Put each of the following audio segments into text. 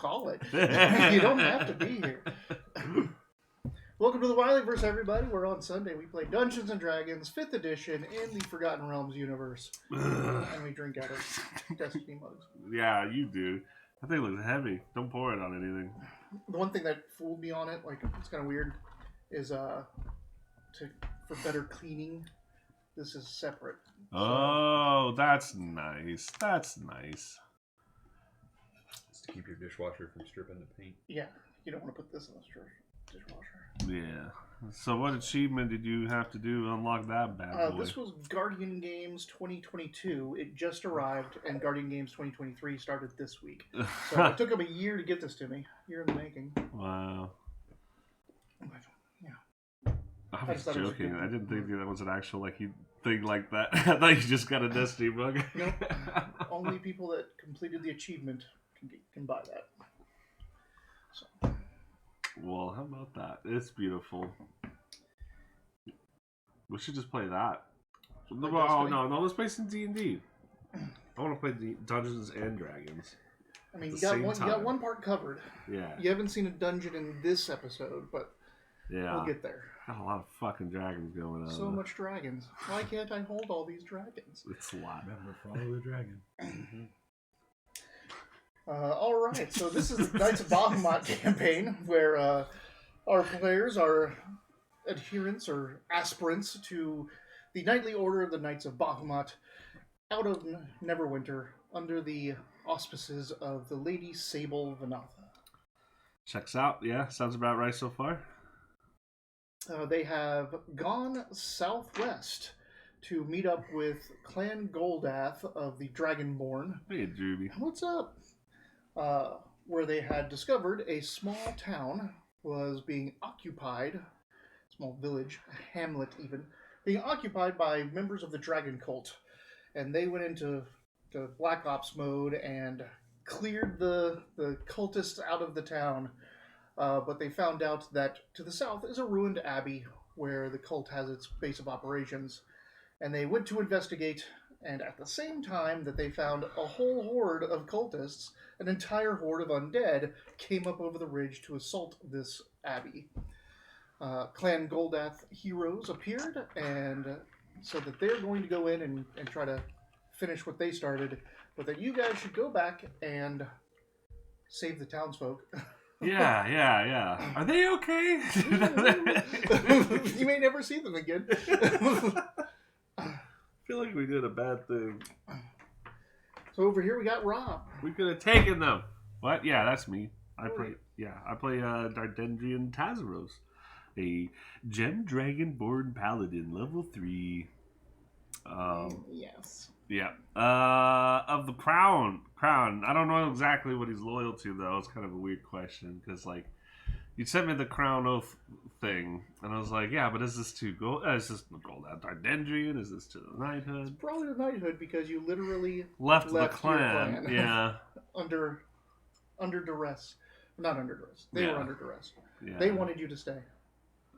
call it. You don't have to be here. Welcome to the Wileyverse, everybody. We're on Sunday. We play Dungeons & Dragons 5th edition in the Forgotten Realms universe. And we drink out of Destiny mugs. Yeah, you do. That thing looks heavy. Don't pour it on anything. The one thing that fooled me on it, like, it's kind of weird, is for better cleaning, this is separate. Oh, that's nice. That's nice. It's to keep your dishwasher from stripping the paint. Yeah, you don't want to put this in the dishwasher. Yeah. So what achievement did you have to do to unlock that bad boy? This was Guardian Games 2022. It just arrived, and Guardian Games 2023 started this week. So it took them a year to get this to me. Year in the making. Wow. But, yeah. I was joking. I didn't think that was an actual thing like that. I thought you just got a Destiny mug. Nope. Only people that completed the achievement can buy that. So. Well, how about that? It's beautiful. We should just play that. No, let's play some D&D. I want to play Dungeons and Dragons. I mean, you got one part covered. Yeah. You haven't seen a dungeon in this episode, but we'll get there. Got a lot of fucking dragons going on. So much dragons. Why can't I hold all these dragons? It's a lot. Remember, follow the dragon. All right, so this is the Knights of Bahamut campaign, where our players are adherents or aspirants to the knightly order of the Knights of Bahamut out of Neverwinter under the auspices of the Lady Sable Vanatha. Checks out. Yeah, sounds about right so far. They have gone southwest to meet up with Clan Goldath of the Dragonborn. Hey, Drewby. What's up? Where they had discovered a small town was being occupied, small village, a hamlet even, being occupied by members of the Dragon Cult. And they went into Black Ops mode and cleared the cultists out of the town. But they found out that to the south is a ruined abbey where the cult has its base of operations. And they went to investigate, and at the same time that they found a whole horde of cultists, an entire horde of undead came up over the ridge to assault this abbey. Clan Goldath heroes appeared and said that they're going to go in and try to finish what they started, but that you guys should go back and save the townsfolk. Yeah. Are they okay? You may never see them again. I feel like we did a bad thing. So over here we got Rob. We could have taken them. What? Yeah, that's me. I play Dardendrian Tazaros, a Gem Dragonborn Paladin, level 3. Yes. Yeah. Of the Crown. I don't know exactly what he's loyal to, though. It's kind of a weird question, because, you sent me the Crown Oath thing, and I was like, yeah, but is this to gold? Is this the gold Dardendrian? Is this to the knighthood? It's probably the knighthood, because you literally left the clan. Yeah. under duress. Not under duress. They were under duress. Yeah. They wanted you to stay.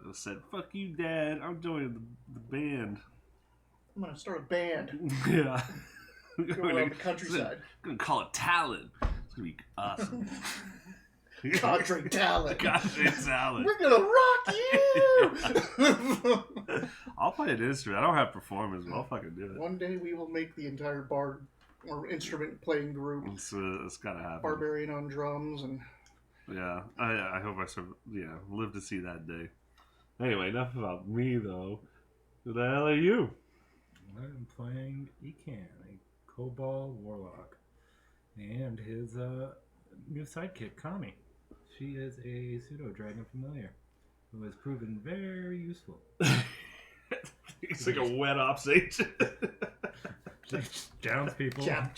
I said, fuck you, Dad. I'm joining the band. I'm going to start a band. Yeah. Go around the countryside. I'm going to call it Talon. It's going to be awesome. Cadre Talon. Cadre Talon. We're going to rock you! I'll play an instrument. I don't have performance, but I'll fucking do it. One day we will make the entire bard or instrument playing group. It's got to happen. Barbarian on drums and... Yeah, I hope I live to see that day. Anyway, enough about me, though. Who the hell are you? I'm playing Ekan, a Kobold Warlock, and his new sidekick, Kami. She is a pseudo-dragon familiar who has proven very useful. He's like a wet ops agent. She downs people. Jab.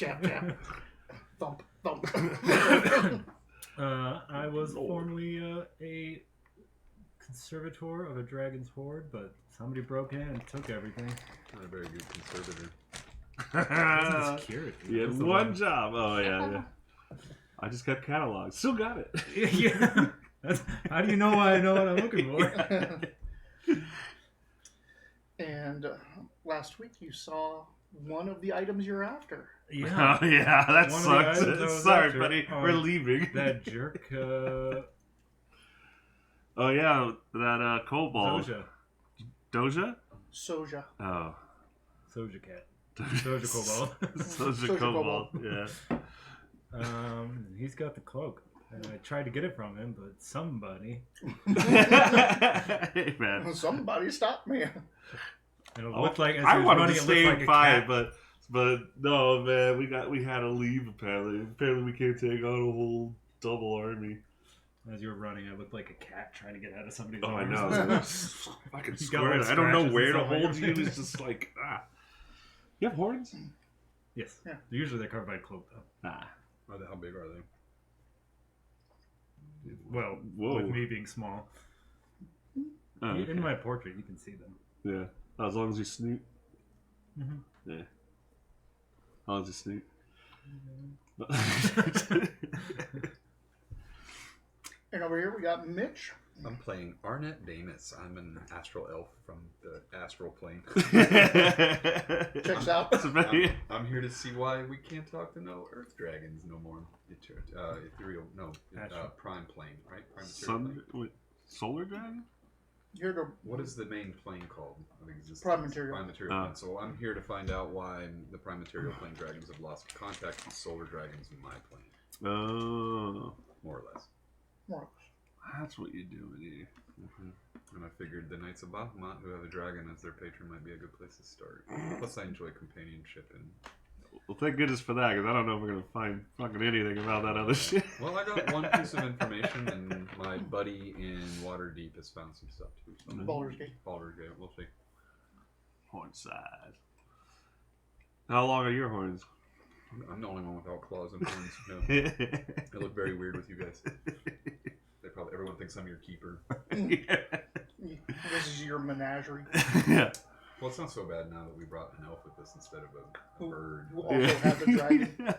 Thump. I was formerly a conservator of a dragon's horde, but somebody broke in and took everything. Not a very good conservator. Security. You had one job. Oh, yeah. I just got cataloged. Still got it. Yeah. How do you know I know what I'm looking for? And last week you saw one of the items you're after. Yeah. Oh yeah, that One of the items I sucks. was Sorry, after, buddy. We're leaving. That jerk, Oh yeah, that kobold. Doja. Doja? Soja. Oh. Soja cat. Soja kobold. Soja Soja kobold. kobold. Yeah. He's got the cloak. And I tried to get it from him, but somebody. Hey man. Somebody stop me. And it looked like as I he was wanted running, to it stay looked like in a fight, cat. but no man, we had to leave apparently. Apparently we can't take on a whole double army. As you were running, I looked like a cat trying to get out of somebody's Oh, I arms. know. Fucking You got little squirted. I don't know scratches where to and stuff on hold your you. face. It's just like You have horns? Yes. Yeah. Usually they're covered by a cloak, though. Nah. How big are they? Well, Whoa. with me being small. Oh, okay. In my portrait, you can see them. Yeah. As long as you snoot. Mm-hmm. Yeah. As long as you snoot. And over here we got Mitch. I'm playing Arnett Damus. I'm an astral elf from the astral plane. Checks out. I'm here to see why we can't talk to no earth dragons no more. Ethereal, no, prime plane, right? Prime material plane. Solar dragon? Here to What is the main plane called of existence? Prime material. Prime material plane. So I'm here to find out why the prime material plane dragons have lost contact with solar dragons in my plane, Oh. more or less. more. That's what you do here. And I figured the Knights of Bahamut, who have a dragon as their patron, might be a good place to start. Plus, I enjoy companionship and. Well, thank goodness for that, because I don't know if we're going to find fucking anything about that other shit. Well, I got one piece of information, and my buddy in Waterdeep has found some stuff too. So Baldur's Gate. Baldur's Gate, we'll see. Horn size. How long are your horns? I'm the only one without claws and horns. Yeah. They look very weird with you guys. Everyone thinks I'm your keeper. This is your menagerie. Yeah. Well, it's not so bad now that we brought an elf with us instead of a bird. Who also has a dragon.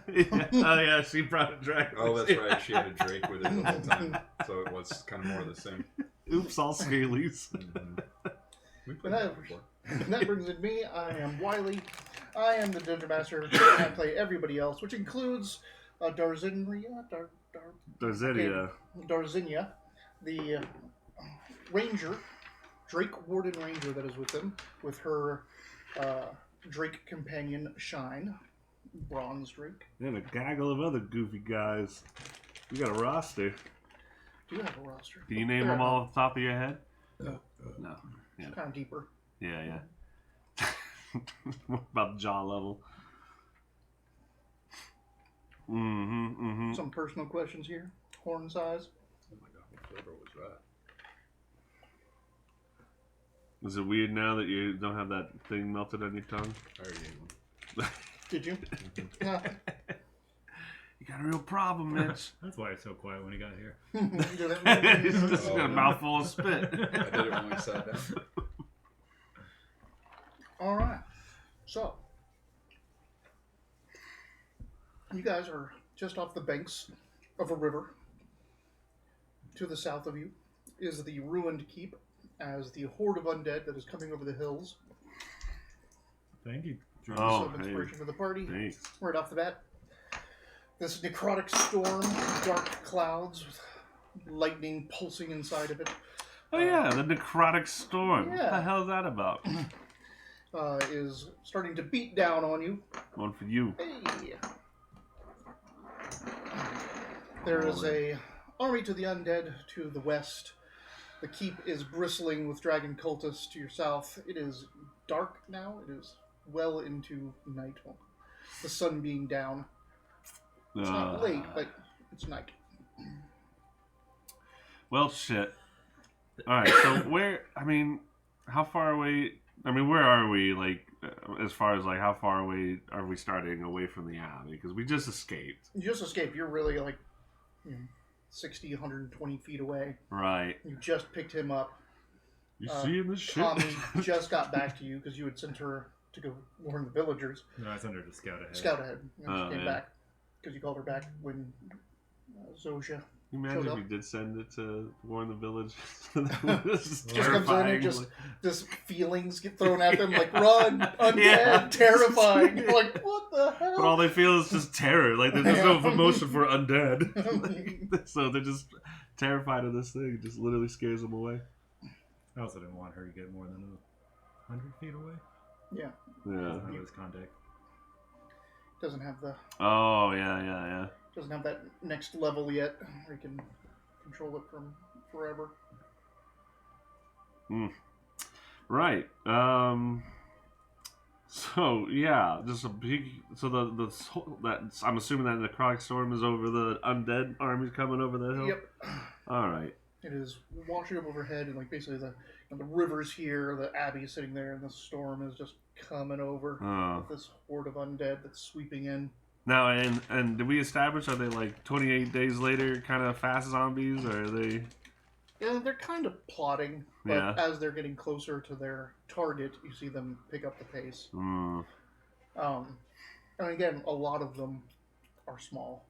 Oh yeah, she brought a dragon. Oh, that's right. She had a drake with her the whole time, so it was kind of more of the same. Oops, all scalies. Mm-hmm. We And played that before. that brings in me. I am Wiley. I am the Dungeon Master, and I play everybody else, which includes Darzinia, the ranger, Drake Warden Ranger that is with them, with her Drake companion Shine, Bronze Drake. And a gaggle of other goofy guys. You got a roster. Do you have a roster? Can you name them all off the top of your head? No. No. Yeah. Kind of deeper. Yeah. What about jaw level? Some personal questions here. Horn size. Oh my god, what flavor was that? Is it weird now that you don't have that thing melted on your tongue? I already ate one. Did you? You got a real problem, Mitch. That's why it's so quiet when he got here. He's just got a mouthful of spit. I did it when we sat down. All right. So, you guys are just off the banks of a river. To the south of you is the ruined keep, as the horde of undead that is coming over the hills. Thank you, Drew. Oh, Some inspiration for the party. Thanks. Right off the bat. This necrotic storm, dark clouds, with lightning pulsing inside of it. Oh yeah, the necrotic storm. What Yeah. the hell is that about? Is starting to beat down on you. One for you. Hey. There is a army to the undead to the west. The keep is bristling with dragon cultists to your south. It is dark now. It is well into night. The sun being down. It's not late, but it's night. Well, shit. Alright, so how far away... where are we, as far as, how far away are we starting away from the alley? Because we just escaped. You just escaped. You're really, 60, 120 feet away. Right. You just picked him up. You seeing this shit? Tommy just got back to you because you had sent her to go warn the villagers. No, I sent her to scout ahead. Scout ahead. And she came yeah. back because you called her back when Zosia. Can you imagine Showed if up. you did send it to warn the village? Just comes in and just feelings get thrown at them like run, undead, Yeah. terrifying. You're like, what the hell? But all they feel is just terror. Like there's no emotion for undead. Like, so they're just terrified of this thing. It just literally scares them away. I also didn't want her to get more than 100 feet away. Yeah. Yeah. I lose contact. Doesn't have the Oh yeah. doesn't have that next level yet where you can control it from forever. Right. So yeah, just a big. So that I'm assuming that necrotic storm is over the undead armies coming over the hill. Yep. All right. It is washing up overhead, and like basically the river's here, the abbey's sitting there, and the storm is just coming over with this horde of undead that's sweeping in. Now, and did we establish, are they like 28 days later kind of fast zombies, or are they... Yeah, they're kind of plotting, but as they're getting closer to their target, you see them pick up the pace. And again, a lot of them are small.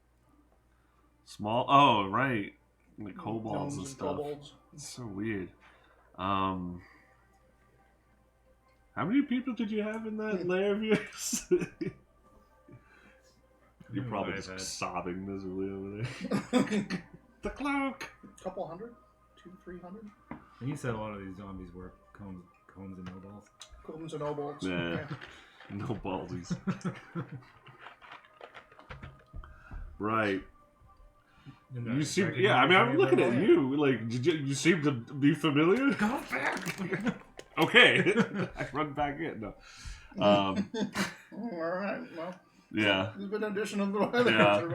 Small? Oh, right. Like kobolds and stuff. Kobolds. It's so weird. How many people did you have in that lair of yours? You're probably just sobbing miserably over there. The cloak! A couple hundred? 200-300? And you said a lot of these zombies were cones and no balls. Combs and obols. Yeah. No ballsies. Right. You seem, yeah, I mean, I'm looking at you. Like, you seem to be familiar. Go back! Okay. I run back in. No. Alright, well. Yeah. There's been an addition of the weather. Yeah.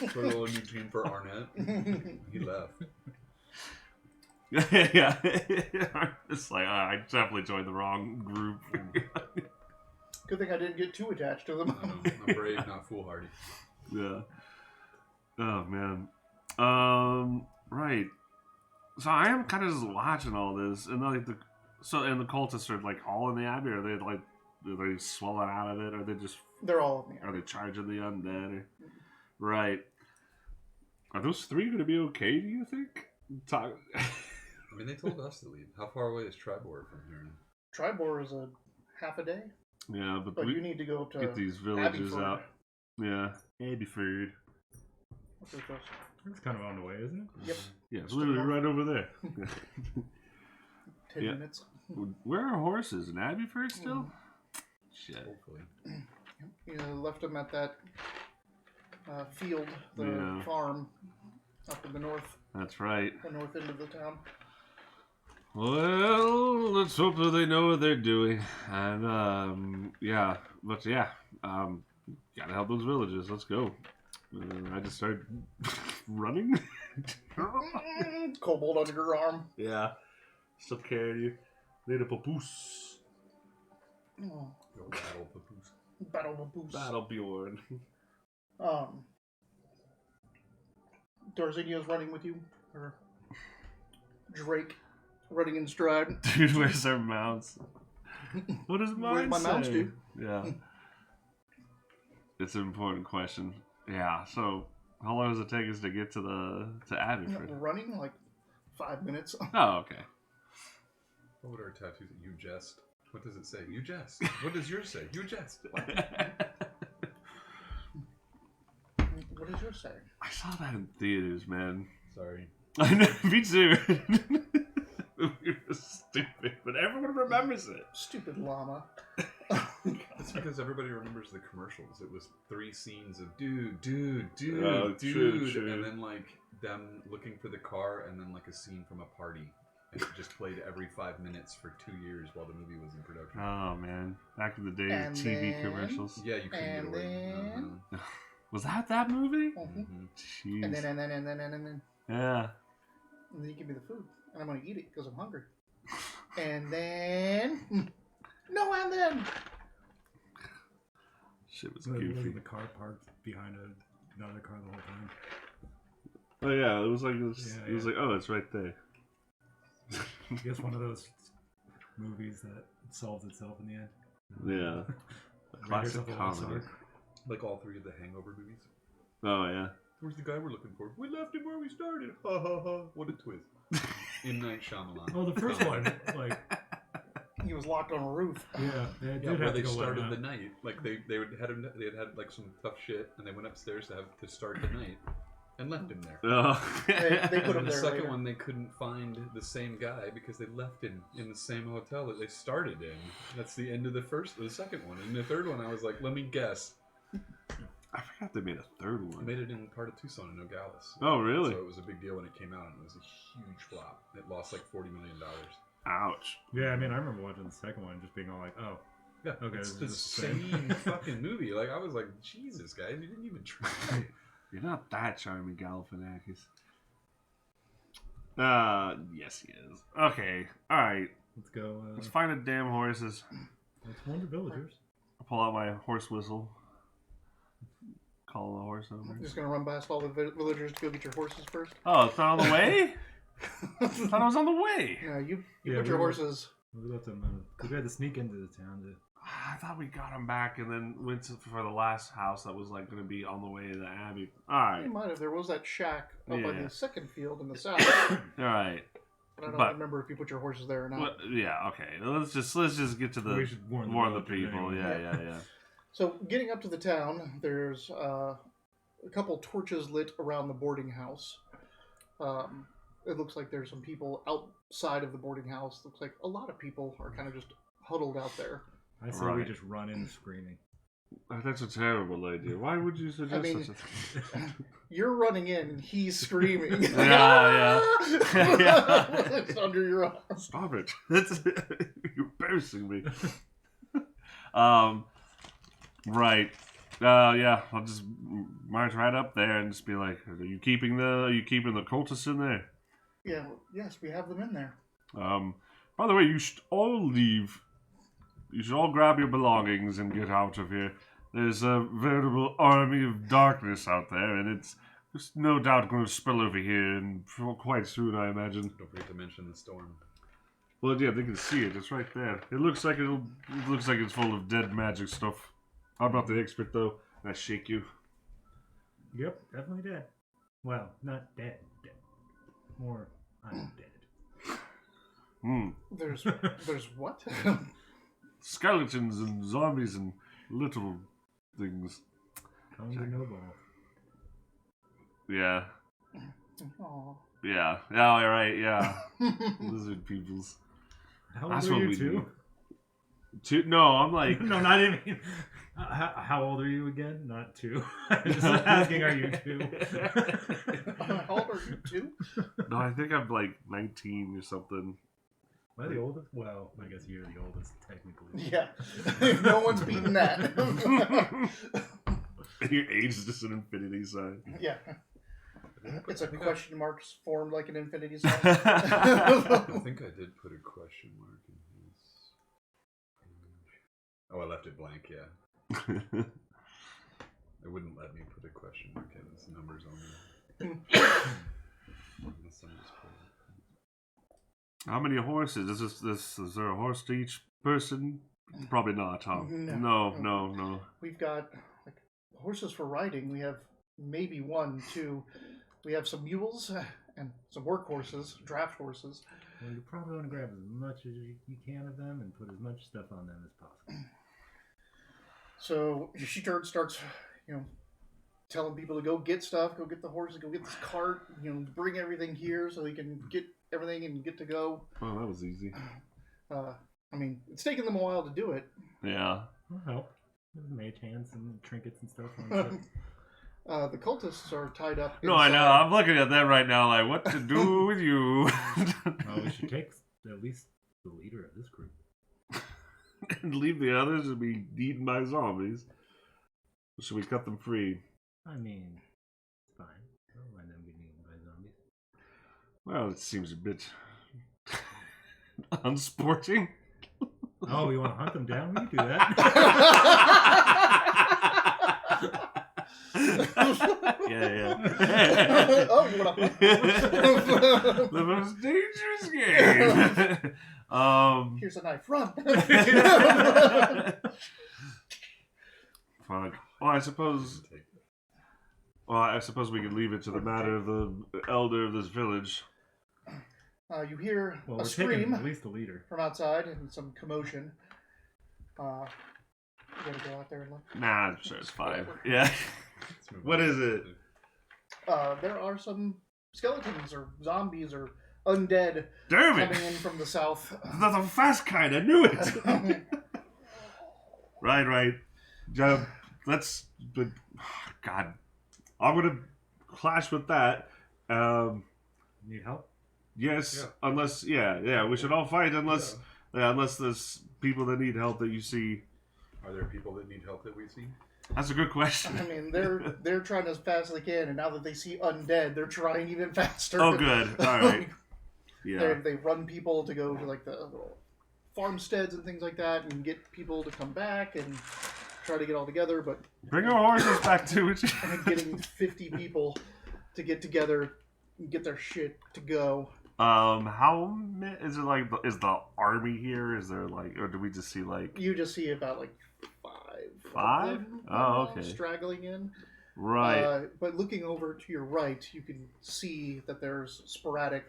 Put a little new team for Arnett. He left. Yeah. It's like, I definitely joined the wrong group. Good thing I didn't get too attached to them. I'm brave, not foolhardy. Yeah. Oh, man. Right. So I am kind of just watching all this, and like the cultists are like all in the abbey, or are they swelling out of it, or They're all in the are they charging the undead? Right. Are those three going to be okay? Do you think? I mean, they told us to leave. How far away is Tribor from here? Tribor is a half a day. Yeah, but you need to go up to get these villages Abbeyford. out. Yeah, Abbeyford. It's kind of on the way, isn't it? Yep. Yeah, it's literally right over there. 10 minutes. Where are horses? In Abbeyford still? Shit. Hopefully. You left them at that field, the farm up in the north. That's right. The north end of the town. Well, let's hope that they know what they're doing. And, gotta help those villages. Let's go. I just started running. Kobold under your arm. Yeah. Still carrying you. Need a papoose. Oh. Battle papoose. Battle papoose. Battle Bjorn. Darzinio's running with you? Or Drake running in stride? Dude, where's our mounts? What does mine Where's my say? mounts do? Yeah. It's an important question. Yeah, so how long does it take us to get to Abbeyford? Running like 5 minutes. Oh, okay. What would our tattoos? You jest. What does it say? You jest. What does yours say? You jest. What? What does yours say? I saw that in theaters, man. Sorry. I know, me too. It was stupid, but everyone remembers it. Stupid llama. It's because everybody remembers the commercials. It was 3 scenes of dude, True. and then like them looking for the car, and then like a scene from a party. And it just played every 5 minutes for 2 years while the movie was in production. Oh man, back in the day, And TV then- commercials. Yeah, you couldn't get away. then- Was that movie? Mhm. Jeez. And then Yeah. you give me the food, and I'm gonna eat it because I'm hungry. And then and then Shit was Was goofy. the car parked behind another car the whole time? Oh yeah, it was like oh, it's right there. I guess one of those movies that solves itself in the end. Yeah. Raiders Classic of the Lost comedy. Ark. Like all 3 of the Hangover movies. Oh yeah. Where's the guy we're looking for? We left him where we started. Ha ha ha. What a twist. M. Night Shyamalan. Oh, the first one, like, He was locked on a roof. yeah, they Yeah, did where have to they go started let the him out. night. Like they had like some tough shit, and they went upstairs to start the night, and left him there. They put him And the there second later. one, they couldn't find the same guy because they left him in the same hotel that they started in. That's the end of the second one. And the third one, I was like, let me guess. I forgot they made a third I one. made it in part of Tucson in Nogales. Oh, really? So it was a big deal when it came out, and it was a huge flop. It lost like $40 million. Ouch. Yeah, I mean, I remember watching the second one, just being all like, "Oh, Yeah, okay, it's this the is the same." same fucking movie. Like I was like, Jesus, guys, you didn't even try. You're not that charming, Galifianakis. Yes, he is. Okay, alright. let's go. Let's find the damn horses. Let's wander villagers. I'll pull out my horse whistle. Call the horse over. You're just gonna run past all the villagers to go get your horses first. Oh, it's not on the way? I thought it was on the way. Yeah, you Yeah, put your we were- horses. We left them because we had to sneak into the town to. I thought we got him back and then went for the last house that was like going to be on the way to the Abbey. Alright. You might have. There was that shack up Yeah. by the second field in the south. Alright. But I don't But- remember if you put your horses there or not. Well, yeah, okay. Let's just get to We the should warn more of the villagers people. anyway. Yeah. So, getting up to the town, there's a couple torches lit around the boarding house. It looks like there's some people outside of the boarding house. Looks like a lot of people are kind of just huddled out there. I say we Right. just run in screaming. That's a terrible idea. Why would you suggest I mean- such a thing? You're running in, and he's screaming. Yeah. It's under your arm. Stop it. That's you're embarrassing me. Right. Yeah, I'll just march right up there and just be like, are you keeping the cultists in there? Yeah, yes, we have them in there. By the way, you should all leave. You should all grab your belongings and get out of here. There's a veritable army of darkness out there, and it's just no doubt going to spill over here, and quite soon, I imagine. Don't forget to mention the storm. Well, yeah, they can see it. It's right there. It looks like it's full of dead magic stuff. I'm not the expert, though. I shake you. Yep, definitely dead. Well, not dead. Dead. More undead. There's what? Skeletons and zombies and little things. Come to no ball. Yeah. Aw. Yeah. Yeah, you're right. Yeah. Lizard peoples. How That's old are what you, we too? do. No, I'm like... No, not even. How old are you again? Not 2. I'm just asking, are you 2? How old are you, too? No, I think I'm like 19 or something. Am I the oldest? Well, I guess you're the oldest, technically. Yeah. No one's beaten that. Your age is just an infinity sign. Yeah. It's a question mark formed like an infinity sign. I think I did put a question mark in his page. Oh, I left it blank, yeah. It wouldn't let me put a question mark in. It's numbers only. Unless I just put it. How many horses? Is there a horse to each person? Probably not, huh? No. No. We've got like horses for riding. We have maybe 1, 2. We have some mules and some work horses, draft horses. Well, you probably want to grab as much as you can of them and put as much stuff on them as possible. So she starts, telling people to go get stuff, go get the horses, go get this cart, bring everything here so they can get everything and get to go. Oh, that was easy. I mean, it's taken them a while to do it. Yeah. Will help. There's mage hands and trinkets and stuff on it. The cultists are tied up. No, I know. inside. I'm looking at that right now, like, what to do with you? Well, we should take at least the leader of this group. And leave the others to be eaten by zombies. Or should we cut them free? I mean, it's fine. I don't mind them getting eaten by zombies. Well, it seems a bit unsporting. Oh, you want to hunt them down? We can do that. Yeah. Oh, you want to? The most dangerous game. Here's a knife. Run. Fuck. Well, I suppose. Well, I suppose we could leave it to the matter of the elder of this village. You hear Well, a we're taking scream at least the leader. from outside and some commotion. You gotta go out there and look. Nah, I'm sure it's fine. Yeah. What is it? There are some skeletons or zombies or undead Damn coming it! in from the south. The fast kind, I knew it! Right. Let's... But, God. I'm gonna clash with that. Need help? Yes, Yeah. unless... Yeah, we should all fight unless... Yeah, unless there's people that need help that you see. Are there people that need help that we see? That's a good question. I mean, they're trying as fast as they can, and now that they see undead, they're trying even faster. Oh, good. All right. Yeah. They run people to go to like the little farmsteads and things like that, and get people to come back and try to get all together. But Bring our horses back to it. getting 50 people to get together and get their shit to go. How is it like? Is the army here? Is there like, or do we just see like You just see about like five of them, Oh, okay. straggling in. right? But looking over to your right, you can see that there's sporadic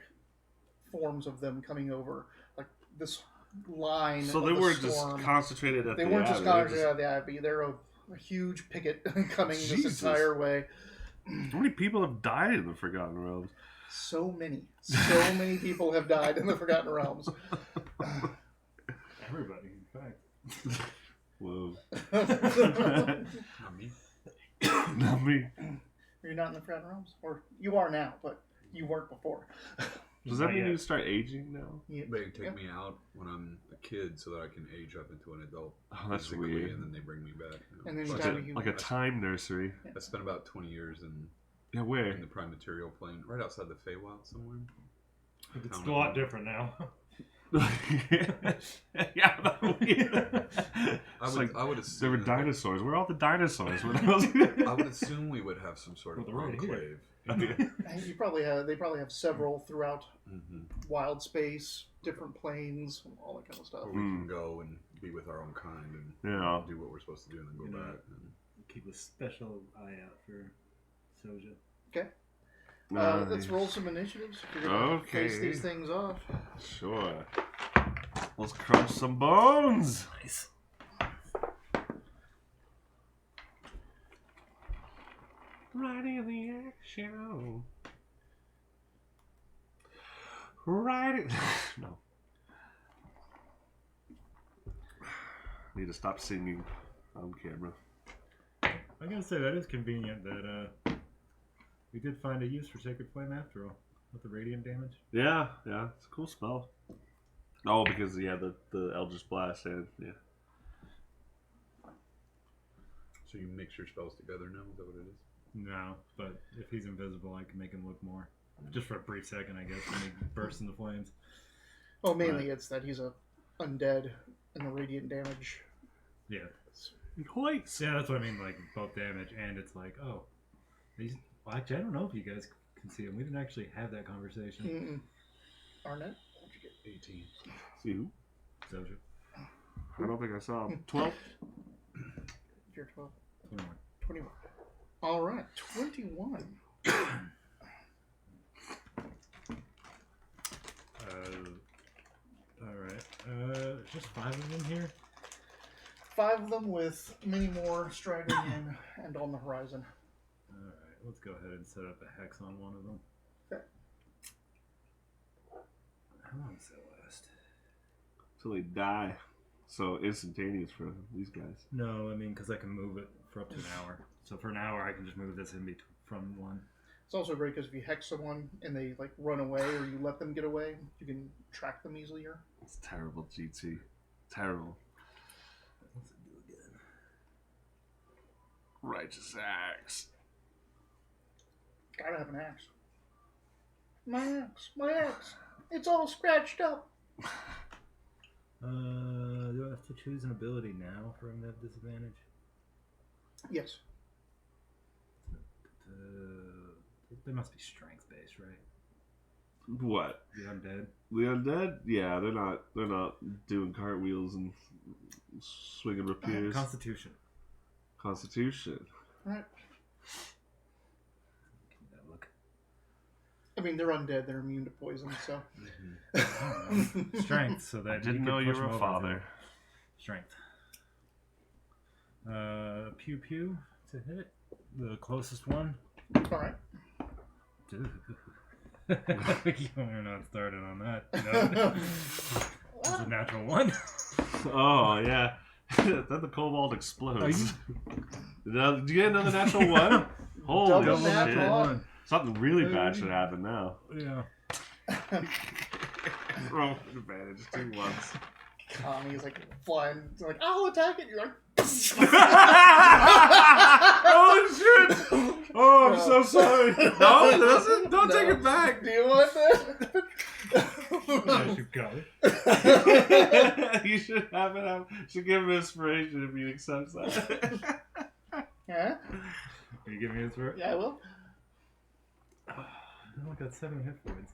forms of them coming over, like this line. So of they the weren't just storm. concentrated at They the weren't just abbey, they're concentrated at the abbey. They're a huge picket coming Jesus. this entire way. How many people have died in the Forgotten Realms? So many people have died in the Forgotten Realms. Everybody, in fact. Whoa. Not me. Not me. You're not in the Forgotten Realms, or you are now, but you weren't before. Does that Not mean yet. you start aging now? They take Yeah. me out when I'm a kid so that I can age up into an adult. Oh, that's physically, weird. And then they bring me back. And then So you I gotta spent- be Like a time nursery. I spent about 20 years in Yeah, where? the prime material plane, right outside the Feywild somewhere. It's Town a of- lot different now. Yeah, that weird. I It's would, like I would there assume were that dinosaurs. Where are all the dinosaurs? When I was... I would assume we would have some sort of Well, they're right enclave. And you probably have. They probably have several throughout Mm-hmm. wild space, different planes, all that kind of stuff. Where we can go and be with our own kind and Yeah. do what we're supposed to do and then go You know. back. And Keep a special eye out for Soja. Okay. Nice. Let's roll some initiatives. If you're gonna face Okay. these things off. Sure. Let's crunch some bones. Nice. Right in the action. Right in... No. Need to stop singing on camera. I gotta say, that is convenient that we did find a use for Sacred Flame after all, with the radiant damage. Yeah, it's a cool spell. Oh, because the Eldritch Blast and yeah. so you mix your spells together now? Is that what it is? No, but if he's invisible, I can make him look more. Just for a brief second, I guess, when he bursts into flames. Well, mainly it's that he's a undead and the radiant damage. Yeah. Hoist. Yeah, that's what I mean, like, both damage, and it's like, oh, these... Well, actually, I don't know if you guys can see him. We didn't actually have that conversation. Arnett, what'd you get? 18. See who? Soja. I don't think I saw him. 12? You're 12. 21. 21. All right, 21. Alright. Just 5 of them here? 5 of them with many more straggling in and on the horizon. Alright, let's go ahead and set up a hex on one of them. Okay. How long does that last? Till they die. So instantaneous for these guys. No, I mean, because I can move it for up to an hour. So for an hour, I can just move this in from one. It's also great because if you hex someone and they like run away or you let them get away, you can track them easier. It's terrible, GT. Terrible. Let's do it again. Righteous axe. Gotta have an axe. My axe. It's all scratched up. Do I have to choose an ability now for him to have disadvantage? Yes. They must be strength based, right? What? The undead. The undead? Yeah, they're not doing cartwheels and swinging rapiers. Constitution. Constitution. All right. I mean, they're undead. They're immune to poison, so. Strength, so that I didn't you know could you push were him a over father. until- Strength. Pew pew to hit. The closest one. All right. We're not started on that. No. It's a natural one. Oh, yeah. Then the cobalt explodes. Are you- Did you get another natural one? Holy Double shit. natural one. Something really bad should happen now. Yeah. Roll with advantage 2 once. Kami's like flying. It's like, I'll attack it. You're like, Oh shit! Oh, I'm so sorry. No, it doesn't. Don't take No. it back. Do you want I should go. You should have it. Should give him inspiration if he accepts that. Yeah? Can you give me his word? Yeah, I will. I only got 7 hit points.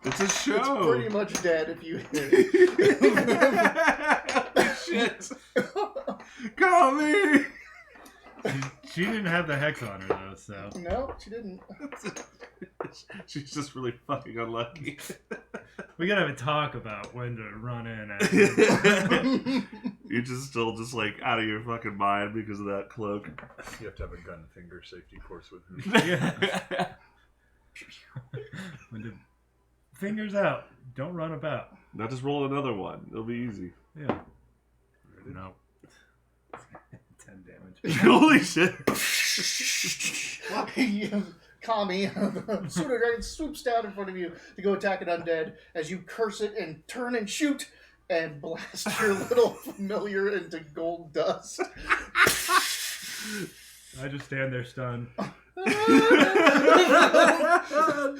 It's a It's show. pretty much dead if you hit it. Shit. Call me. She didn't have the hex on her though, so No, she didn't. She's just really fucking unlucky. we gotta have a talk about when to run in. You're just still just like out of your fucking mind because of that cloak. You have to have a gun finger safety course with him. Yeah. When to fingers out. Don't run about. Now just roll another one. It'll be easy. Yeah. No. 10 damage. Holy shit. Kami, the pseudo dragon swoops down in front of you to go attack an undead as you curse it and turn and shoot and blast your little familiar into gold dust. I just stand there stunned.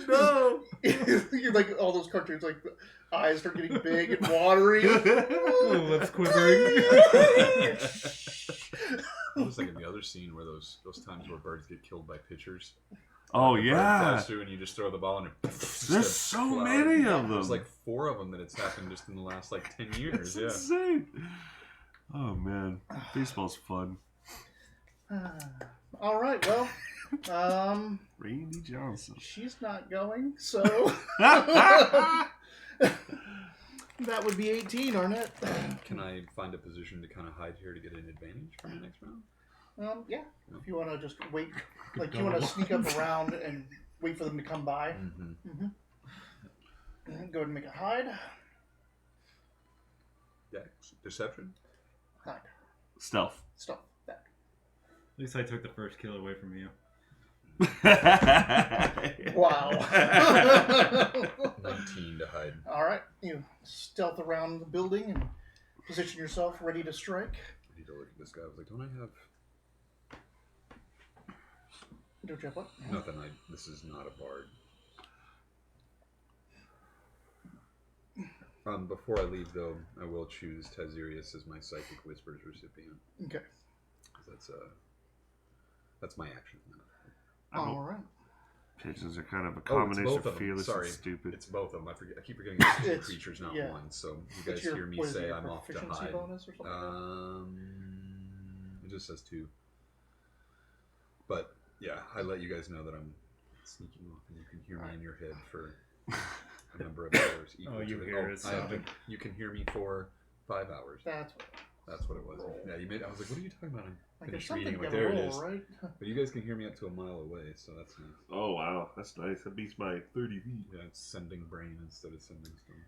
No. You're like all those cartoons, like the eyes start getting big and watery. Oh, lips quivering. I was like in the other scene where those times where birds get killed by pitchers. Oh The bird yeah. flies through and you just throw the ball and it There's so many of them. There's like 4 of them that it's happened just in the last like 10 years. It's Yeah. insane. Oh man, baseball's fun. All right, well, Randy Johnson. she's not going, so that would be 18, aren't it? Can I find a position to kind of hide here to get an advantage for the next round? Yeah. If you want to just wait, like you want to sneak up around and wait for them to come by. Mm-hmm. Go ahead and make a hide. Dex. Deception? Hide. Stealth. Stop that. At least I took the first kill away from you. Wow. 19 to hide. All right. You stealth around the building and position yourself ready to strike. I need to look at this guy. I was like, don't I have... Don't you have what? Nothing. This is not a bard. Before I leave, though, I will choose Tazirius as my Psychic Whispers recipient. Okay. 'Cause that's my action. All right. Pigeons are kind of a Oh, it's combination both of of them. fearless Sorry. and stupid. It's both of them. I keep forgetting it's 2 It's- creatures, not yeah. 1. So you It's guys your- hear me what is it, say your I'm off to proficiency hide. bonus or something like It just says 2. But yeah, I let you guys know that I'm sneaking off, and you can hear me in your head for a number of hours. Equal you to hear us, you can hear me for 5 hours. That's That's what it was. Yeah, you made. I was like, what are you talking about? I like finished there's reading. something Like, you there gotta it is. roll, right? But you guys can hear me up to a mile away, so that's nice. Oh wow, that's nice. That beats my 30 feet. Yeah, it's sending brain instead of sending stone.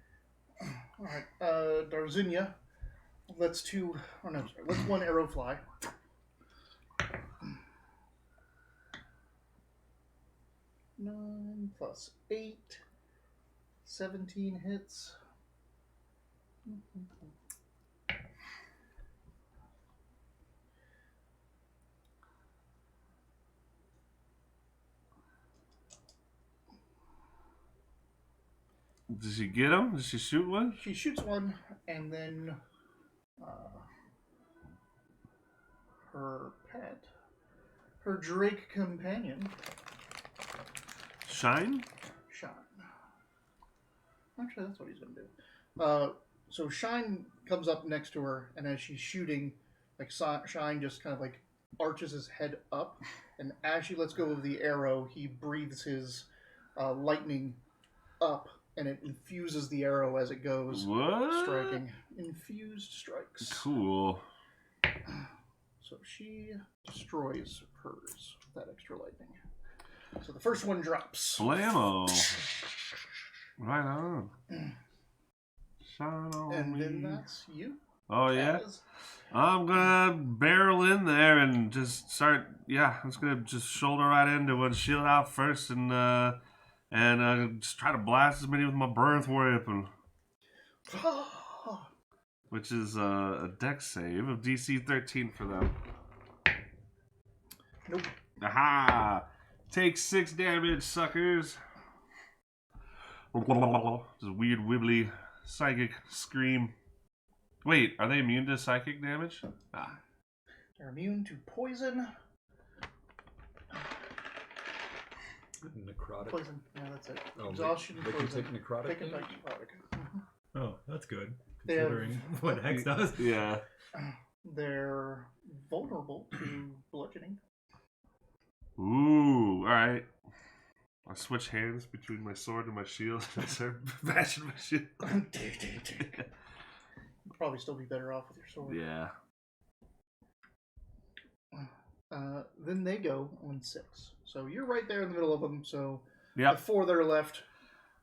All right. Darzinia, let's 1 arrow fly. 9 plus 8, 17 hits. Does she get him? Does she shoot one? She shoots one, and then her pet, her Drake companion, Shine? Shine. Actually, that's what he's going to do. So Shine comes up next to her, and as she's shooting, like Shine just kind of like arches his head up, and as she lets go of the arrow, he breathes his lightning up, and it infuses the arrow as it goes, What? striking. Infused strikes. Cool. So she destroys hers with that extra lightning. So the first one drops. Blammo. Right on. Shine on And me. then that's you. Oh, yeah? As I'm gonna barrel in there and just start. Yeah, I'm just gonna just shoulder right into one, shield out first, and just try to blast as many with my birth weapon, which is a dex save of DC 13 for them. Nope. Aha! Take 6 damage, suckers. Just weird wibbly psychic scream. Wait, are they immune to psychic damage? Ah. They're immune to poison. Necrotic. Poison. Yeah, that's it. Oh, Exhaustion. They can poison. take necrotic. They can damage? take necrotic. Oh, that's good. They have- Considering what Hex does. Yeah. They're vulnerable to bludgeoning. Ooh, alright. I switch hands between my sword and my shield. I start bashing my shield. You'd probably still be better off with your sword. Yeah. Then they go on 6. So you're right there in the middle of them. So the Yep. 4 that are left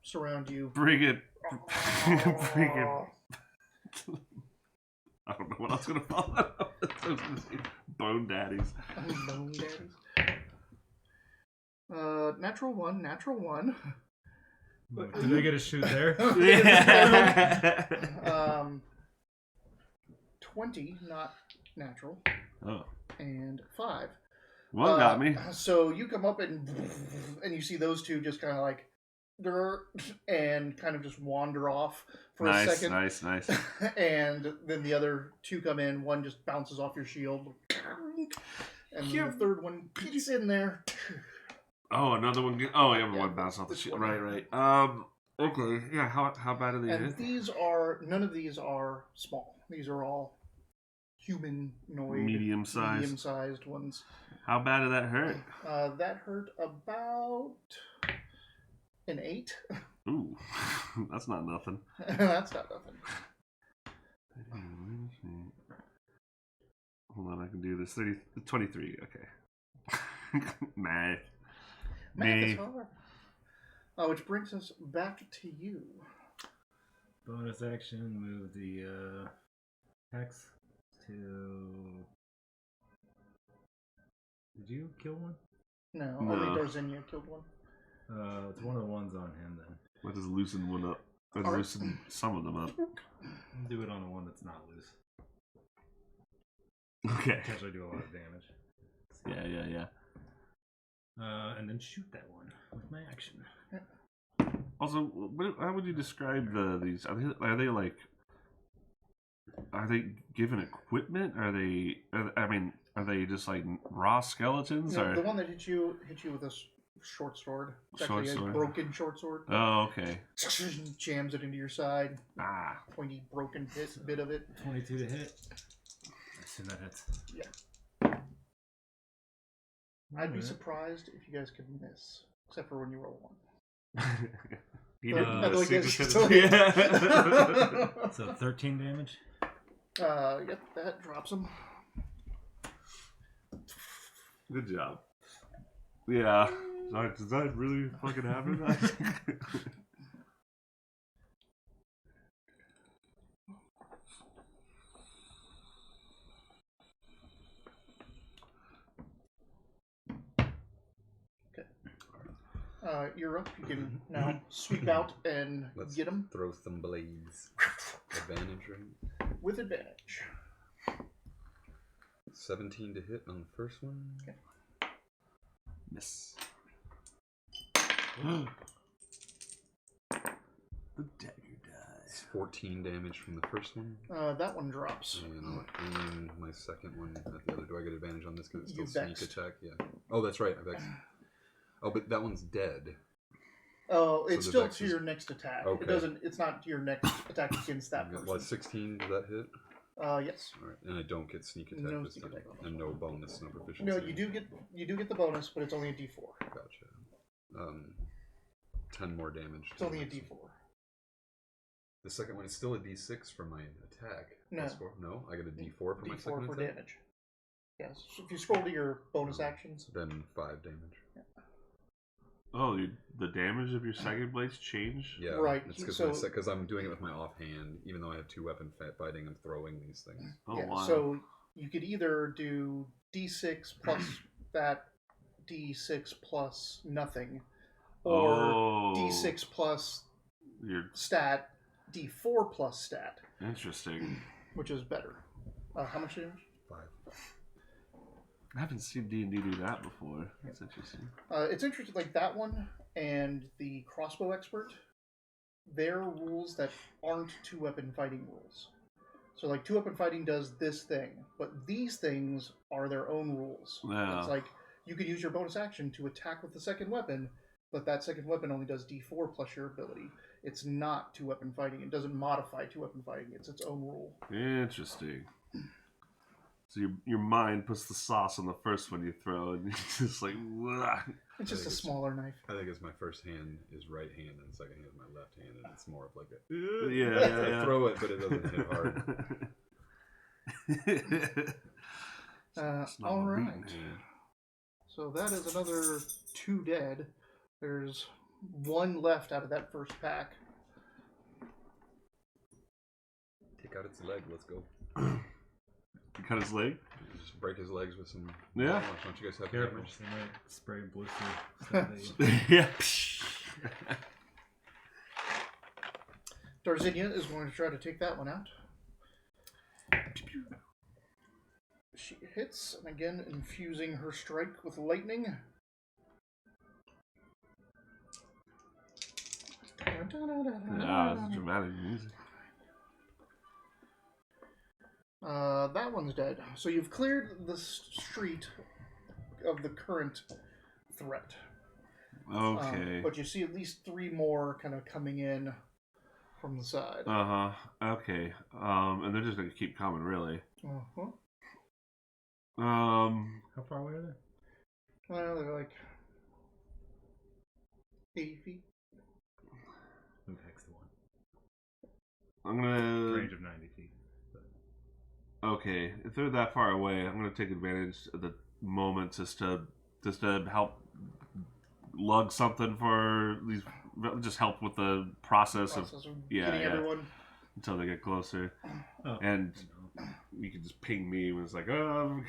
surround you. Bring it. Bring it. I don't know what else gonna follow up. I was gonna say Bone Daddies. Bone daddies. Natural 1, natural 1. Did I get a shoot there? Yeah. 20, not natural, Oh. and 5. One got me. So you come up and you see those two just kind of like, and kind of just wander off for a second. Nice. And then the other 2 come in. One just bounces off your shield, and then the third one gets in there. Oh, another one. Oh, yeah, Yeah, one bounced off the this shield. one. Right. Okay. Yeah. How bad are they And hit? none of these are small. These are all humanoid, Medium-sized ones. How bad did that hurt? That hurt about an 8. Ooh, that's not nothing. That's not nothing. Hold on, I can do this. 23. Okay. Math. Math is hard. Which brings us back to you. Bonus action, move the Hex to. Did you kill one? No, No. only Darzinia killed one. It's one of the ones on him then. I'll just loosen one up. I'll Alright. loosen some of them up. Do it on the one that's not loose. Okay. Potentially do a lot of damage. Yeah. And then shoot that one with my action. Also, how would you describe these? Are they given equipment? Are they just like raw skeletons? No, or the one that hit you with a short sword. It's Short actually sword. a broken short sword. Oh, okay. Jams it into your side. Ah, Pointy, broken bit of it. 22 to hit. I assume that hits. Yeah. I'd be Alright. surprised if you guys could miss, except for when you roll 1. he But didn't I do a like secret this to story. Yeah. So 13 damage. Yep, that drops him. Good job. Yeah. Sorry, does that really fucking happen? You're up. You can now sweep out and Let's get him throw some blades. Advantage, right? with advantage. 17 to hit on the first one. Okay. Miss. The dagger dies. 14 damage from the first one. That one drops. And I'll aim my second one at the other. Do I get advantage on this because it's still You sneak vexed. attack? Yeah. Oh, that's right. I vexed. Oh, but that one's dead. Oh, it's the still vex to is- your next attack. Okay. It doesn't. It's not to your next attack against that person. What, 16? Does that hit? Yes. All right, and I don't get sneak attack No this sneak time, attack on this and no bonus, no proficiency. No, you do get the bonus, but it's only a D4. Gotcha. 10 more damage. It's only a D4. The second one is still a D6 for my attack. No. +4. No, I get a D4 for my second D4 for attack. damage. Yes. So if you scroll to your bonus actions. Then 5 damage. Oh, the damage of your second blade's change? Yeah, Right, It's so- because I'm doing it with my offhand, even though I have 2 weapon fighting and throwing these things. Oh, Yeah, wow. so you could either do D6 plus that D6 plus nothing, or D6 plus You're stat, D4 plus stat, interesting. which is better. How much damage? 5. I haven't seen D&D do that before. That's interesting. It's interesting, like that one and the crossbow expert, they're rules that aren't two-weapon fighting rules. So, like, two-weapon fighting does this thing, but these things are their own rules. Yeah. It's like, you can use your bonus action to attack with the second weapon, but that second weapon only does D4 plus your ability. It's not two-weapon fighting. It doesn't modify two-weapon fighting. It's its own rule. Interesting. So your mind puts the sauce on the first one you throw, and it's just like, "Wah." It's just a smaller knife. I think it's my first hand is right hand, and the second hand is my left hand, and it's more of like a... Yeah. I throw it, but it doesn't hit hard. It's not All a right. beating hand. So that is another 2 dead. There's 1 left out of that first pack. Take out its leg, let's go. You cut his leg? Just break his legs with some... Yeah. Don't you guys have Careful, damage? they might spray blister stuff at you. Yeah. Darzinia is going to try to take that one out. She hits, and again, infusing her strike with lightning. Yeah, it's dramatic music. That one's dead. So you've cleared the street of the current threat. Okay. But you see at least 3 more kind of coming in from the side. Okay. And they're just gonna keep coming, really. Uh-huh. How far away are they? Well, they're like 80 feet. Move hex to 1. I'm gonna. Range of 90 feet. Okay, if they're that far away, I'm gonna take advantage of the moment just to help lug something for these. Just help with the process of getting everyone. until they get closer, Oh, and you can just ping me when it's like, oh,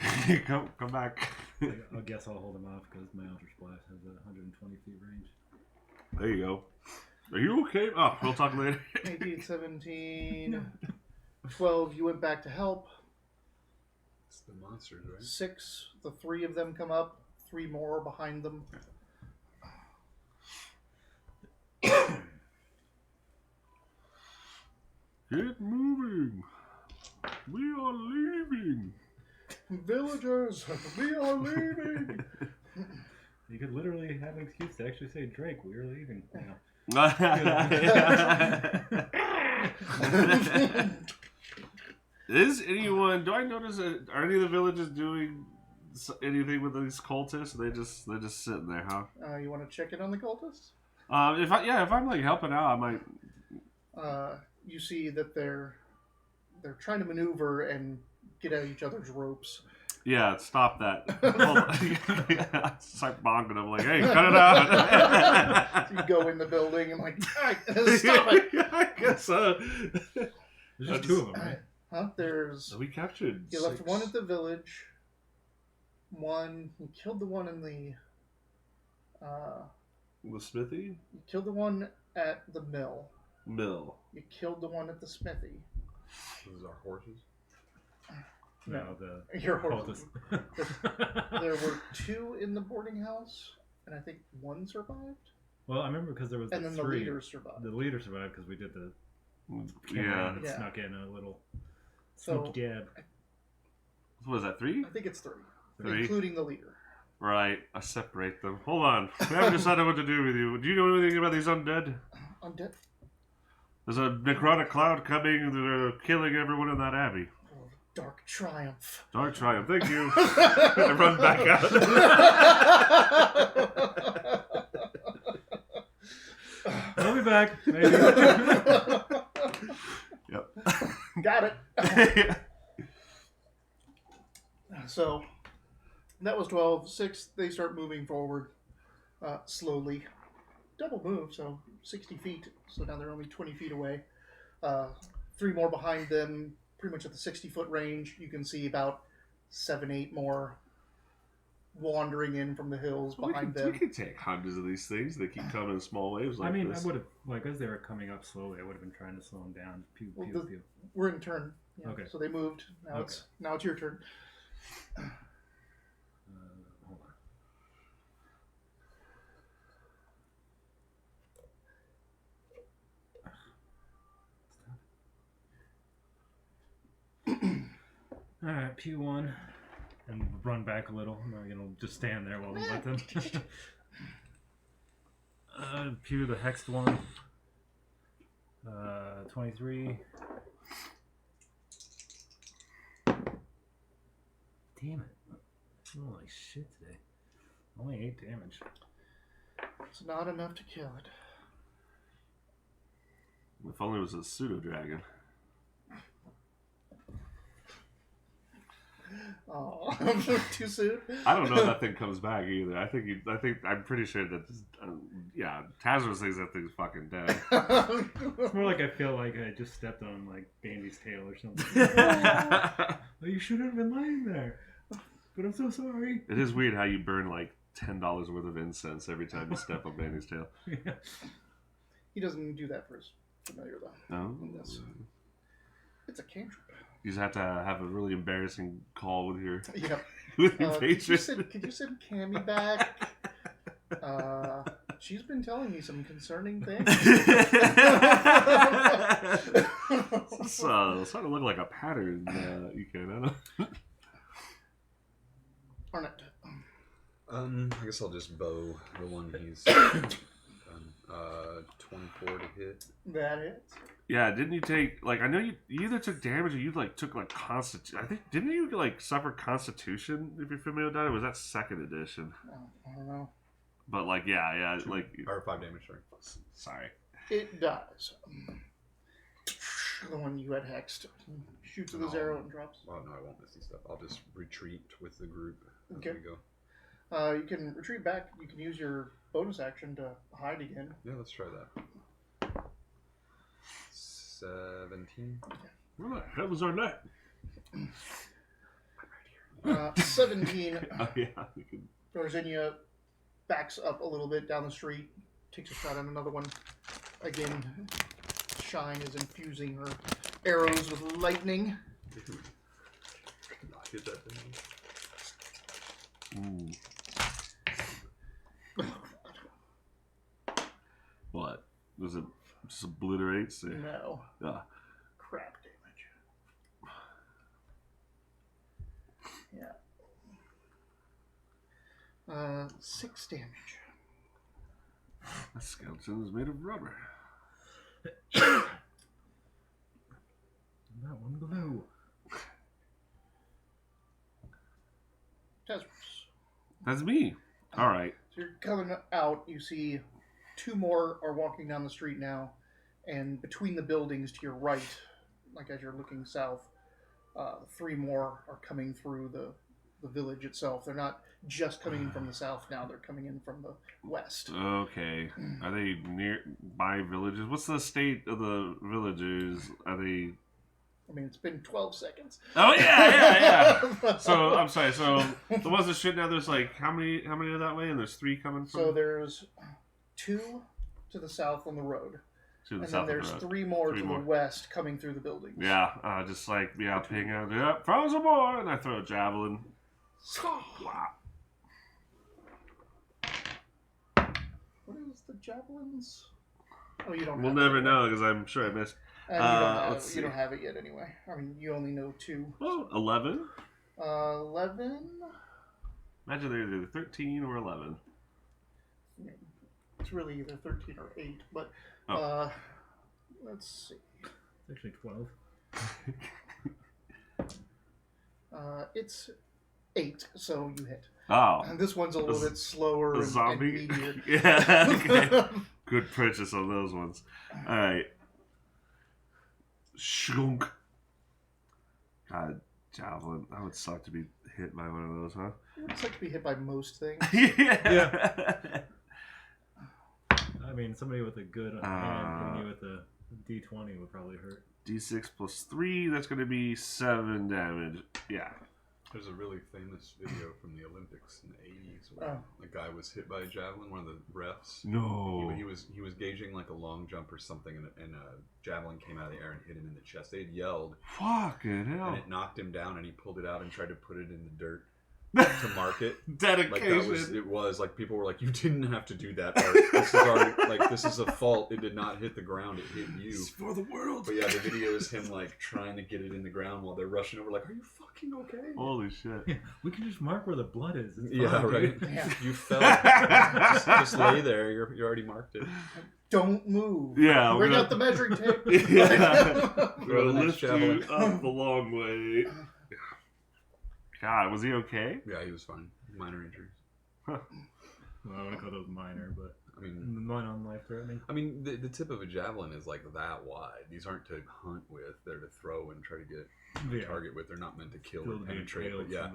come back. I guess I'll hold him off because my Outer Splash has a 120 feet range. There you go. Are you okay? Oh, we'll talk later. 18, 17, 12. You went back to help. It's the monsters, right? 6. The 3 of them come up. 3 more behind them. Get moving. We are leaving. Villagers, we are leaving. You could literally have an excuse to actually say, Drake, we're leaving now. Is anyone? Do I notice? Are any of the villagers doing anything with these cultists? They're just sitting there, huh? You want to check in on the cultists? If I'm like helping out, I might. You see that they're trying to maneuver and get at each other's ropes. Yeah, stop that. Start bonking them like, hey, cut it out. So you go in the building and like, stop it. I guess There's just 2 of them, right? Huh? There's. we captured. You left 1 at the village. 1. You killed the one in the. The smithy. You killed the one at the mill. Mill. You killed the one at the smithy. Those are horses. No, the Your cultists. There were 2 in the boarding house, and I think 1 survived. Well, I remember because there was And then the 3. leader survived. The leader survived because we did the Yeah. and Yeah. snuck in a little So smoky dab. What was that? 3? I think it's 3, 3. including the leader. Right. I separate them. Hold on. We haven't decided what to do with you. Do you know anything about these undead? Undead. There's a necrotic cloud coming. They're killing everyone in that abbey. Dark Triumph. Dark Triumph, thank you. I run back out. I'll be back. Maybe. Yep. Got it. So that was 12. 6, they start moving forward slowly. Double move, so 60 feet. So now they're only 20 feet away. 3 more behind them, pretty much at the 60-foot range. You can see about 7, 8 more wandering in from the hills behind them. We could take hundreds of these things. They keep coming in small waves like this. I would have, like, as they were coming up slowly, I would have been trying to slow them down. Pew, Well, pew, pew. We're in turn. Yeah. Okay. So they moved. Now it's your turn. Hold on. Alright, Pew 1. And run back a little. I'm not gonna just stand there while we let them. Pew the hexed one. 23. Damn it. Oh, like shit today. Only 8 damage. It's not enough to kill it. If only it was a pseudo dragon. Oh, too soon. I don't know if that thing comes back either. I'm pretty sure that. Tazros thinks that thing's fucking dead. It's more like I feel like I just stepped on like Bandy's tail or something. Oh, you shouldn't have been lying there. But I'm so sorry. It is weird how you burn like $10 worth of incense every time you step on Bandy's tail. Yeah. He doesn't do that for his familiar though. No, It's a cantrip. you just have to have a really embarrassing call with your Yeah. with your Could you patron. send Cammy back? She's been telling me some concerning things. So starting to look like a pattern. You can. I don't. Arnett. I guess I'll just bow the one he's done. 24 to hit. That it. Yeah, didn't you take like I know you either took damage or you like took like constitution. I think didn't you like suffer constitution if you're familiar with that? Or was that 2nd edition? I don't know. But like yeah, like Or 5 damage, sorry. It dies. The one you had hexed shoots with his arrow and drops. Well, no, I won't miss these stuff. I'll just retreat with the group as Okay. we go. You can retreat back. You can use your bonus action to hide again. Yeah, let's try that. 17. Where the hell was our net? 17. Oh yeah, we can. Rorzenia backs up a little bit down the street, takes a shot at another one. Again, Shine is infusing her arrows with lightning. Not hit that thing. Ooh. What? Does it just obliterates? No. Yeah. Crap damage. Yeah. 6 damage. That skeleton is made of rubber. That one glue. Tezros. That's me. All right. So you're coming out, you see 2 more are walking down the street now, and between the buildings to your right, like as you're looking south, 3 more are coming through the village itself. They're not just coming in from the south now, they're coming in from the west. Okay. Are they nearby villages? What's the state of the villagers? Are they? I mean, it's been 12 seconds. Oh yeah. So I'm sorry. So the ones that shit now, there's like how many are that way, and there's 3 coming from. So there's 2 to the south on the road, to the and south then of there's the road. 3 more 3 to more. the west coming through the buildings. Yeah, just like ping out. Yeah, throw some more, and I throw a javelin. Wow. What is the javelins? Oh, you don't. We'll have never it. know because I'm sure I missed. And let's you don't see. have it yet anyway. I mean, you only know 2. Oh, 11. 11. Imagine they're either 13 or 11. It's really either 13 or 8, but let's see. It's actually 12. It's 8, so you hit. Oh. And this one's a little bit slower A and zombie? meatier. Yeah, okay. Good purchase on those ones. Alright. Shunk. God, javelin. That would suck to be hit by one of those, huh? It's like to be hit by most things. Yeah. I mean, somebody with a good hand hitting you with a D20 would probably hurt. D6 plus 3, that's going to be 7 damage. Yeah. There's a really famous video from the Olympics in the 80s where a guy was hit by a javelin, one of the refs. No. He was gauging like a long jump or something, and a javelin came out of the air and hit him in the chest. They had yelled. Fucking hell. And it knocked him down, and he pulled it out and tried to put it in the dirt to mark it. Dedication. It was like people were like, "You didn't have to do that, Art. This is this is a fault. It did not hit the ground. It hit you." It's for the world. But yeah, the video is him like trying to get it in the ground while they're rushing over. Like, "Are you fucking okay?" Holy shit. Yeah, we can just mark where the blood is. It's Yeah, fine, right. dude. Yeah. You fell. just lay there. You already marked it. Don't move. Yeah, Bring we're out the measuring tape. Yeah. We're Throw the gonna next lift you javelin. up the long way. God, was he okay? Yeah, he was fine. Minor injuries. Well, I wouldn't call those minor, but I mean, mine on life threatening. the tip of a javelin is like that wide. These aren't to hunt with. They're to throw and try to get a target with. They're not meant to kill or penetrate. But yeah,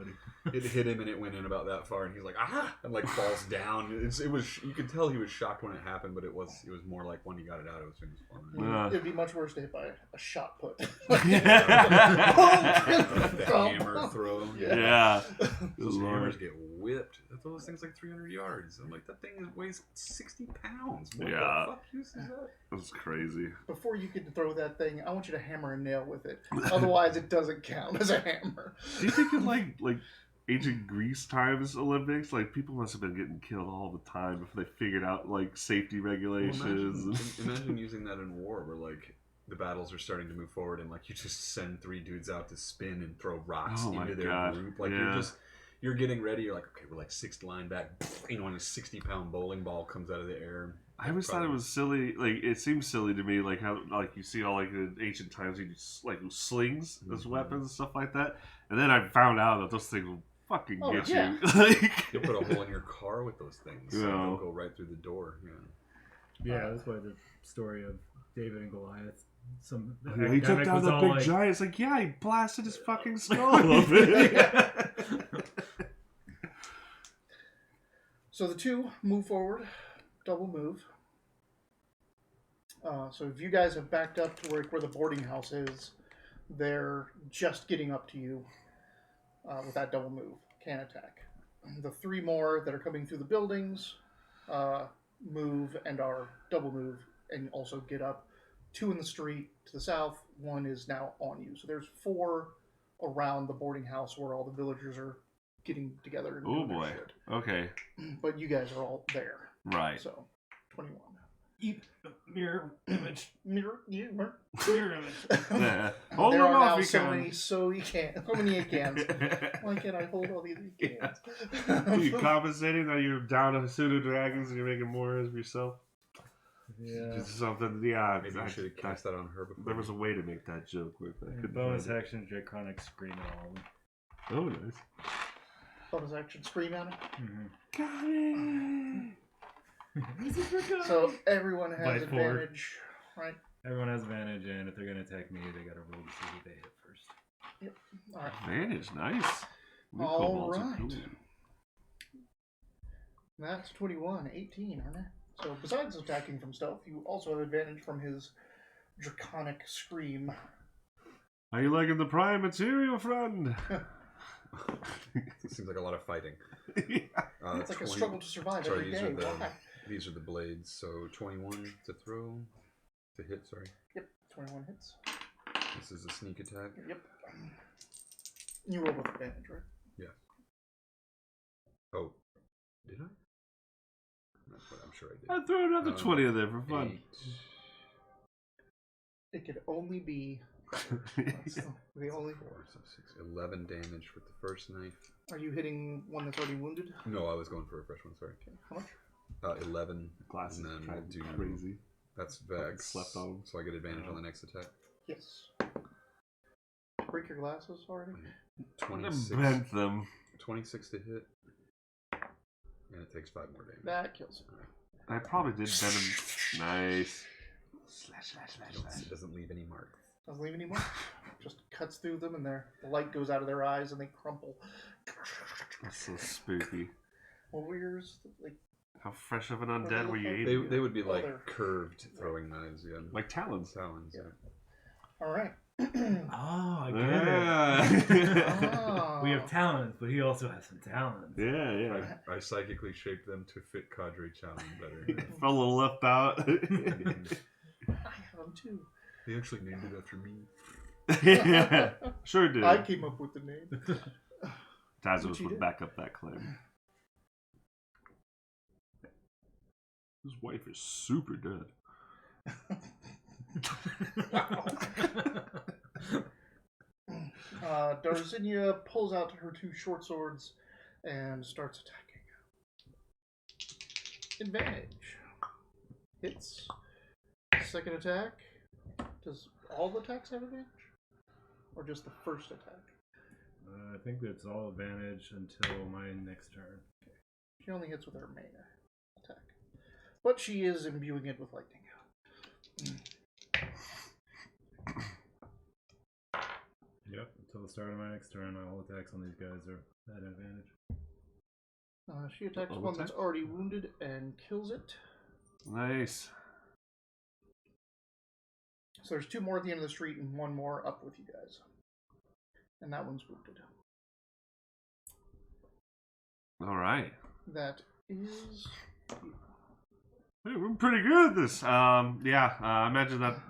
it hit him and it went in about that far, and he's like, ah, and like falls down. It was you could tell he was shocked when it happened, but it was more like when he got it out, it was fine. It'd be much worse to hit by a shot put. The hammer throw. Yeah. Those hammers get whipped. That's all those things like 300 yards. I'm like, that thing weighs 60 pounds. What the fuck use is that? That's crazy. Before you can throw that thing, I want you to hammer a nail with it. Otherwise, it doesn't count as a hammer. Do you think in like ancient Greece times Olympics, like people must have been getting killed all the time before they figured out like safety regulations? Well, imagine using that in war where like the battles are starting to move forward and like you just send 3 dudes out to spin and throw rocks into their group. Like you're getting ready. You're like, okay, we're like 6th line back. You know, and a 60-pound bowling ball comes out of the air. I always thought it was silly. Like it seems silly to me, like how like you see all like in ancient times you just like slings as weapons and stuff like that. And then I found out that those things will fucking get you. Like, you'll put a hole in your car with those things. So they'll go right through the door. Yeah, that's why the story of David and Goliath. He took down the big giant. It's like, yeah, he blasted his fucking skull open. So the 2 move forward, double move. So if you guys have backed up to where the boarding house is, they're just getting up to you with that double move. Can attack. The 3 more that are coming through the buildings move and are double move and also get up. 2 in the street to the south. 1 is now on you. So there's 4 around the boarding house where all the villagers are getting together. And oh boy. shit. Okay. But you guys are all there. Right. So 21. Mirror image. Mirror image. Yeah. Hold there are now so many cans. Why can't I hold all these cans? Are you compensating that you're down to pseudo dragons and you're making more of yourself? Yeah. Just something. Yeah. Maybe I should have cast that on her before. There was a way to make that joke with it. Bonus action, Draconic Scream at all. Oh, nice. Bonus action, scream at him. Got it. So everyone has Bite forward. advantage, right? Everyone has advantage, and if they're going to attack me, they got to roll to see what they hit first. Yep. All right. Advantage, nice. All right. That's 21, 18, aren't it? So besides attacking from stealth, you also have advantage from his draconic scream. Are you liking the prime material, friend? It seems like a lot of fighting. It's like a struggle to survive every day. Why? These are the blades. So 21 to throw, to hit. Sorry. Yep, 21 hits. This is a sneak attack. Yep. You roll with advantage, right? Yeah. Oh, did I? I'm sure I did. I'd throw another 20 in there for fun. 8. It could only be. The only 4, so 6, 11 damage with the first knife. Are you hitting one that's already wounded? No, I was going for a fresh one. Sorry. Okay. How much? 11. Classic. And then we'll do crazy. That's Vex. Slept on. So I get advantage on the next attack. Yes. break your glasses already? 26. Bent them. 26 to hit. And it takes 5 more damage. That kills it. I probably did bend them. Nice. Slash. It doesn't leave any marks. Doesn't leave any more. Just cuts through them, and the light goes out of their eyes, and they crumple. That's so spooky. What were yours? Like, How fresh of an undead were you eating? They would be like they're- curved throwing knives, yeah. Like talons. Talons, yeah. all right. Oh, I get Yeah. Ah. We have talents, but he also has some talents. yeah. I psychically shaped them to fit Cadre Challen better. Felt a little left out. I have them too. He actually named it after me. Yeah, sure did. I came up with the name. Tazos you would did. back up that claim. His wife is super dead. Darzinia pulls out her 2 short swords and starts attacking. Advantage. Hits. Second attack. Does all the attacks have advantage? Or just the first attack? I think it's all advantage until my next turn. She only hits with her main attack. But she is imbuing it with lightning. Yep, until the start of my next turn, all attacks on these guys are at advantage. She attacks Double one that's attack? already wounded and kills it. Nice. So there's 2 more at the end of the street and 1 more up with you guys. And that one's wounded. All right. That is... Hey, we're pretty good at this. I imagine that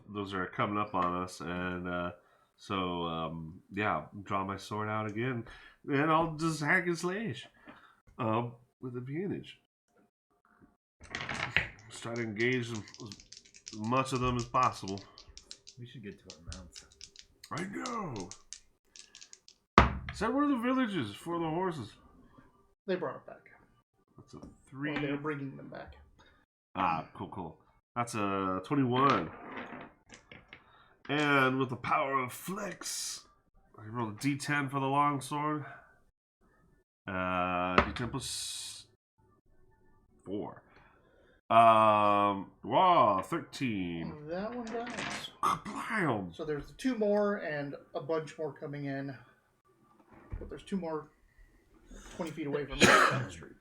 those are coming up on us, and draw my sword out again, and I'll just hack and slash, with advantage. Just try to engage as much of them as possible. We should get to our mounts. I know. Said where are the villages for the horses? They brought it back. That's a 3. Well, they're bringing them back. Cool. That's a 21. And with the power of flex, I can roll a d10 for the longsword. D10 plus 4. 13. That one dies. Kablam! So there's 2 more and a bunch more coming in. But there's 2 more 20 feet away from me down the street.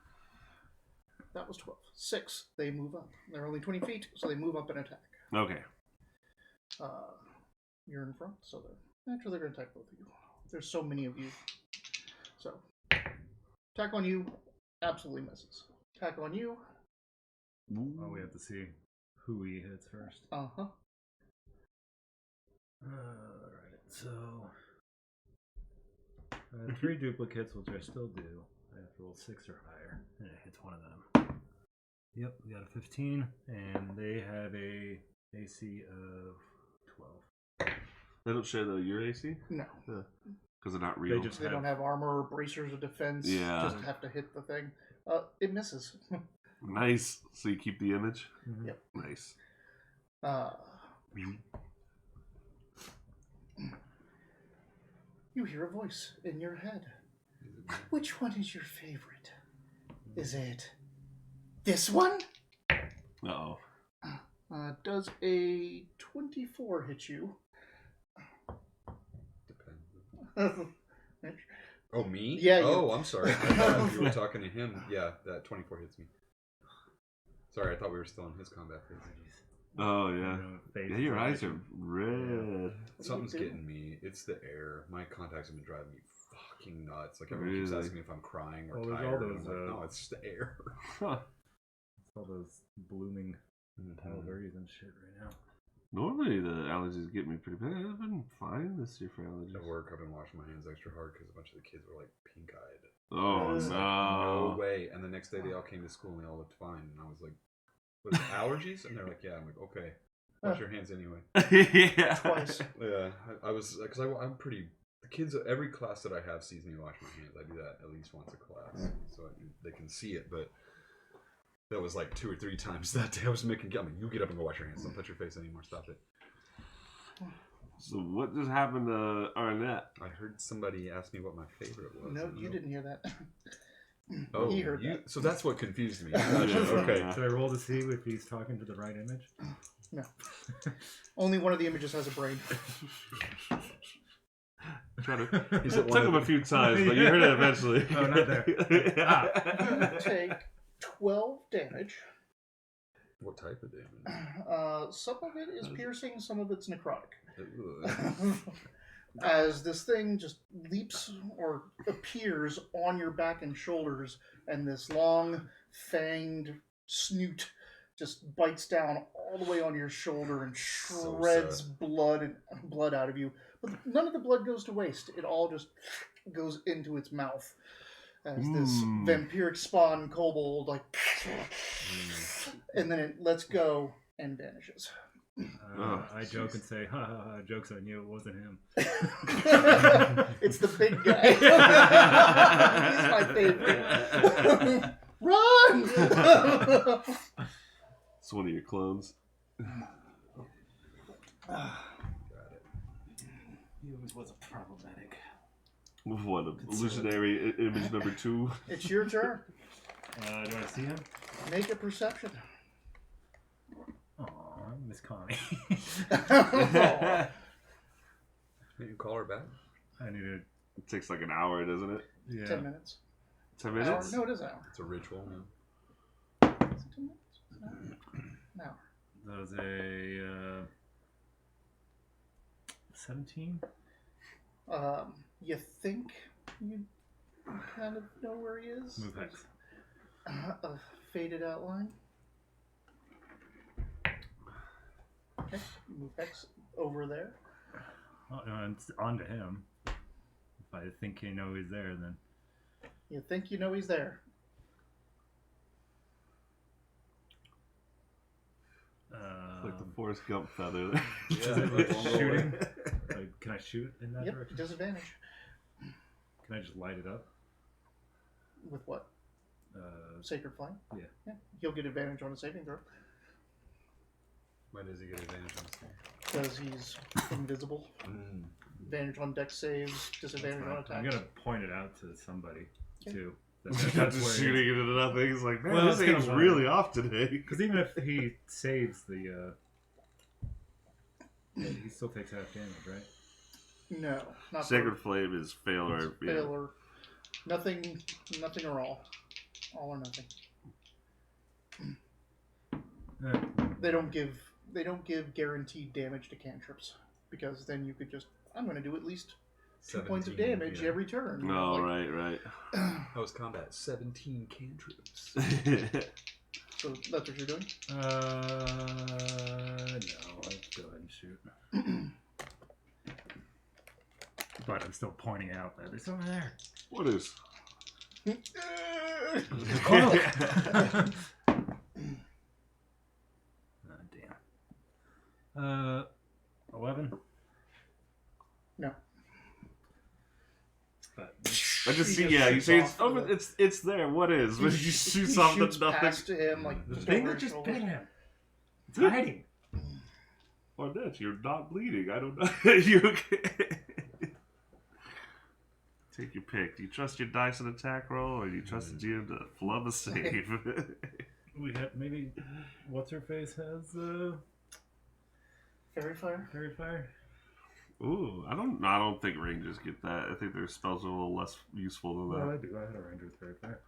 That was 12. 6, they move up. They're only 20 feet, so they move up and attack. Okay. You're in front, so they're going to attack both of you. There's so many of you. So, attack on you, absolutely misses. Attack on you. Oh, we have to see who he hits first. Uh-huh. Alright, so... 3 duplicates, which I still do. I have to roll 6 or higher, and it hits one of them. Yep, we got a 15, and they have a AC of 12. They don't share your AC? No. Because they're not real. They don't have armor or bracers of defense. Yeah. Just have to hit the thing. It misses. Nice. So you keep the image? Mm-hmm. Yep. Nice. You hear a voice in your head. Which one is your favorite? Is it this one? Uh-oh. Does a 24 hit you? Depends. Oh, me? Yeah, Oh, I'm sorry. I thought you were talking to him. Yeah, that 24 hits me. Sorry, I thought we were still in his combat phase. Oh, yeah. Yeah, your eyes are red. Something's getting me. It's the air. My contacts have been driving me fucking nuts. Like, everyone keeps Really? asking me if I'm crying or Well, there's all tired. those, I'm like, no, it's just the air. Huh. It's all those blooming tall berries and shit right now. Normally the allergies get me pretty bad. I've been fine this year for allergies. At work, I've been washing my hands extra hard because a bunch of the kids were like pink-eyed. Oh, It's like, no. no way. And the next day they all came to school and they all looked fine. And I was like, was it allergies? And they're like, yeah. I'm like, okay. Wash your hands anyway. Yeah. Twice. Yeah, I was, because I'm pretty, the kids, every class that I have sees me wash my hands. I do that at least once a class. So they can see it, but that was like 2 or 3 times that day I was making, I'm like, you get up and go wash your hands. Don't touch your face anymore. Stop it. So what just happened to Arnett? I heard somebody ask me what my favorite was. No, you didn't hear that. Oh, He heard that. So that's what confused me. Yeah. Okay. Should I roll to see if he's talking to the right image? No. Only one of the images has a brain. It took him a few times, but you heard it eventually. Oh, not there. You take 12 damage. What type of damage? Some of it is piercing, some of it's necrotic. Ugh. As this thing just leaps or appears on your back and shoulders, and this long, fanged snoot just bites down all the way on your shoulder and shreds blood out of you. But none of the blood goes to waste. It all just goes into its mouth. As this vampiric spawn kobold, and then it lets go and vanishes. I joke and say, ha ha ha, joke's on you, it wasn't him. It's the big guy. He's my favorite. Run! It's one of your clones. He always was problematic. What, illusionary image number 2? It's your turn. Do I see him? Make a perception. Aw, Miss Connie. Aw. Can you call her back? I need to. It takes like an hour, doesn't it? Yeah. 10 minutes. 10 Hour? minutes? No, it is an hour. It's a ritual. Is it 10 minutes? An hour. That was a 17. You think you kind of know where he is? Move hex. A faded outline. Okay, move hex over there. Oh, no, it's on to him. If I think you know he's there, then. You think you know he's there. It's like the Forrest Gump feather. Shooting? Like, can I shoot in that Yep, direction? disadvantage. Can I just light it up? With what? Sacred Flame? Yeah. He'll get advantage on a saving throw. Why does he get advantage on this Because he's invisible. game? Advantage on dex saves, disadvantage on attacks. I'm gonna point it out to somebody Okay. too. Not just shooting it into nothing. He's like, man, Well, this that's aim's kinda really off today. Because even if he saves the, he still takes half damage, right? No, not Sacred Flame is fail or for fail or nothing or all. All or nothing. They don't give guaranteed damage to cantrips, because then you could just, I'm going to do at least 2 points of 17, damage yeah. every turn. No, Like, right. House combat, 17 cantrips. So that's what you're doing. No, let's go ahead and shoot. But I'm still pointing out that it's over there. What is? Damn. 11. No. But I just see, He just yeah, you shoots say it's off over, the- it's there. What is? But you shoot He something, shoots nothing. past to him, like the just thing over that his just shoulder. bit him. It's hiding. Or that you're not bleeding. I don't know. You okay? Take your pick. Do you trust your dice and attack roll, or do you trust the GM to flub a save? We have maybe what's her face has Fairy fire. fairy fire. Ooh, I don't think rangers get that. I think their spells are a little less useful than Well, that. I do. I had a ranger with fairy fire.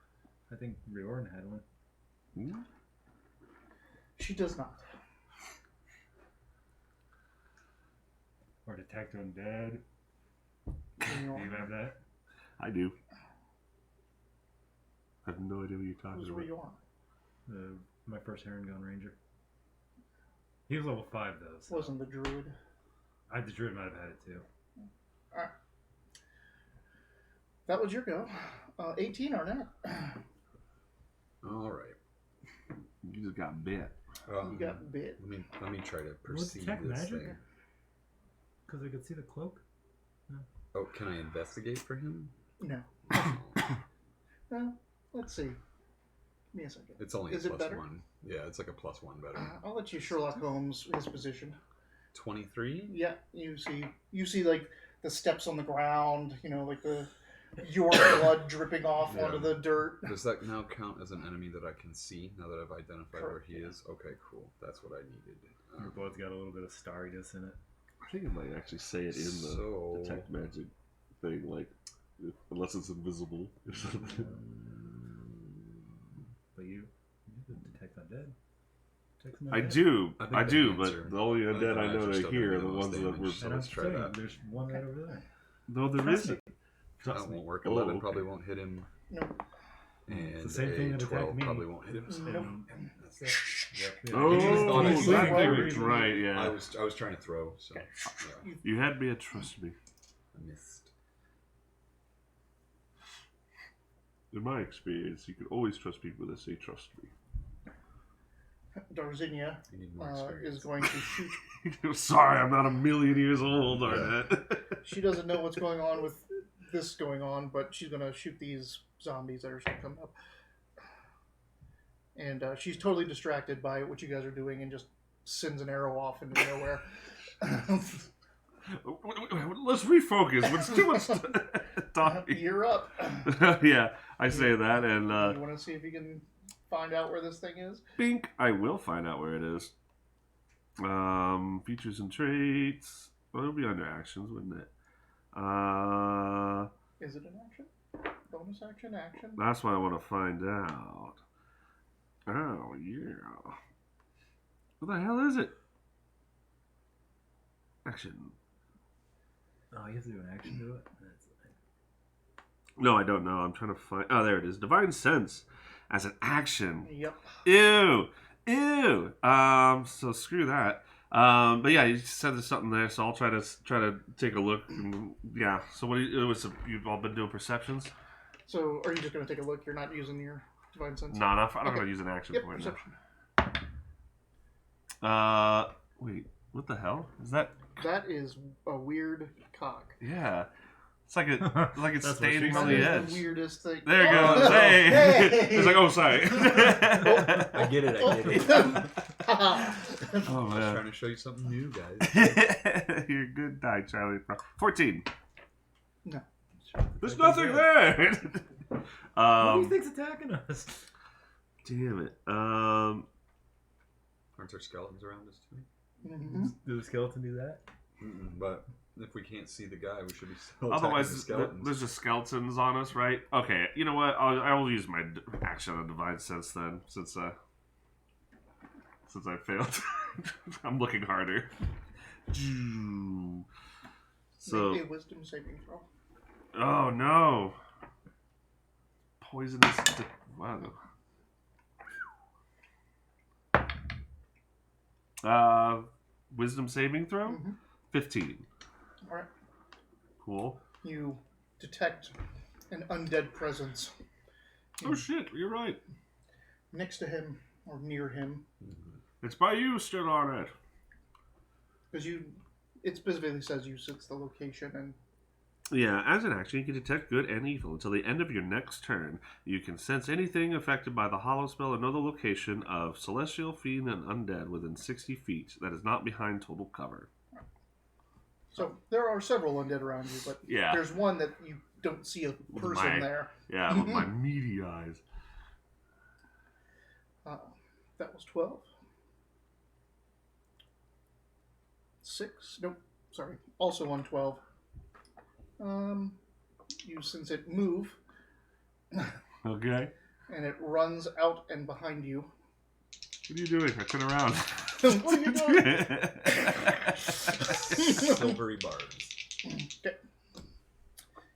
I think Riordan had one. Hmm? She does not. Or detect undead. You Do know, you have that? I do. I have no idea what you're talking who's where about. you are. My first Heron Gun Ranger. He was level 5 though. So Wasn't the druid. The druid might have had it too. Alright. That was your go. 18 Arnett. All right. You just got bit. You got bit. Let me try to perceive detect this magic? thing. Because I could see the cloak. Oh, can I investigate for him? No. Well, let's see. Give me a second. It's only Is a it plus better? 1. Yeah, it's like a +1 better. I'll let you Sherlock Holmes his position. 23? Yeah, you see like the steps on the ground, like your blood dripping off Yeah. onto the dirt. Does that now count as an enemy that I can see now that I've identified where he is? Okay, cool. That's what I needed. Your blood's got a little bit of starriness in it. I think it might actually say it in the detect magic thing, like unless it's invisible or something. But you can detect undead. I do, I think I the do, hands but are- the only I think undead the I know hands are that still are gonna here be are the the most ones that damage. were. So And let's I'm try saying, that. there's one right over there. No, there Trust isn't. That won't work. Oh, 11 okay. probably won't hit him. No. And It's the same thing that attacked 12 me. probably won't hit him. So Nope. that's it. Yep. Oh, I just thought I you saw that it. damage, right, yeah. I was trying to throw, so Okay. yeah, You had me at trust me. I missed. In my experience, you can always trust people that say trust me. Darzinia You need more experience. is going to shoot. Sorry, I'm not a million years old, Arnett. She doesn't know what's going on with this going on, but she's going to shoot these zombies that are still coming up. And she's totally distracted by what you guys are doing and just sends an arrow off into nowhere. Let's refocus. What's too much talking? You're up. Yeah, I say that, and You want to see if you can find out where this thing is? Bink, I will find out where it is. Features and traits. Well, it'll be under actions, wouldn't it? Is it an action? Bonus action? Action? That's what I want to find out. Oh, yeah. What the hell is it? Action. Oh, you have to do an action to it? No, I don't know. I'm trying to find... Oh, there it is. Divine Sense as an action. Yep. Ew. Ew. So screw that. But yeah, you said there's something there, so I'll try to take a look. And, yeah. So what? You've all been doing perceptions? So, are you just going to take a look? You're not using your divine sense? No, I'm not Okay. going to use an action Yep, point. perception. Wait. What the hell is that? That is a weird cock. Yeah. It's like it's That's what standing she on That the is edge. the weirdest thing. There it Oh, goes. no. Hey. Hey. It's like, oh, sorry. I get it. I get it. Oh I was trying man. to show you something new, guys. You're a good die, Charlie. 14. No. There's nothing there. What do you think's attacking us? Damn it. Aren't there skeletons around us too? Mhm. Do the skeleton do that? But if we can't see the guy, we should be still attacking the Otherwise, skeletons. there's just skeletons on us, right? Okay, you know what? I will use my action on Divine Sense then, since I failed. I'm looking harder. So, Make a wisdom saving throw. oh no, poisonous. Wow. Wisdom saving throw. Mhm. 15. All right. Cool. You detect an undead presence Oh shit, you're right. next to him or near him, It's by you, still on it. because it specifically says you sits the location, and Yeah, as an action, you can detect good and evil. Until the end of your next turn, you can sense anything affected by the hollow spell or know the location of celestial, fiend, and undead within 60 feet that is not behind total cover. so there are several undead around you, but Yeah. there's one that you don't see a person my- there. Yeah, with my meaty eyes. That was 12. 6. Nope. Sorry. Also on 12. You sense it move, Okay. and it runs out and behind you. What are you doing? I turn around. What are you doing? Silvery barbs. Okay.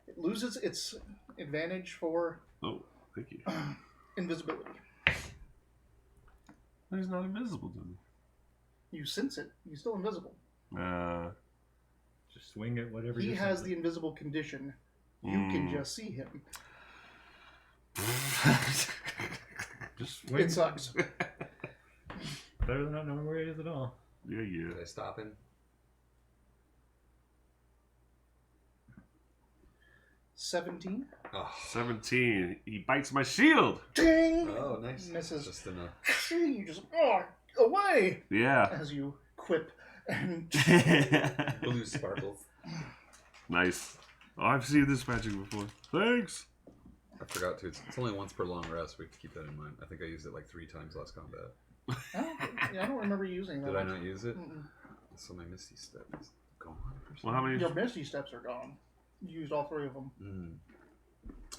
It loses its advantage for Oh, thank you. invisibility. He's not invisible to me. You sense it. He's still invisible. Just swing at whatever He you're has sensing. the invisible condition. You can just see him. Just swing. It sucks. Better than not knowing where he is at all. Yeah. Did I stop him? 17. Oh, 17. He bites my shield. Ding! oh nice. Misses. Just enough. You just away Yeah. as you quip. And Blue sparkles. Nice. Oh, I've seen this magic before. Thanks. I forgot to. It's only once per long rest. We have to keep that in mind. I think I used it like 3 times last combat. I don't remember using that. Did I much. not use it? Mm-mm. So my Misty Step is gone. Well, how many? Your Misty Steps are gone. You used all 3 of them.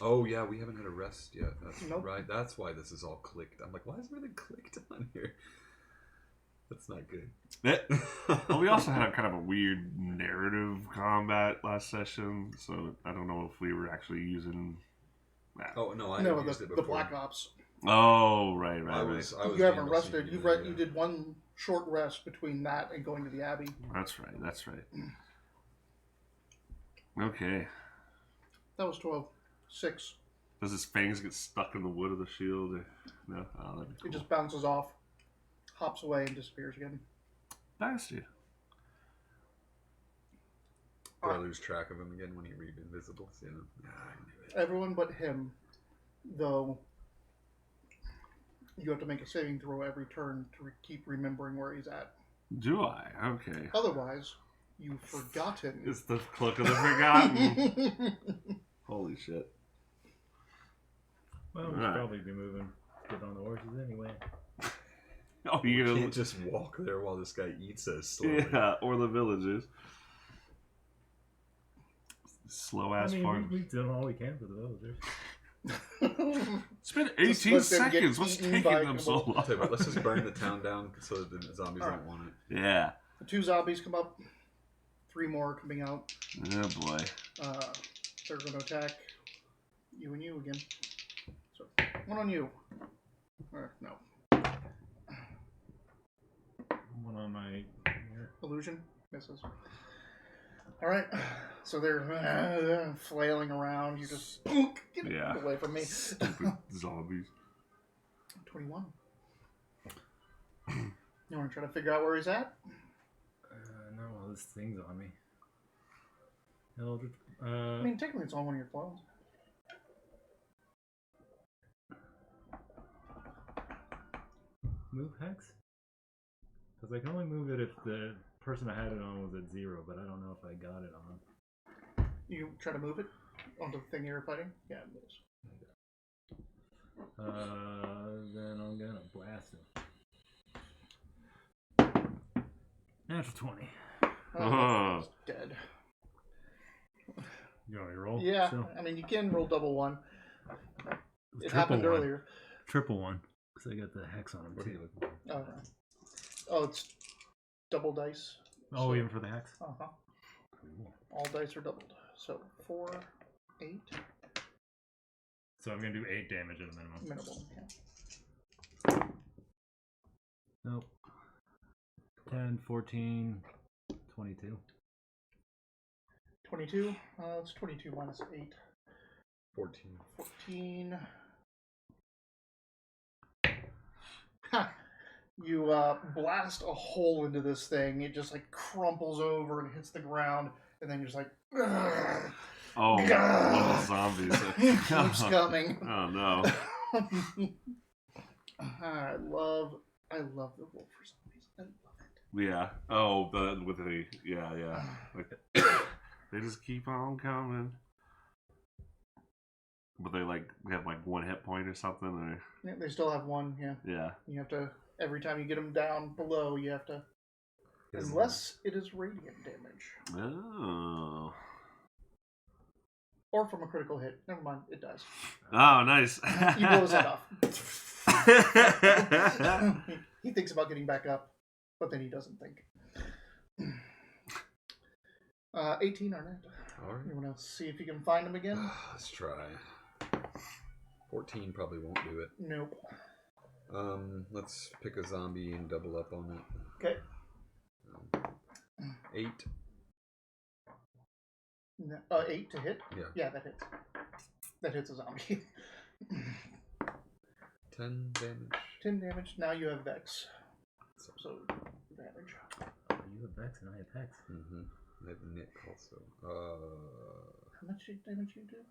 Oh yeah, we haven't had a rest yet. That's Nope. right. That's why this is all clicked. I'm like, why is everything clicked on here? That's not good. Well, we also had kind of a weird narrative combat last session, so I don't know if we were actually using that. Oh no, I No, used it the before. Black Ops. Oh, right. I was You haven't handle rested. seeking, You did one short rest between that and going to the Abbey. That's right. Okay. That was 12. 6. Does his fangs get stuck in the wood of the shield? Or... No? Oh, that'd be cool. It just bounces off, hops away, and disappears again. Nice, dude. Do I lose track of him again when he re-invisibles? You know? Yeah, I knew it. Everyone but him, though, you have to make a saving throw every turn to keep remembering where he's at. Do I? Okay. Otherwise, you've forgotten. It's the Cloak of the Forgotten. Holy shit. Well, we should probably be moving. Get on the horses anyway. Oh, you can't just walk there while this guy eats us slowly. Yeah, or the villagers. Slow ass farm. We've done all we can for the villagers. It's been 18 seconds. What's taking them so long? Tell you what, let's just burn the town down so that the zombies don't want it. Yeah. The 2 zombies come up. 3 more coming out. Oh boy. They're going to attack you and you again. So, 1 on you. No. One on my Illusion misses. All right, so they're flailing around. You just get away from me. Stupid zombies. 21. You want to try to figure out where he's at? No, well, this thing's on me. Eldritch. I mean, technically, it's on one of your clones. Move hex? Because I can only move it if the person I had it on was at 0, but I don't know if I got it on. You try to move it onto the thing you're fighting? Yeah, it moves. Then I'm gonna blast him. Natural 20. Oh. He's dead. You want me to roll? Yeah, So, I mean, you can roll double 1. It triple happened 1. earlier. Triple 1. Because I got the hex on him What are you too. looking for? Oh, it's double dice. Oh, even for the hex? Uh-huh. Cool. All dice are doubled. So 4, 8, So I'm gonna do 8 damage at a minimum. minimum. Yeah. Nope. 10, 14, 22. 22. It's 22 minus 8. 14. 14. Ha! You blast a hole into this thing. It just like crumples over and hits the ground, and then you're just like, "Ugh." Oh, one of the zombies. Keeps coming. Oh no. I love the wolf for zombies. I love it. Yeah. Oh, with the yeah. Like they just keep on coming. But they have like 1 hit point or something, or Yeah, they still have 1. Yeah. yeah. You have to every time you get them down below, you have to. Unless it is radiant damage. Oh. Or from a critical hit. Never mind, it dies. Oh, nice. You blow his head off. He thinks about getting back up, but then he doesn't think. 18, Arnett. Alright. You want to see if you can find him again? Let's try. 14 probably won't do it. Nope. Let's pick a zombie and double up on it. Okay. 8. No, 8 to hit? Yeah. Yeah, that hits. That hits a zombie. 10 damage. 10 damage. Now you have Vex. So, damage. Oh, you have Vex and I have Hex. Mm-hmm. I have Nick also. How much damage you do?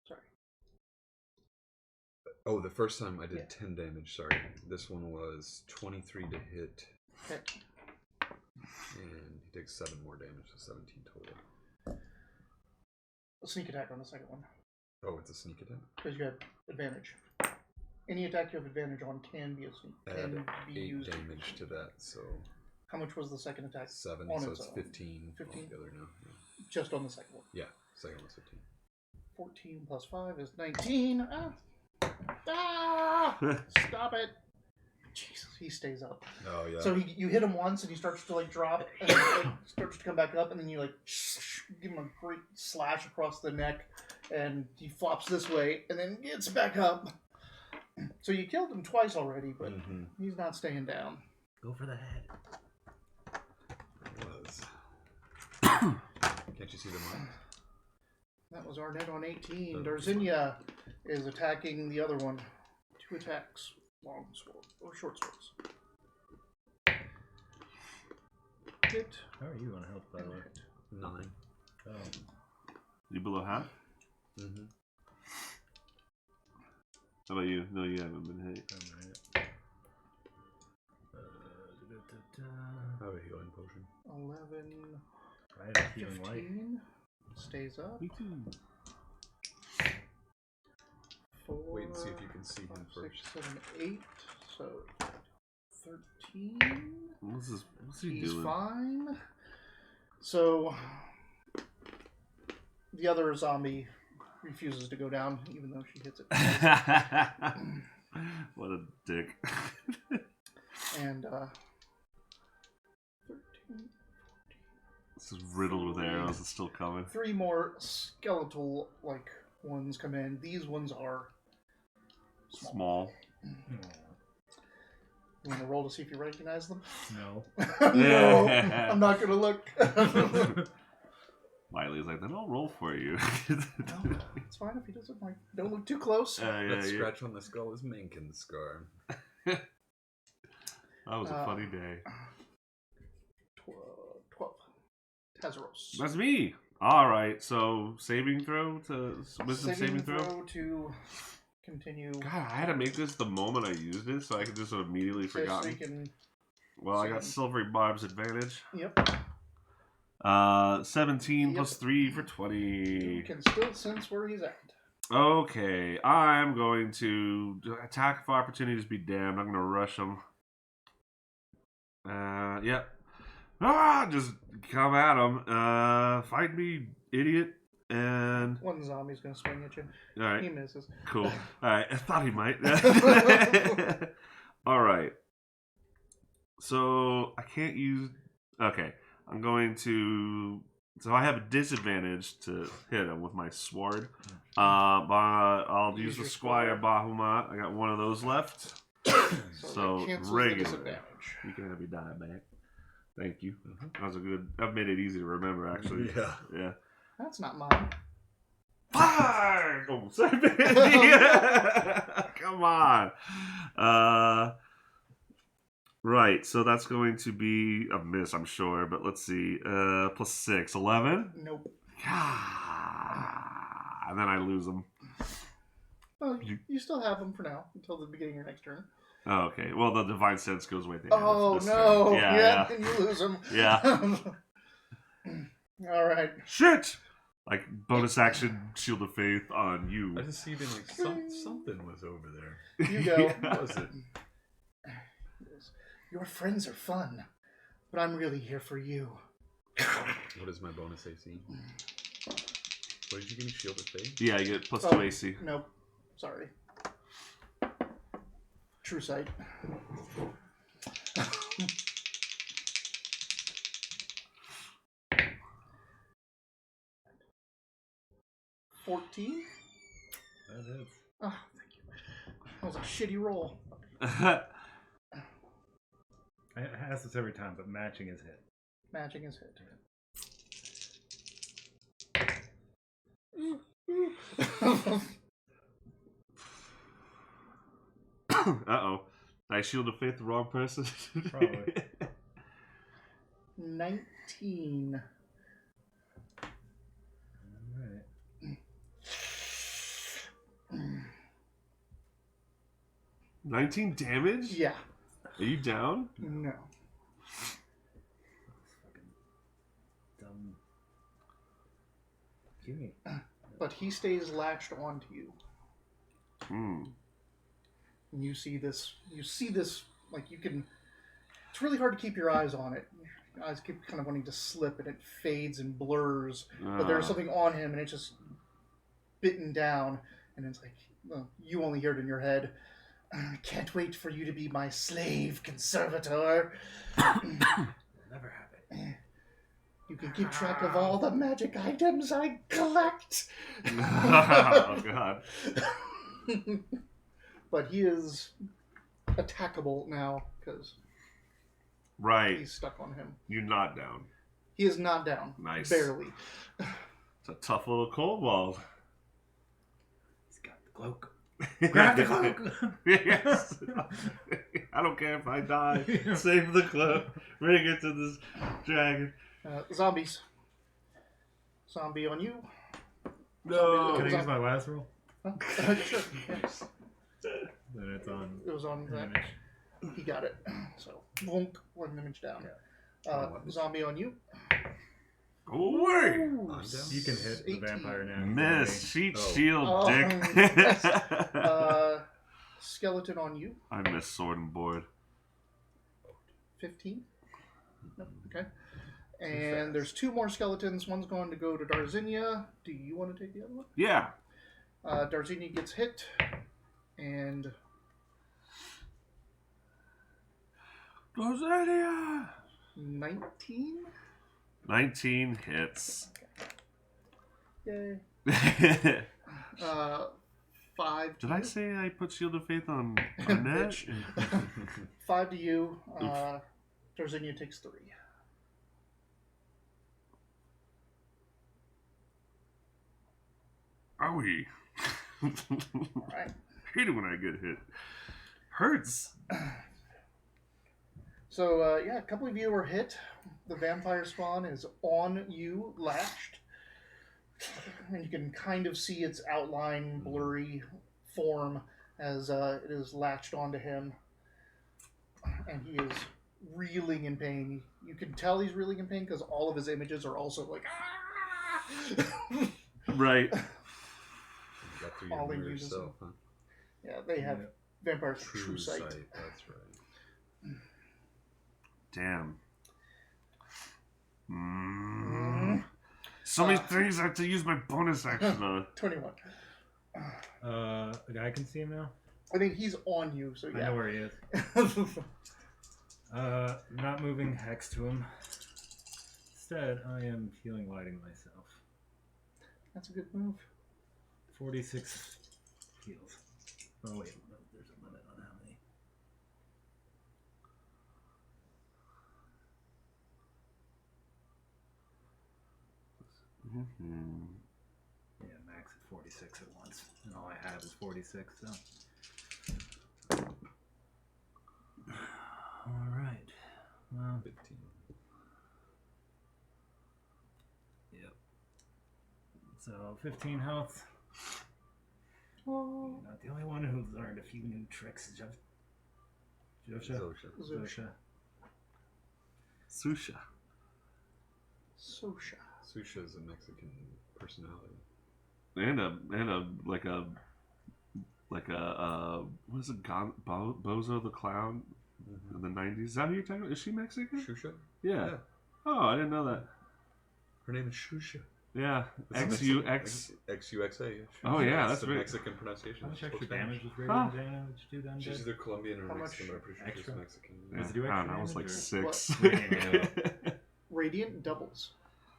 Sorry. Oh, the first time I did Yeah. 10 damage, sorry. This one was 23 to hit. Okay. And he takes 7 more damage, so 17 total. A sneak attack on the second one. Oh, it's a sneak attack? Because you have advantage. Any attack you have advantage on can be a sneak. Add Can be 8 used. damage to that, so How much was the second attack? 7, on so its it's own? 15 15? altogether now. Yeah. Just on the second one. Yeah, second one's 15. 14 plus 5 is 19. Stop it. Jesus, he stays up. Oh, yeah. So you hit him once and he starts to like drop and then like, starts to come back up and then you like give him a great slash across the neck and he flops this way and then gets back up. So you killed him twice already, but he's not staying down. Go for the head. It was. Can't you see the marks? That was Arnett on 18. Darzinia is attacking the other one. 2 attacks. Long sword or short swords. Hit. How are you on health, by the way? 9. Oh. You below half? Mm-hmm. How about you? No, you haven't been hit. Alright. I have a healing potion. 11. I have a healing light. 15. Stays up. Me too. 4. Wait and see if you can see him 6, first. 7, 8. So 13. What's he He's doing? fine. So the other zombie refuses to go down, even though she hits it. What a dick. And 13. This is riddled with arrows. It's still coming. 3 more skeletal like ones come in. These ones are Small. You want to roll to see if you recognize them? No. No, I'm not gonna look. Wiley's like, then I'll roll for you. No, it's fine if he doesn't like. Don't look too close. That scratch on the skull is Menken's scar. That was a funny day. 12. Tazaros. That's me. All right. So saving throw to wisdom saving throw. To continue. God, I had to make this the moment I used it, so I could just immediately forgot. So you can. Well, I got silvery barb's advantage. Yep. 17 plus 3 for 20. You can still sense where he's at. Okay, I'm going to attack if opportunities be damned. I'm going to rush him. Yep. Just come at him. Fight me, idiot. And One zombie's gonna swing at you. all right, He misses. cool. All right, I thought he might. All right. So I can't use. Okay, I'm going to. So I have a disadvantage to hit him with my sword. But I'll use the your Squire Bahamut. I got one of those left. So that cancels the regular. disadvantage. You can have your die back. Thank you. That was a good. I've made it easy to remember, actually. Yeah. Yeah. That's not mine. Fuck! Oh, sorry. Come on. Right, so that's going to be a miss, I'm sure, but let's see. Plus 6, 11? Nope. And then I lose them. Well, you still have them for now until the beginning of your next turn. Oh, okay. Well, the Divine Sense goes away at the end Oh of this no! turn. Yeah. And you lose them. Yeah. All right. Shit! Like, bonus action, Shield of Faith on you. I just see being like, something was over there. You go. Yeah. What was it? Your friends are fun, but I'm really here for you. What is my bonus AC? What did you give me? Shield of Faith? Yeah, you get plus 2 Oh. AC. Nope. Sorry. True sight. 14? That is. Oh, thank you. That was a shitty roll. It has this every time, but matching is hit. Matching his hit. Uh-oh. Did I Shield of Faith the wrong person? Probably. 19. Alright. 19 damage? Yeah. Are you down? No. Gimme. but he stays latched onto you. Hmm. And you see this, like you can, it's really hard to keep your eyes on it. Your eyes keep kind of wanting to slip and it fades and blurs, but there's something on him and it's just bitten down, and it's like, well, you only hear it in your head. I can't wait for you to be my slave, conservator. Never happen. You can keep track of all the magic items I collect. Oh God. But he is attackable now because Right. he's stuck on him. You're not down. He is not down. Nice. Barely. It's a tough little kobold. He's got the cloak. Grab the cloak! Yes. I don't care if I die. Save the cloak. Bring it to this dragon. Zombies. Zombie on you. No. Can I use my last roll? Huh? Sure. Yes. Then it's on It was on that. image. He got it. So, bonk, one image down. Yeah. Zombie on you. Away. Ooh, I'm down. You can hit the 18. vampire now. Miss. Cheat shield, Oh, dick. yes. Skeleton on you. I miss sword and board. 15. Nope. Okay. And there's 2 more skeletons. One's going to go to Darzinia. Do you want to take the other one? Yeah. Darzinia gets hit. And Rosalia. 19. 19 hits. Yay. Did 5 to I you. say I put Shield of Faith on Ned? Bitch. 5 to you. Darzinia takes 3. Owie. Alright. Hate it when I get hit. Hurts. So, yeah, a couple of you are hit. The vampire spawn is on you, lashed. And you can kind of see its outline, blurry form as it is latched onto him. And he is reeling in pain. You can tell he's reeling in pain because all of his images are also like, ah! Right. Got through All your in mirror unison. self, huh? Yeah, they have vampires' True sight. That's right. Damn. So many things I have to use my bonus action on. 21. A guy can see him now? I mean, he's on you, so I yeah. know where he is. Not moving hex to him. Instead, I am healing lighting myself. That's a good move. 46 heals. Oh wait, there's a limit on how many. Mm-hmm. Yeah, max at 46 at once. And all I have is 46, so. Alright. Well, 15. yep. So, 15 health. Oh. You're not the only one who's learned a few new tricks, Josha. Zosha. Susha. Sosha. Susha is a Mexican personality. And a what is it? Bozo the Clown in the 90s. Is that who you're talking about? Is she Mexican? Shusha? Yeah. Yeah. Oh, I didn't know that. Her name is Shusha. Yeah. It's XUX. XUXA. Yeah. Oh, yeah, that's the very- Mexican pronunciation. How much She extra spoke Spanish. damage was radiant damage do then? She's either Colombian or How much Mexican, but I'm pretty sure she's extra? Mexican. Yeah, Does it do I don't know. extra It was like damage 6. Radiant doubles.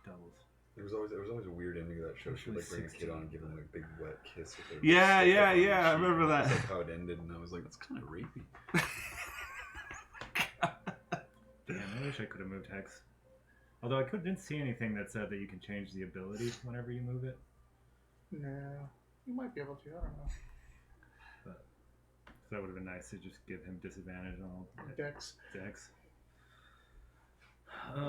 Doubles. There was always a weird ending of that show. She'd like bring a kid on and give him like a big wet kiss. With her Yeah, stick yeah, up on yeah, the I cheek, remember and that. That's like how it ended, and I was like, that's kind of rapey. Damn, I wish I could have moved Hex. Although I didn't see anything that said that you can change the ability whenever you move it. No. You might be able to, I don't know. But so that would have been nice to just give him disadvantage on all Dex. decks. I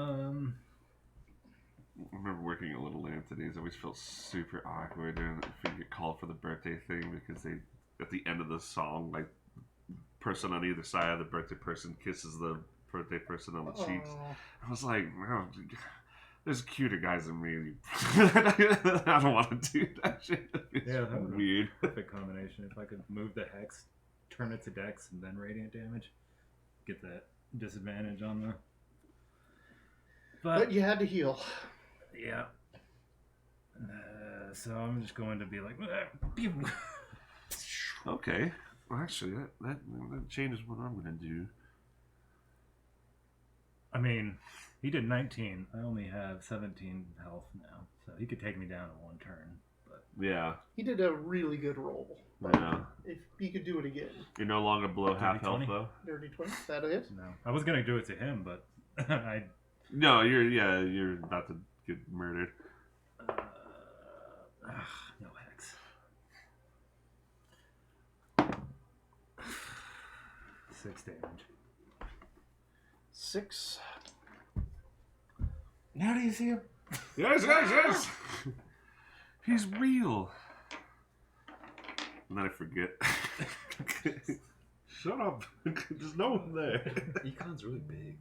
remember working at Little Anthony's. I always felt super awkward doing if we get called for the birthday thing because they, at the end of the song, like, person on either side of the birthday person kisses the birthday person on the cheeks. Oh. I was like, no, There's cuter guys than me. I don't want to do that shit. It's Yeah, that would be weird. a perfect combination. If I could move the hex, turn it to dex, and then radiant damage, get that disadvantage on the. But you had to heal. Yeah. So I'm just going to be like. Okay. Well, actually, that changes what I'm gonna do. I mean, he did 19. I only have 17 health now, so he could take me down in one turn. But Yeah. He did a really good roll. But Yeah. if he could do it again, You're no longer below half health 20? though. dirty 20. That is. no, I was gonna do it to him, but I. No, you're about to get murdered. No hex. 6 damage. 6. Now do you see him? Yes. He's real. And then I forget. Shut up. There's no one there. Econ's really big.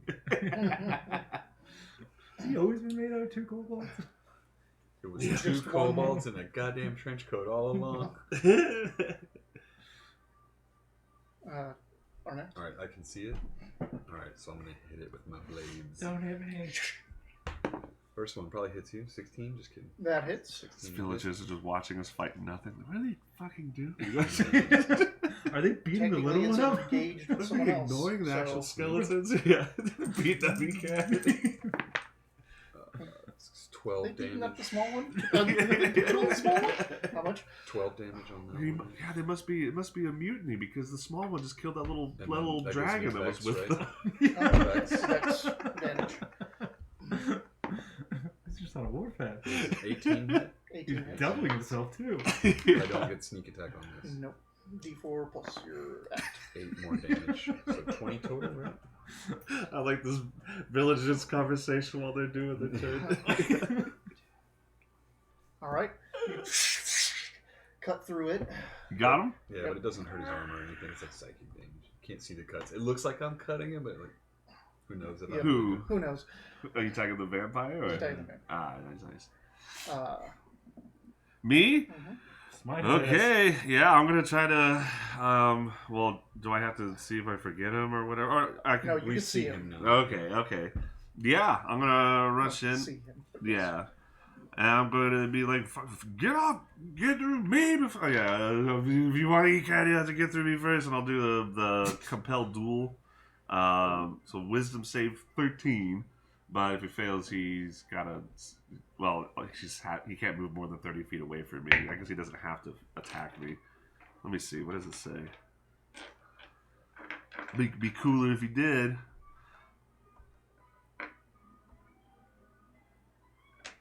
Has he always been made out of 2 kobolds? It was Just 2 one. kobolds in a goddamn trench coat all along. Arnett? Alright, I can see it. Alright, so I'm gonna hit it with my blades. Don't hit me. First one probably hits you. 16? Just kidding. That hits. 16 These villagers are just watching us fight nothing. What are they fucking doing? Are they beating the little Technically, one it's up? engaged with someone else. ignoring the actual so- skeletons? Yeah. Beat that we can. 12 They beating up the damage. small one? The small one? How much? 12 damage on that one. Yeah, it must be a mutiny because the small one just killed that little And then that goes dragon that was Vex, with right? them. That's damage. He's just on a warpath. 18 hit. 18 He's hits. doubling himself too. I don't get sneak attack on this. Nope. D4 plus your act. 8 more damage. So 20 total, right? I like this villagers conversation while they're doing the turn. Alright. You cut through it. You got him? Yeah, but it doesn't hurt his armor or anything. It's like psychic damage. You can't see the cuts. It looks like I'm cutting him, but like, who knows if Yeah. I'm Who? Who knows? Are you talking the vampire? Or? He's taking the Ah, nice. Me? Mhm. Smite Okay, yeah, I'm gonna try to. Well, do I have to see if I forget him or whatever? Or I can. No, you We can see see him him. now. Okay. Yeah, I'm gonna rush in. See him. Yeah. And I'm going to be like, get off, get through me before. Yeah, if you want to eat candy, you have to get through me first, and I'll do the compelled duel. So wisdom save 13, but if he fails, he's got to. Well, he can't move more than 30 feet away from me. I guess he doesn't have to attack me. Let me see. What does it say? Be cooler if he did.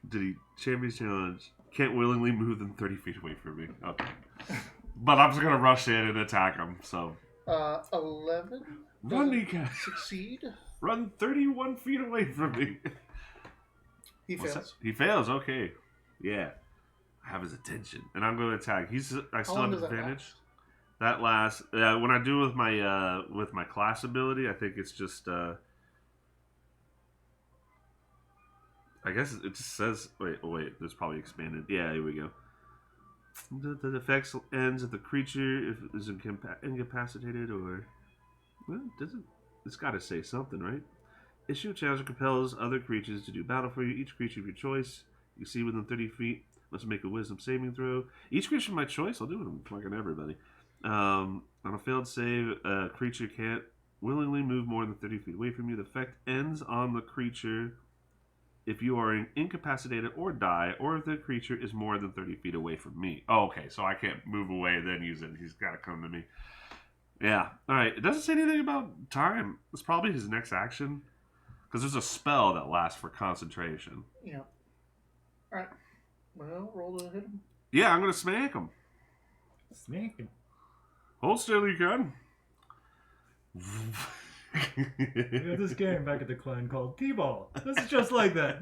Did he Champions Challenge? Can't willingly move than 30 feet away from me. Okay. But I'm just gonna rush in and attack him, so. 11. Run, Doesn't Nika! Succeed. Run 31 feet away from me. He What's fails. that? He fails, okay. Yeah. I have his attention. And I'm gonna attack. I still long have does that advantage. last? That lasts when I do with my class ability, I think it's just I guess it just says. Wait, there's probably expanded. Yeah, here we go. The effect ends if the creature is incapacitated or. Well, it's got to say something, right? Issue a challenge that compels other creatures to do battle for you. Each creature of your choice you see within 30 feet must make a wisdom saving throw. Each creature of my choice, I'll do it with fucking everybody. On a failed save, a creature can't willingly move more than 30 feet away from you. The effect ends on the creature if you are incapacitated or die, or if the creature is more than 30 feet away from me. Oh, okay, so I can't move away and then use it. He's got to come to me. Yeah. All right. It doesn't say anything about time. It's probably his next action. Because there's a spell that lasts for concentration. Yeah. Alright. Well, roll to hit him. Yeah, I'm going to smack him. Smack him. Hold still, you can. We have this game back at the clan called T-Ball. This is just like that.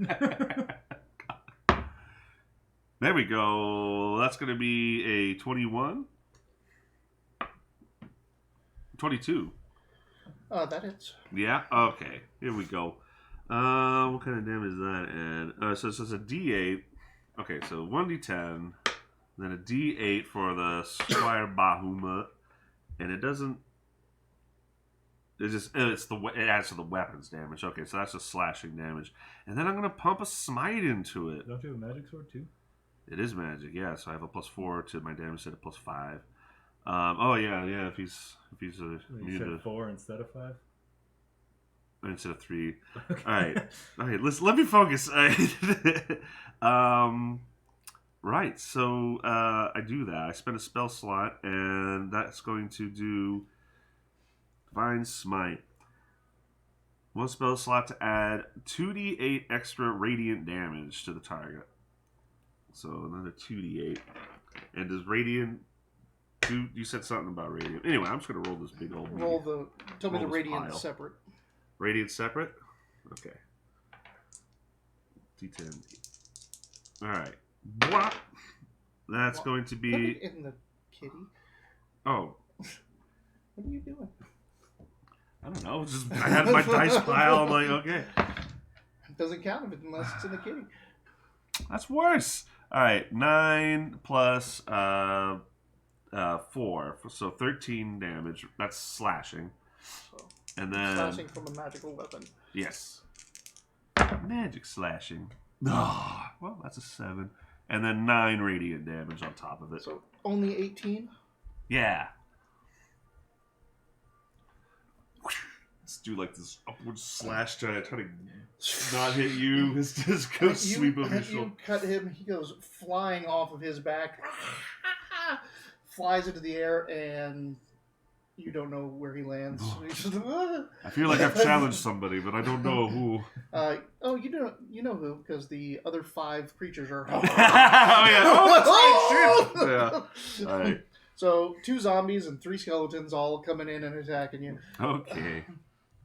There we go. That's going to be a 21. 22. That hits. Yeah? Okay. Here we go. What kind of damage is that add? So it's a D8. Okay, so 1d10, then a D8 for the Squire Bahamut, and it doesn't. It adds to the weapons damage. Okay, so that's just slashing damage, and then I'm gonna pump a smite into it. Don't you have a magic sword too? It is magic, yeah. So I have a +4 to my damage set at +5. Oh yeah. If he's You immune said to 4 instead of 5. instead of 3. Okay. All right. Let me focus. Right. So I do that. I spend a spell slot, and that's going to do Divine Smite. One spell slot to add 2d8 extra radiant damage to the target. So another 2d8. And does radiant do? You said something about radiant. Anyway, I'm just gonna roll this big old. Tell me the this radiant pile. separate. Radiant separate. Okay. D10. All right. What? That's going to Put be. it in the kitty. Oh, What are you doing? I don't know. Just I had my dice pile. I'm like, okay, It doesn't count unless it's in the kitty. that's worse. All right, 9 plus 4, so 13 damage. That's slashing, So, and then slashing from a magical weapon. yes, magic slashing. Oh, well, that's a 7, and then 9 radiant damage on top of it. So only 18. Yeah. Let's do like this upward slash try to not hit you. Just go sweep over your shoulder. You cut him. He goes flying off of his back, flies into the air, and you don't know where he lands. I feel like I've challenged somebody, but I don't know who. You know who, because the other 5 creatures are. Oh yeah! Oh, that's right, shit. Yeah. All right. So 2 zombies and 3 skeletons all coming in and attacking you. Okay.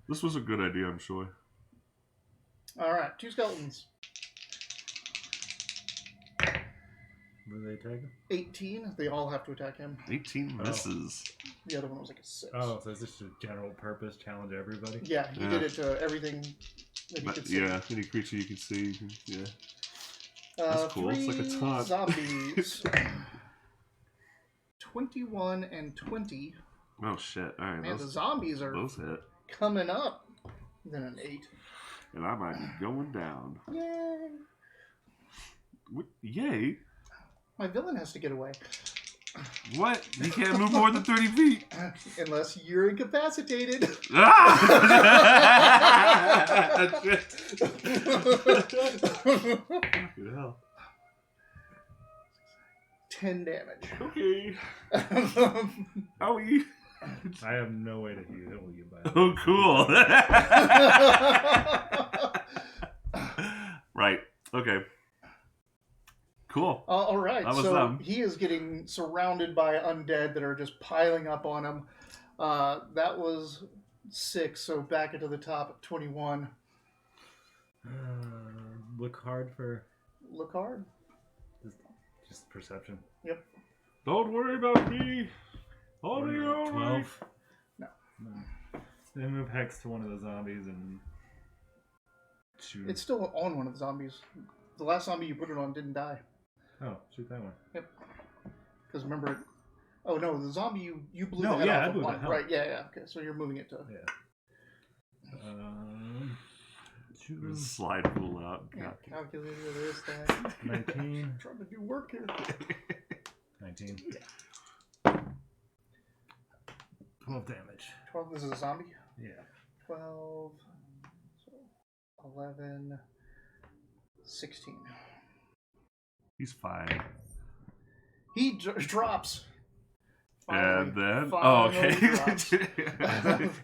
This was a good idea, I'm sure. All right, 2 skeletons. What are they attacking? 18. They all have to attack him. 18 misses. The other one was like a 6. Oh, so it's just a general purpose challenge everybody? Yeah, he Yeah. did it to everything that he But, could see. yeah, any creature you can see. Yeah. That's cool. 3 It's like a taunt. zombies. 21 and 20. Oh shit! All right, Man, the those zombies are both hit, coming up. Then an 8. and I might be going down. Yay! Yay! My villain has to get away. What? You can't move more than 30 feet. Unless you're incapacitated. Ah! Shit. Fucking hell. 10 damage. Okay. Owie. I have no way to heal you by that. Oh, cool. Right. Okay. Cool. All right, That was so them. he is getting surrounded by undead that are just piling up on him. That was 6, so back into the top at 21. Look hard for Look hard. just perception. Yep. Don't worry about me. I'll be all right. 12. No. Then move Hex to one of the zombies and shoot. It's still on one of the zombies. The last zombie you put it on didn't die. Oh, shoot that one. Yep. Because remember, oh no, the zombie you blew No, the head yeah, I off of blew the one. hell. Right, yeah. Okay, so you're moving it to. Yeah. Shoot. Just slide pool out. Yeah, calculator this, that. 19. Trying to do work here. 19. Yeah. 12 damage. 12, this is a zombie? Yeah. 12, so 11, 16. He's fine. He drops. And then, Finally drops.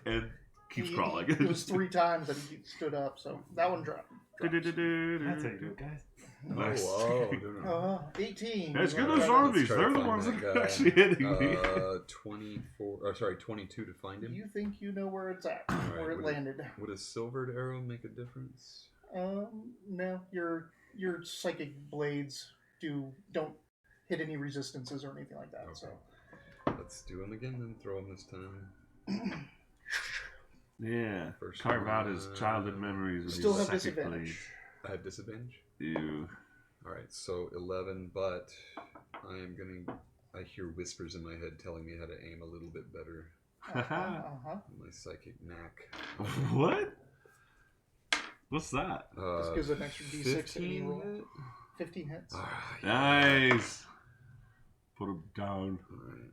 and keeps crawling. It was 3 times that he stood up, so that one dropped. That's how you do it, guys. Nice. Oh, wow. 18. Let's get Right. those zombies. Let's try to They're the find ones that that are guy. actually hitting me. 22 to find him. You think you know where it's at, Alright, where it would landed. Would a silvered arrow make a difference? No, your psychic blades don't hit any resistances or anything like that. Okay. So Let's do him again, then throw him this time. Yeah. First Carve out his one. childhood memories of Still his have second disadvantage. place. I have disadvantage. Ew. All right, so 11, but I am gonna. I hear whispers in my head telling me how to aim a little bit better. My psychic knack. What? What's that? This gives an extra d6 to any 15 roll. hit? 15 hits. Nice. Put him down. All right,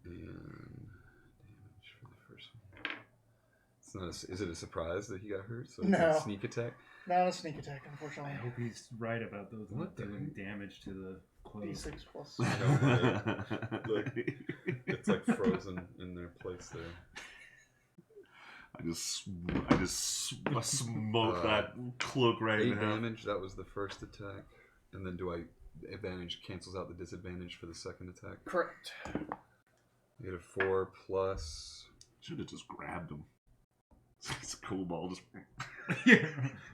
and damage for the first one. It's not. Is it a surprise that he got hurt? So it's No. a sneak attack. Not a sneak attack, I unfortunately. hope he's right about those What the doing heck? damage to the clothes. D6 plus. I know, right? Look, it's like frozen in their place there. I just smoke that cloak right 8 in half. damage. That was the first attack, and then advantage cancels out the disadvantage for the second attack. Correct. You get a 4 plus. Should have just grabbed him. It's a cool ball. Just. Yeah.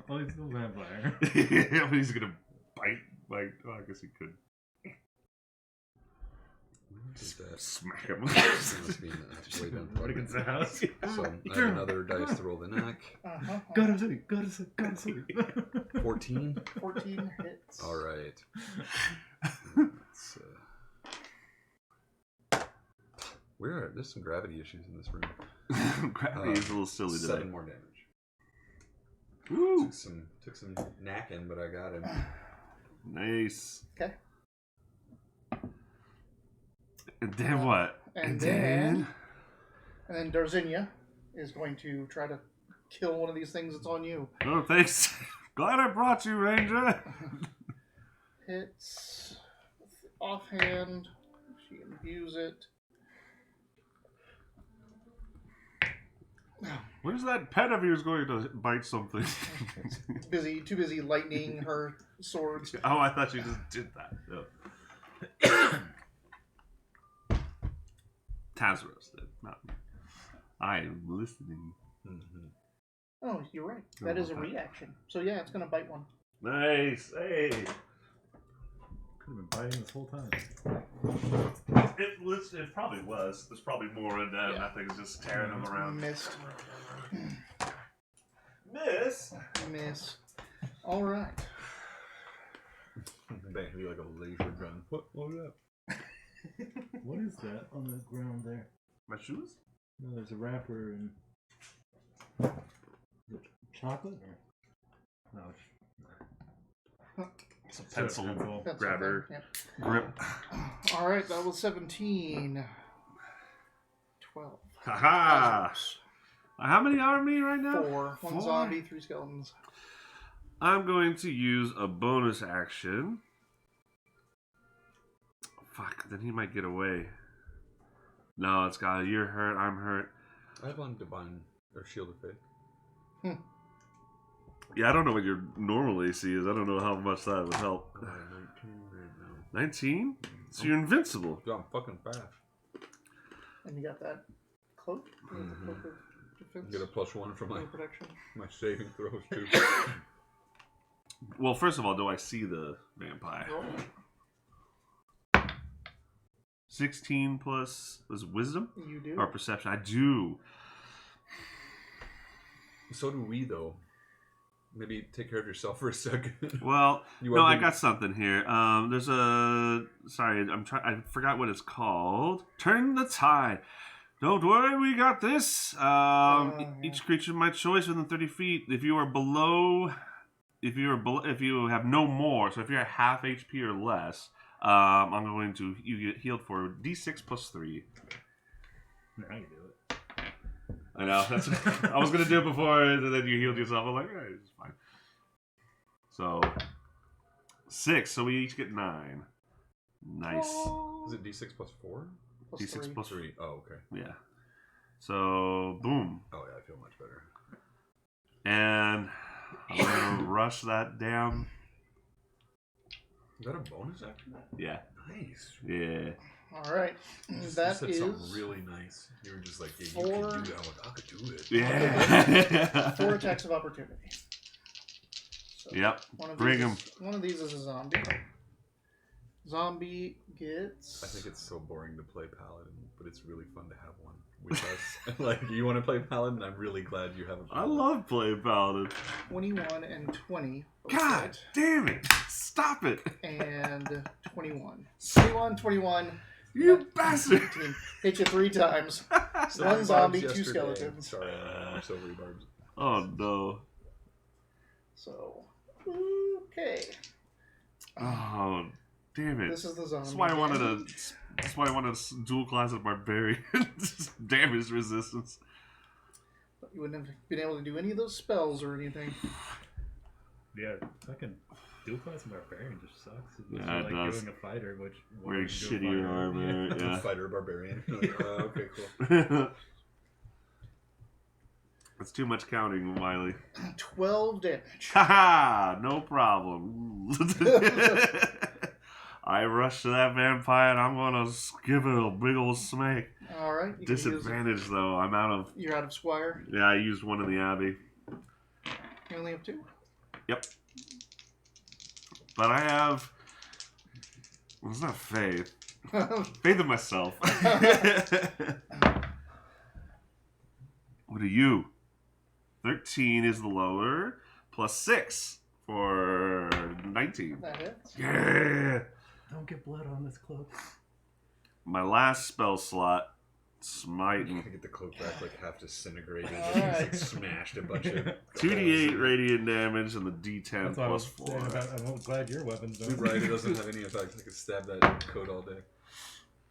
Oh, he's still a vampire. Yeah, but he's gonna bite. Like, oh, I guess he could What is that? smack him. That must be way down Right against the house. So I have another dice to roll the knack. Got him, City. Got him, City. 14. 14 hits. All right. Let's, there's some gravity issues in this room. Gravity is a little silly today. 7 more damage. Woo! Took some knacking, but I got him. Nice. Okay. And then what? And then Darzinia is going to try to kill one of these things that's on you. Oh, thanks. Glad I brought you, Ranger. Hits offhand. She can abuse it. Where's that pet of yours going to bite something? Too busy lightning her swords. Oh, I thought you just did that. Oh. Tazros did, not me. I am listening. Mm-hmm. Oh, you're right. That is a reaction. So yeah, it's gonna bite one. Nice. Hey. Could have been biting this whole time. It probably was. There's probably more in that. Yeah. Nothing's just tearing them around. Missed. Miss. All right. That'd be like a laser gun. What up? What is that on the ground there? My shoes? No, there's a wrapper and is it chocolate or no? It's a pencil That's grabber okay. grip. All right, that was 17. 12. Haha. How many are me right now? 4. One 4? zombie, 3 skeletons. I'm going to use a bonus action. Fuck, then he might get away. No, it's got you're hurt, I'm hurt. I have on Divine or Shield of Faith. Yeah, I don't know what your normal AC is. I don't know how much that would help. 19 right now. 19? So you're invincible. Yo, I'm fucking fast. And you got that cloak? You got the cloak of defense? You get a +1 for my protection. saving throws too. Well, first of all, do I see the vampire? Roll. 16 plus was wisdom You do. or perception? I do. So do we, though. Maybe take care of yourself for a second. Well, You no, are I being- got something here. There's a sorry, I forgot what it's called. Turn the tide. Don't worry, we got this. Each creature of my choice within 30 feet. If you have no more, so if you're at half HP or less, I'm going to you get healed for D6 plus 3. Now you do it. I know. That's I was gonna do it before, and then you healed yourself. I'm like, all right, it's fine. So 6. So we each get 9. Nice. Is it D6 plus 4? Plus D6 3. plus 3. Oh, okay. Yeah. So boom, Oh, yeah, I feel much better. and I'm gonna rush that down. Is that a bonus action? Yeah. Nice. Yeah. All right. You That said is something really nice. You were just like, yeah, you 4. can do that. I'm like, I could do it. Yeah. 4 attacks of opportunity. So Yep. One Bring him. One of these is a zombie. Zombie gets. I think it's so boring to play Paladin, but it's really fun to have one. with us. Like, you want to play Paladin? I'm really glad you have a I Paladin. love playing Paladin. 21 and 20. God damn it! Stop it! And 21. 21, 21. You bastard! 19. Hit you 3 times. So One Barbs zombie, 2 yesterday. skeletons. Sorry, I'm so Barbs. Oh no. So, okay. Oh, damn it. This is the zombie. That's why I wanted a. That's why I wanted a dual class of barbarian. Just damage resistance. You wouldn't have been able to do any of those spells or anything. Yeah, fucking dual class barbarian just sucks. It's Yeah, it like doing a fighter, which Wearing shittier armor. Yeah. Fighter barbarian. Okay, cool. That's too much counting, Wiley. 12 damage. Haha! No problem. I rush to that vampire and I'm gonna give it a big old smack. Alright. Disadvantage though. I'm out of. You're out of Squire. Yeah, I used one in the Abbey. You only have 2? Yep. But I have. Well, it's not faith. Faith in myself. What are you? 13 is the lower, plus 6 for 19. That hits. Yeah! Don't get blood on this cloak. My last spell slot, I Smiting. get the cloak back like half disintegrated. Alright. Like, smashed a bunch of 2d8 radiant damage and the d10 That's why I was plus 4. saying about, I'm glad your weapons don't. Right, it doesn't have any effect. I could stab that code all day.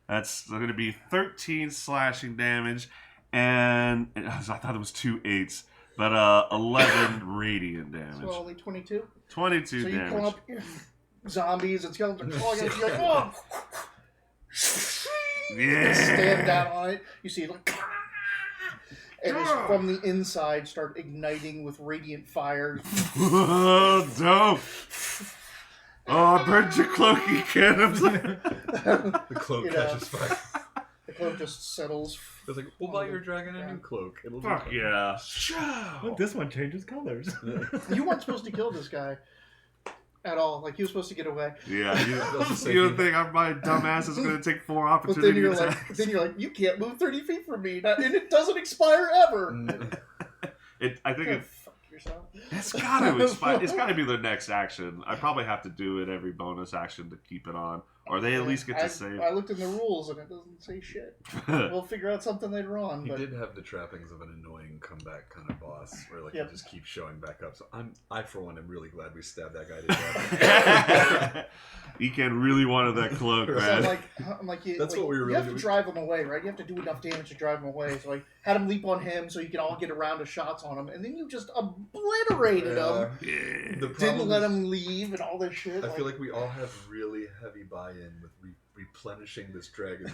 That's going to be 13 slashing damage, and I thought it was 2 8s, but 11 radiant damage. So only 22? 22 So you damage. come up, zombies and skeletons are clawing at you, like, oh! Yeah. Stand down on it. You see, like, and it's from the inside start igniting with radiant fire. Oh, dope. Oh, I burned your cloak, you kid. The cloak You know. catches fire. The cloak just settles. I was like, we'll buy your dragon a new cloak. It'll be Fuck fine. yeah. Look, this one changes colors. You weren't supposed to kill this guy at all. Like, he was supposed to get away. Yeah, you say don't he- think my dumbass is going to take 4 But then opportunity you're attacks? like, you can't move 30 feet from me, and it doesn't expire ever. I think Go it, fuck yourself. it's got to expire. It's got to be the next action. I probably have to do it every bonus action to keep it on. Or they at least get to save. I looked in the rules and it doesn't say shit. We'll figure out something later on. He But did have the trappings of an annoying comeback kind of boss, where like Yep. he just keeps showing back up. So I for one am really glad we stabbed that guy to death. Ekan really wanted that cloak, So man. I'm like, That's what we were You really have to doing. drive him away, right? You have to do enough damage to drive him away. So I had him leap on him, so you can all get a round of shots on him, and then you just obliterated him. Yeah. The Didn't problem let is, him leave and all this shit. I feel like we all have really heavy buy-in with replenishing this dragon.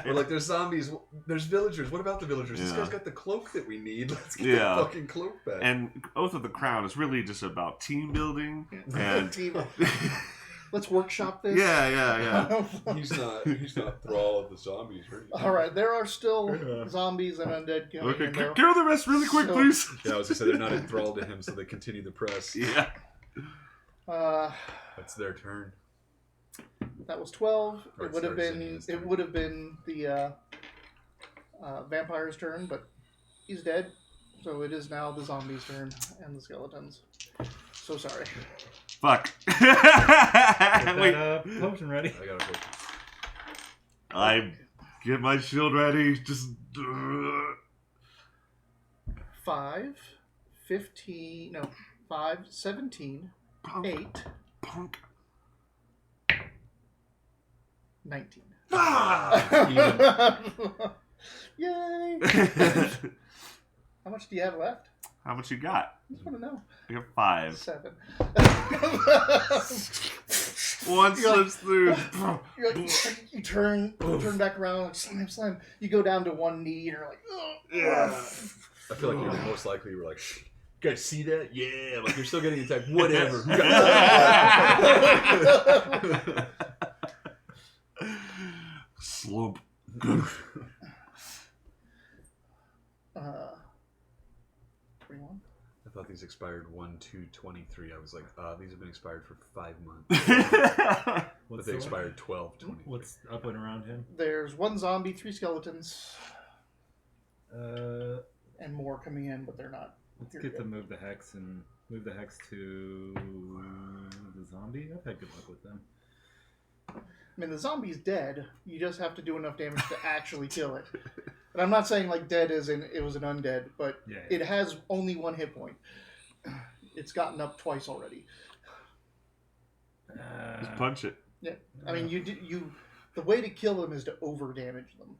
We're like, there's zombies, there's villagers. What about the villagers? This Yeah. guy's got the cloak that we need. Let's get Yeah. the fucking cloak back. And Oath of the Crown is really just about team building. And Team up. Let's workshop this. yeah. he's not thrall of the zombies. Right? All right, there are still Yeah. zombies and undead coming Okay, in, though. kill the rest really quick, So- please. Yeah, I was gonna say they're not enthralled to him, so they continue the press. Yeah. That's their turn. That was 12. Or It would have it's been. Zinnia's It turn. would have been the vampire's turn, but he's dead. So it is now the zombies' turn and the skeletons. So sorry. Fuck. Get Wait. that potion ready. I got a potion. I get my shield ready. Just. 5, 15. No, 5, 17, Punk. 8, Punk. 19. Ah! Yay! How much do you have left? How much you got? I just want to know. I got 5. 7. One You're like- slips through. You're like, you turn back around, like, slam. You go down to one knee, and you're like, ugh. Yeah. I feel like you're most likely you were like, you guys see that? Yeah, like you're still getting attacked. Whatever. Slump. 21. I thought these expired 1/2/23. I was like, these have been expired for 5 months. But they expired 12/20. What's up and around him? There's 1 zombie, 3 skeletons, Uh, and more coming in, but they're not. let's here get yet. to move the hex and move the hex to the zombie. I've had good luck with them. I mean, the zombie's dead. You just have to do enough damage to actually kill it. And I'm not saying like dead as in it was an undead, but Yeah. it has only 1 hit point. It's gotten up twice already. Just punch it. Yeah, I mean, you. The way to kill them is to over damage them.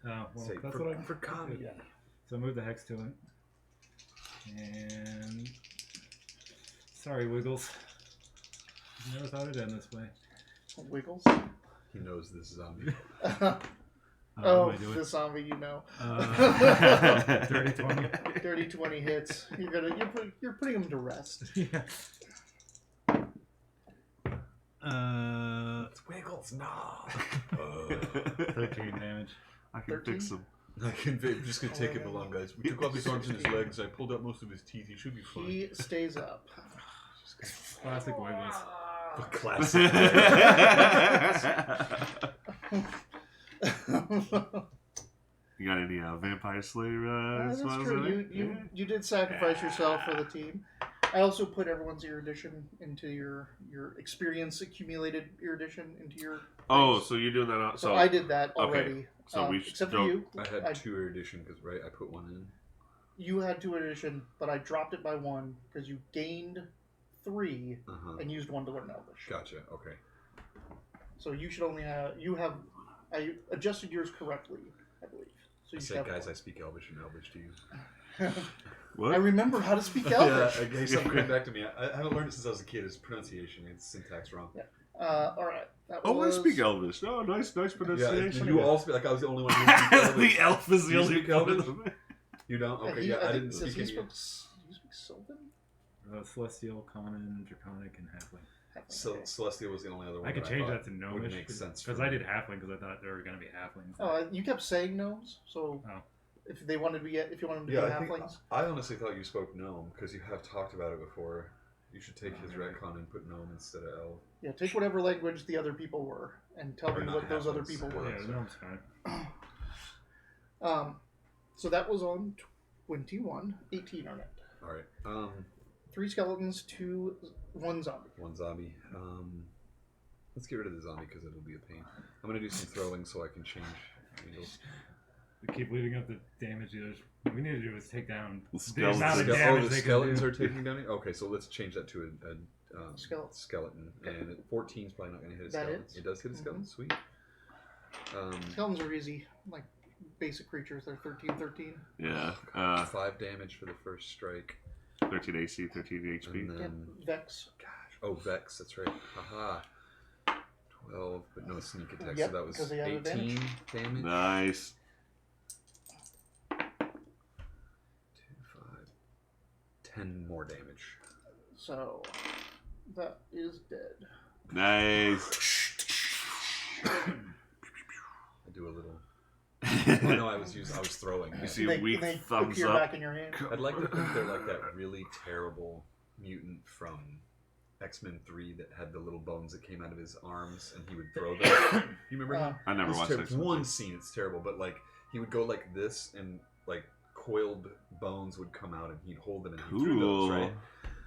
Oh, well, Say, that's for, what I for comedy. Yeah. So move the hex to him. And sorry, Wiggles. Never thought it'd end this way. Wiggles. He knows this zombie. Oh, what am I doing? the zombie, you know. Dirty 20. Dirty 20 hits. You're putting them to rest. Yeah. It's Wiggles, no. 13 damage. I can 13? fix him. I'm just gonna take him along, guys. We took off his arms and his legs. I pulled out most of his teeth. He should be fine. He stays up. Classic Wiggles. Classic. You got any Vampire Slayer That's spells true. in it? You did sacrifice yourself for the team. I also put everyone's erudition into your experience accumulated erudition into your. Oh, things. so you're doing that? So I did that already. So we except for don't- you. I had 2 erudition because I put 1 in. You had 2 erudition, but I dropped it by 1 because you gained 3 and used 1 to learn Elvish. Gotcha. Okay. So you should only have I adjusted yours correctly, I believe. So I you should said, have guys, 1. I speak Elvish and Elvish to you. What? I remember how to speak Elvish. Yeah, okay, something came back to me. I haven't learned it since I was a kid. It's pronunciation. It's syntax wrong. Yeah. All right. That Oh, was... I speak Elvish. No, nice Yeah, pronunciation. you all speak like I was the only one who speak Elvish. The elf is the You only speak one of Elvish? them. You don't? Okay, he- yeah, I think- didn't does speak he any. speak Sylvan? Celestial, Common, Draconic, and Halfling. So Celestial was the only other one. I could that change thought that to would Gnomish. make sense Because for I me. did Halfling because I thought there were going to be Halflings. Oh, you kept saying gnomes, so Oh. if they wanted to be, if you wanted them to Yeah, be I think halflings, I honestly thought you spoke gnome because you have talked about it before. You should take his retcon and put gnome instead of elf. yeah, take whatever language the other people were and tell Or me not what those other halflings. people were. Yeah, Gnome's fine. So that was on 21, 18 on it. All right. 3 skeletons, 1 zombie. 1 zombie. Let's get rid of the zombie because it'll be a pain. I'm gonna do some throwing so I can change angles. We keep leaving up the damage dealers. What we need to do is take down The the skeletons. amount of Oh, damage the they skeletons can are do. taking down it? Okay, so let's change that to a skeleton. And 14 is probably not going to hit a That skeleton. hits. It does hit a skeleton? Sweet. Skeletons are easy, like basic creatures. They're 13. Yeah. 5 damage for the first strike. 13 AC, 13 HP. And then, Vex. oh, Vex, that's right. Haha. 12, but no sneak attack, Yep, so that was because they have 18 damage. Nice. 2, 5, 10 more damage. So that is dead. Nice. I do a little. Oh, no, I was throwing. You see They weak thumbs appear up. back in your hand. I'd like to think they're like that really terrible mutant from X-Men 3 that had the little bones that came out of his arms and he would throw them. You remember him? I never It's watched terrible. X-Men. One scene, it's terrible, but like he would go like this and like coiled bones would come out and he'd hold them and he threw those, Cool. right?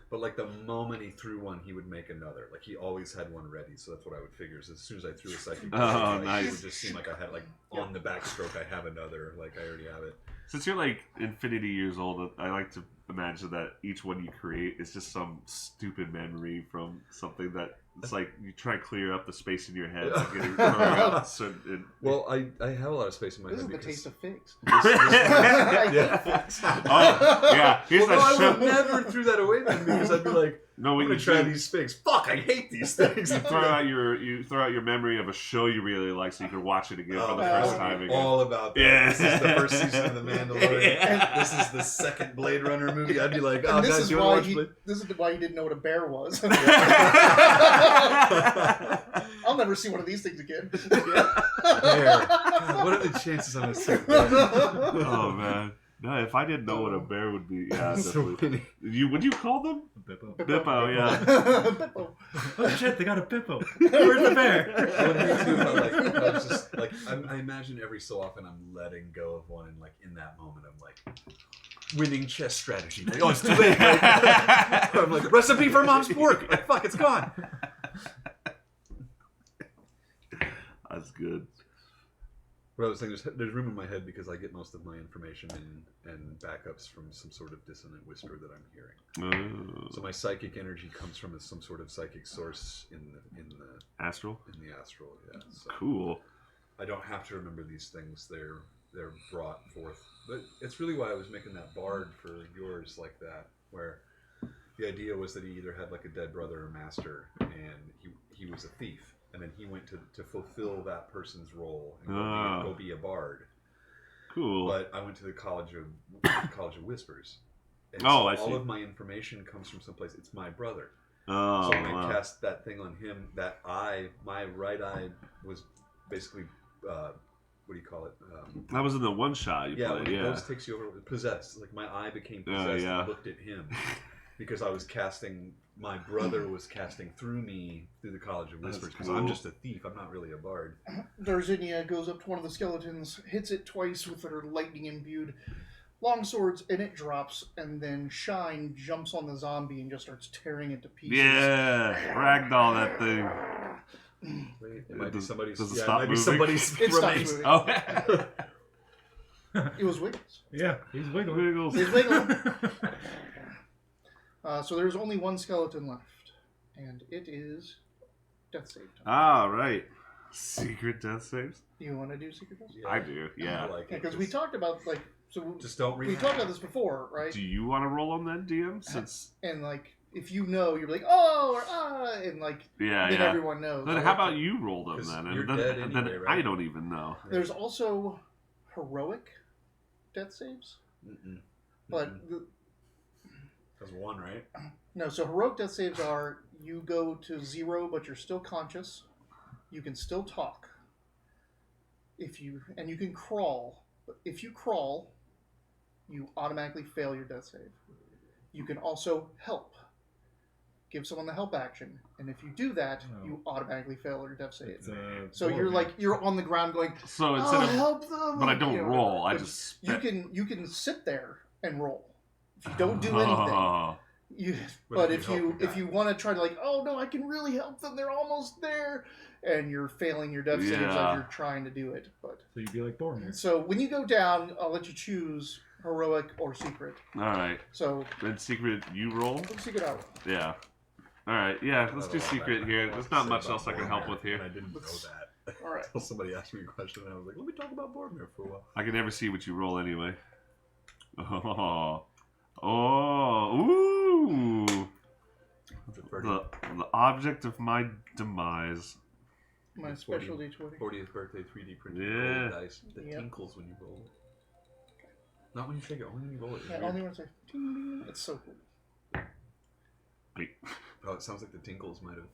But like the moment he threw one, he would make another. Like he always had one ready, so that's what I would figure. Is as soon as I threw a psychic, Oh, like, nice. it would just seem like I had like on the backstroke, I have another. Like I already have it. Since you're like infinity years old, I like to imagine that each one you create is just some stupid memory from something that it's like you try to clear up the space in your head. Like getting thrown out certain, Well, I have a lot of space in my This is head the because taste of figs. yeah. Oh, yeah. Here's Well, no, I that would show. never threw that away then because I'd be like, No, I'm what gonna you try do, these figs. Fuck, I hate these things. you throw out your memory of a show you really like, so you can watch it again for the I first would time be again. all about that. Yeah. This is the first season of The Mandalorian. Yeah. This is the second Blade Runner movie. I'd be like, oh, And this guys, is you why want to he watch this is why he didn't know what a bear was. Blade? I'll never see one of these things again. There. God, what are the chances I'm going to see that? Oh man. No, if I didn't know what a bear would be, yeah, So definitely. Would you call them? Bippo. Bippo, yeah. Bippo. Oh shit, they got a Bippo. Where's the bear? I would hate to if I was just like I imagine every so often I'm letting go of one, and like in that moment I'm like winning chess strategy. Like, oh, it's too late. I'm like recipe for mom's pork. Like, fuck, it's gone. That's good. What I was saying, there's room in my head because I get most of my information and backups from some sort of dissonant whisper that I'm hearing. Oh. So my psychic energy comes from some sort of psychic source in the Astral? in the astral. Yeah. So Cool. I don't have to remember these things. They're brought forth. But it's really why I was making that bard for yours like that, where the idea was that he either had like a dead brother or master, and he was a thief. And then he went to fulfill that person's role and go be a bard. Cool. But I went to the College of Whispers. And so I see. all of my information comes from someplace. It's my brother. Oh, So when I cast that thing on him, my right eye was basically, what do you call it? that was in the one shot you Yeah, played, when yeah. Ghost takes you over, possessed. Like my eye became possessed and looked at him. Because I was casting, my brother was casting through me through the College of Whispers. Because I'm just a thief. I'm not really a bard. Darzinia goes up to one of the skeletons, hits it twice with her lightning imbued long swords, and it drops. And then Shine jumps on the zombie and just starts tearing it to pieces. Yeah, ragdoll that thing. Wait, it might be somebody's. Does it Yeah, stop it might be moving? somebody's It stops remains. moving. Oh, It was Wiggles. Yeah, he's wiggling. Wiggles. He's wiggling. So there's only one skeleton left, and it is death save time. Ah, right. Secret death saves? Do you want to do secret death? Yeah, I do, yeah. I like it. Because we talked about Just don't read. we talked about this before, right? Do you want to roll them then, DM? Since And like, if you know, you're like, oh, or and like, yeah, then yeah. everyone knows. Then I how like about that. you roll them 'Cause then? you're And then, dead and then anyway, right? I don't even know. There's also heroic death saves, Mm-mm. but That's one, right? no. So heroic death saves are you go to 0, but you're still conscious. You can still talk. And you can crawl. But if you crawl, you automatically fail your death save. You can also help. Give someone the help action, and if you do that, you automatically fail your death save. So you're on the ground going, So instead of help them, but I don't you know, roll, I but just you can sit there and roll. If you don't do anything, Oh. but if you want to try to like, oh no, I can really help them. They're almost there, and you're failing your death saves as Yeah. you're trying to do it. But So you'd be like Boromir. so when you go down, I'll let you choose heroic or secret. Alright. So Then secret you roll? secret out. Yeah. Alright, yeah, let's do secret here. There's not much else I can help with And I here. didn't know that. All right. Until somebody asked me a question, and I was like, let me talk about Boromir for a while. I can never see what you roll anyway. Oh. Oh. Ooh. The object of my demise. My It's specialty 20. 40th birthday 3D printed Yeah. gold dice that Yep. tinkles when you roll it. Not when you shake it, only when you roll it. It's Yeah, weird. only when it's like, ding, ding. It's so cool. Wait. Oh, it sounds like the tinkles might have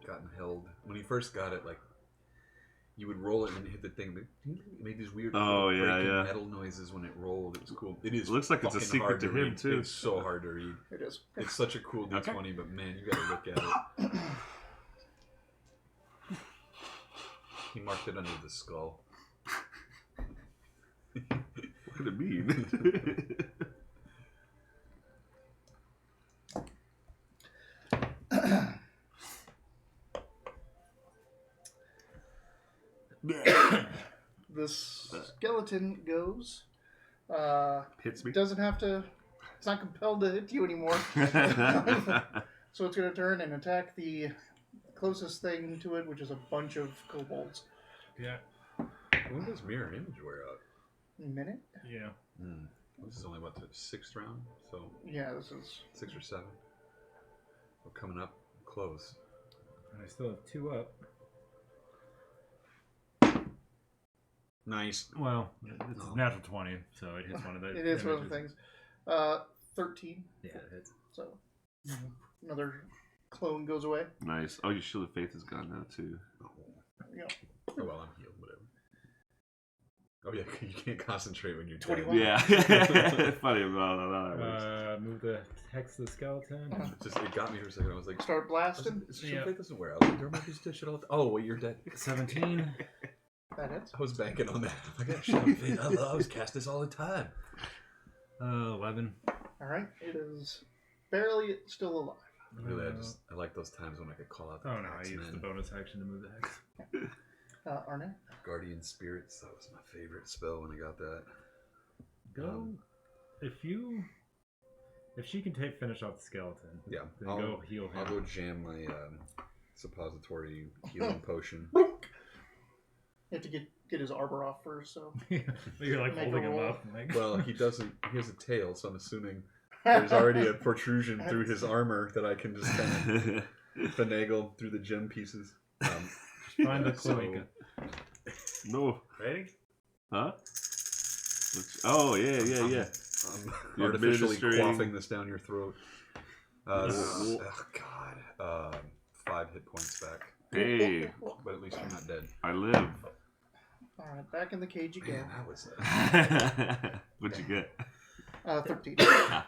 gotten held. When you first got it, like, you would roll it and hit the thing. It made these weird breaking metal noises when it rolled. It was cool. It is. It looks like it's a fucking secret hard to him, read. too. It's so hard to read. It is. It's such a cool D20, but man, you gotta look at it. He marked it under the skull. What could it mean? This skeleton goes. Hits me. Doesn't have to. It's not compelled to hit you anymore. So it's going to turn and attack the closest thing to it, which is a bunch of kobolds. Yeah. When does mirror image wear out? Minute? Yeah. This is only what, the 6th round? So Yeah, this is. 6 or 7. We're coming up close. And I still have 2 up. Nice. Well, it's a natural 20, so it hits one of the. It is one of the images. things. 13. Yeah, it hits. So another clone goes away. Nice. Oh, your Shield of Faith is gone now, too. Yeah. Oh well, I'm healed, whatever. Oh yeah, you can't concentrate when you're 21. Yeah. Funny about that works. Move the hex to the skeleton. It got me for a second. I was like, Start blasting. Showplate doesn't wear. I was like, there might be this shit all the Oh wait, you're dead. 17. That hits. I was banking on that. I got Showplate. I always cast this all the time. 11. All right. It is barely still alive. Really, I like those times when I could call out the Oh no, I used the X-Men. bonus action to move the hex. Arne? Guardian Spirits. That was my favorite spell when I got that. Go. If she can finish off the skeleton, Yeah, then I'll go heal I'll him. go jam my suppository healing potion. You have to get his arbor off first, so. You're like Make a holding him roll. up. Like... Well, he doesn't. He has a tail, so I'm assuming there's already a protrusion through his armor that I can just kind of finagle through the gem pieces. Find the So- cloaca. No. Ready? Huh? Oh, yeah. I'm You're artificially administering- quaffing this down your throat. Yes. Oh God. 5 hit points back, Hey, but at least you're not dead. I live. All right, back in the cage you go. Man, that was. What'd you get? 13. That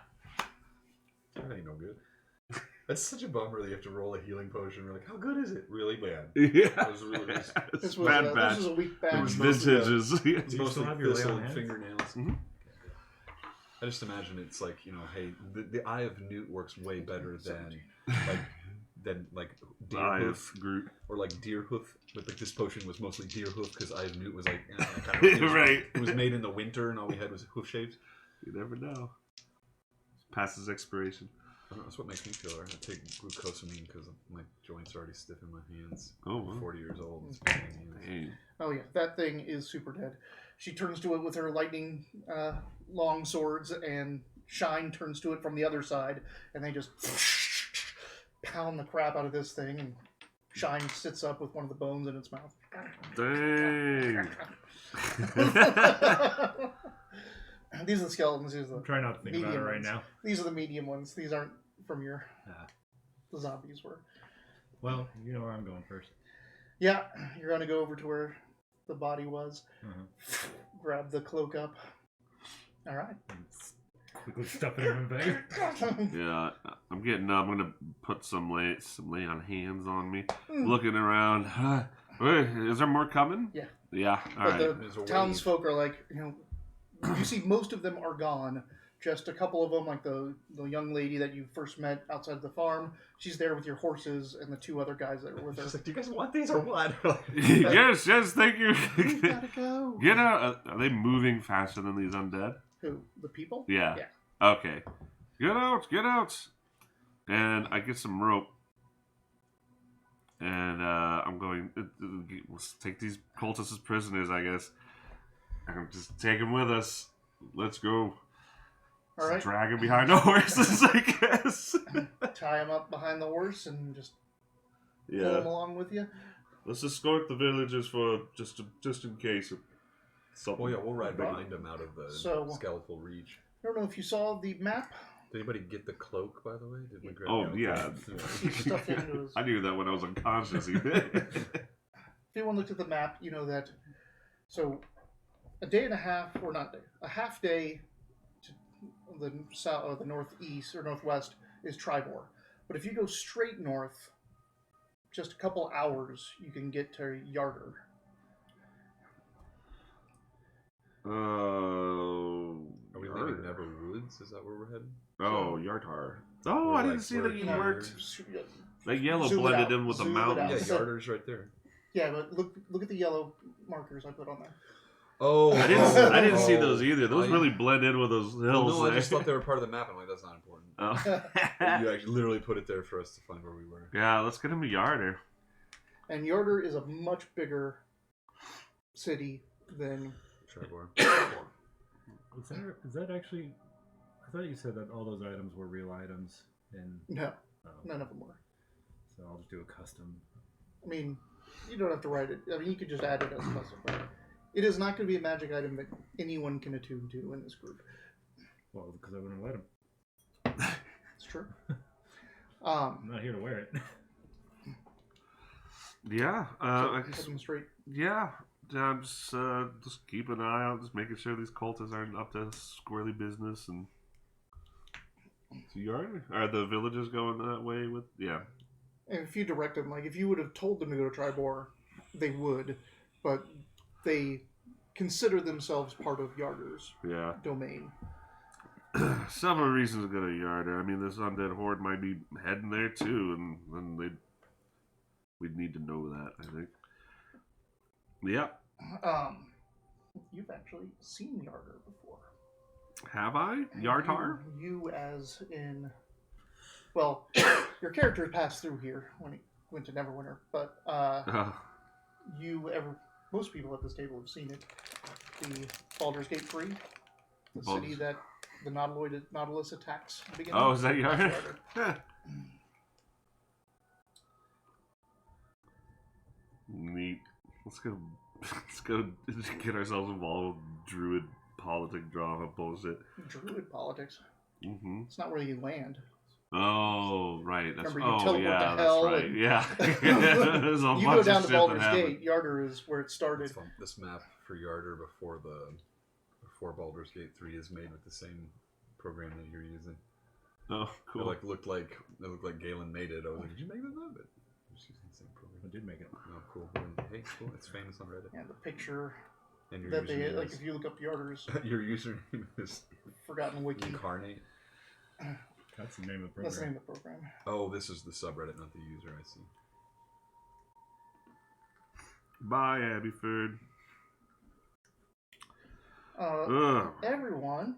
ain't no good. That's such a bummer that you have to roll a healing potion. We're like, how good is it? Really bad. Yeah. It was really It's This was, bad this batch. was a weak It batch. was Vintages. It's Do you still mostly have your lay thistle on and hands? fingernails. Mhm. I just imagine it's like, hey, the Eye of Newt works way better than like deer Eye hoof of Groot. or like deer hoof. But like this potion was mostly deer hoof because Eye of Newt was like it was, Right. It was made in the winter and all we had was hoof shapes. You never know. Passes expiration. I don't know, that's what makes me feel alright. I take glucosamine because my joints are already stiff in my hands. Oh, I'm wow. 40 years old. It's pain in the hands. Dang. Oh yeah, that thing is super dead. She turns to it with her lightning long swords, and Shine turns to it from the other side, and they just pound the crap out of this thing, and Shine sits up with one of the bones in its mouth. Dang. These are the skeletons. These are I'm trying not to think about it medium right ones. now. These are the medium ones. These aren't from your. Ah. The zombies were. Well, you know where I'm going first. Yeah, you're gonna go over to where the body was. Uh-huh. Grab the cloak up. All right. Quickly stuff it in my bag. Yeah, I'm gonna put some lay on hands on me. Mm. Looking around. Wait, is there more coming? Yeah. Yeah. All But right. There's a wave. townsfolk are like, you see most of them are gone. Just a couple of them, like the young lady that you first met outside the farm. She's there with your horses and the 2 other guys that were with her. She's like, do you guys want these or what? yes, thank you. We gotta go. Get out. Are they moving faster than these undead? Who? The people? Yeah. Yeah. Okay. Get out. And I get some rope. And I'm going, let's take these cultists as prisoners, I guess. And just take them with us. Let's go. All right. Drag them behind the horses, I guess. Tie them up behind the horse and just pull Yeah. them along with you. Let's escort the villagers for just in case. Something. Oh yeah, we'll ride behind them out of the So- skeletal reach. I don't know if you saw the map. Did anybody get the cloak, by the way? Did we grab Oh, the yeah. He stuffed it into his... I knew that when I was unconscious. Even. If anyone looked at the map, you know that. So, a day and a half, or not day, a half day to the south or the northeast or northwest is Tribor. But if you go straight north, just a couple hours, you can get to Yarder. Are we leaving Never Woods? Is that where we're heading? Oh, Yartar. Oh, We're I didn't like- see we're that you here. worked. Zoom That yellow it blended out. in with the Zoom it mountains. out. Yeah, so- Yarder's right there. Yeah, but look at the yellow markers I put on there. Oh, I didn't see those either. Those I- really blend in with those hills. No, I there. just thought they were part of the map. I'm like, that's not important. Oh. You actually literally put it there for us to find where we were. Yeah, let's get him a yarder. And Yarder is a much bigger city than. Tribor. Is that actually... I thought you said that all those items were real items. And No, oh, none of them were. so I'll just do a custom. I mean, you don't have to write it. I mean, you could just add it as custom. But it is not going to be a magic item that anyone can attune to in this group. Well, because I wouldn't let him. It's true. I'm not here to wear it. Yeah. So, heading straight. Yeah. I'm just keep an eye out, just making sure these cultists aren't up to squirrely business. And so are the villagers going that way with? Yeah. And if you direct them, like if you would have told them to go to Tribor, they would, but they consider themselves part of Yarder's Yeah. domain. Several reasons to go to Yarder. I mean, this undead horde might be heading there too, and then we'd need to know that, I think. Yeah. You've actually seen Yarder before. Have I? Yartar? You as in... Well, your character passed through here when he went to Neverwinter, but most people at this table have seen it. The Baldur's Gate 3, the city that the Nautilus attacks at the beginning. Oh, is that Yarder? Neat. Let's go get ourselves involved with druid politic drama bullshit. Druid politics. Mm-hmm. It's not where you land. Oh, right. That's Remember, you teleport to that's hell right. and- Yeah. There's a You bunch go down of to shit Baldur's that happened. Gate. Yarder is where it started. This map for Yarder before Baldur's Gate 3 is made with the same program that you're using. Oh, cool. It looked like Galen made it. I was like, did you make that up? Just using the same program. I did make it. Oh, cool. Hey, cool. It's famous on Reddit. And the picture And your that they username like, is- if you look up Yarder's your username is Forgotten Wiki. Incarnate. That's the name of the That's the program. name of the program. Oh, this is the subreddit, not the user. I see. Bye, Abbeyford. Ugh. Everyone,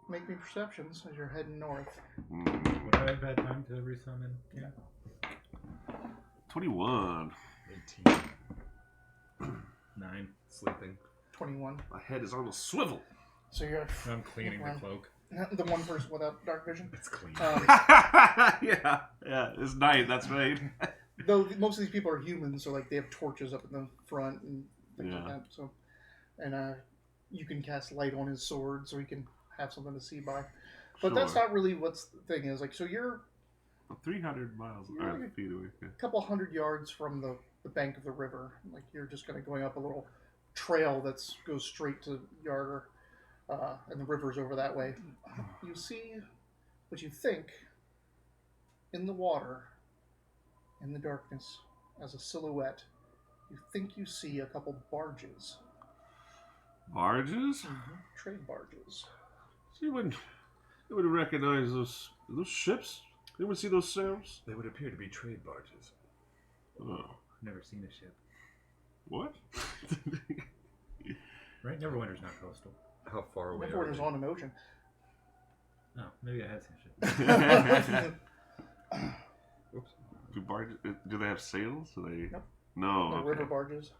make me perceptions as you're heading north. Would I have had time to resummon? Yeah. 21. 18. 9. Sleeping. 21. My head is on a swivel. So you're I'm cleaning the cloak. the one person without dark vision. It's clean. Yeah, it's night. That's right. Though most of these people are humans, so like they have torches up in the front and things like Yeah. that. So, and you can cast light on his sword, so he can have something to see by. But that's Sure. not really what the thing is. Like, so you're 300 miles You're or like- feet away. Yeah. a couple hundred yards from the bank of the river. Like you're just kind of going up a little trail that goes straight to Yarder, and the river's over that way. You see what you think in the water, in the darkness, as a silhouette. You think you see a couple barges, Barges? trade barges. So you wouldn't recognize those ships? You would see those sails? They would appear to be trade barges. Oh. Never seen a ship. What? Right? Neverwinter's not coastal. How far away are Neverwinter's they? on an ocean. Oh, maybe I have seen a ship. Oops. Do they have sails? Do they? Nope. No. The Okay. river barges.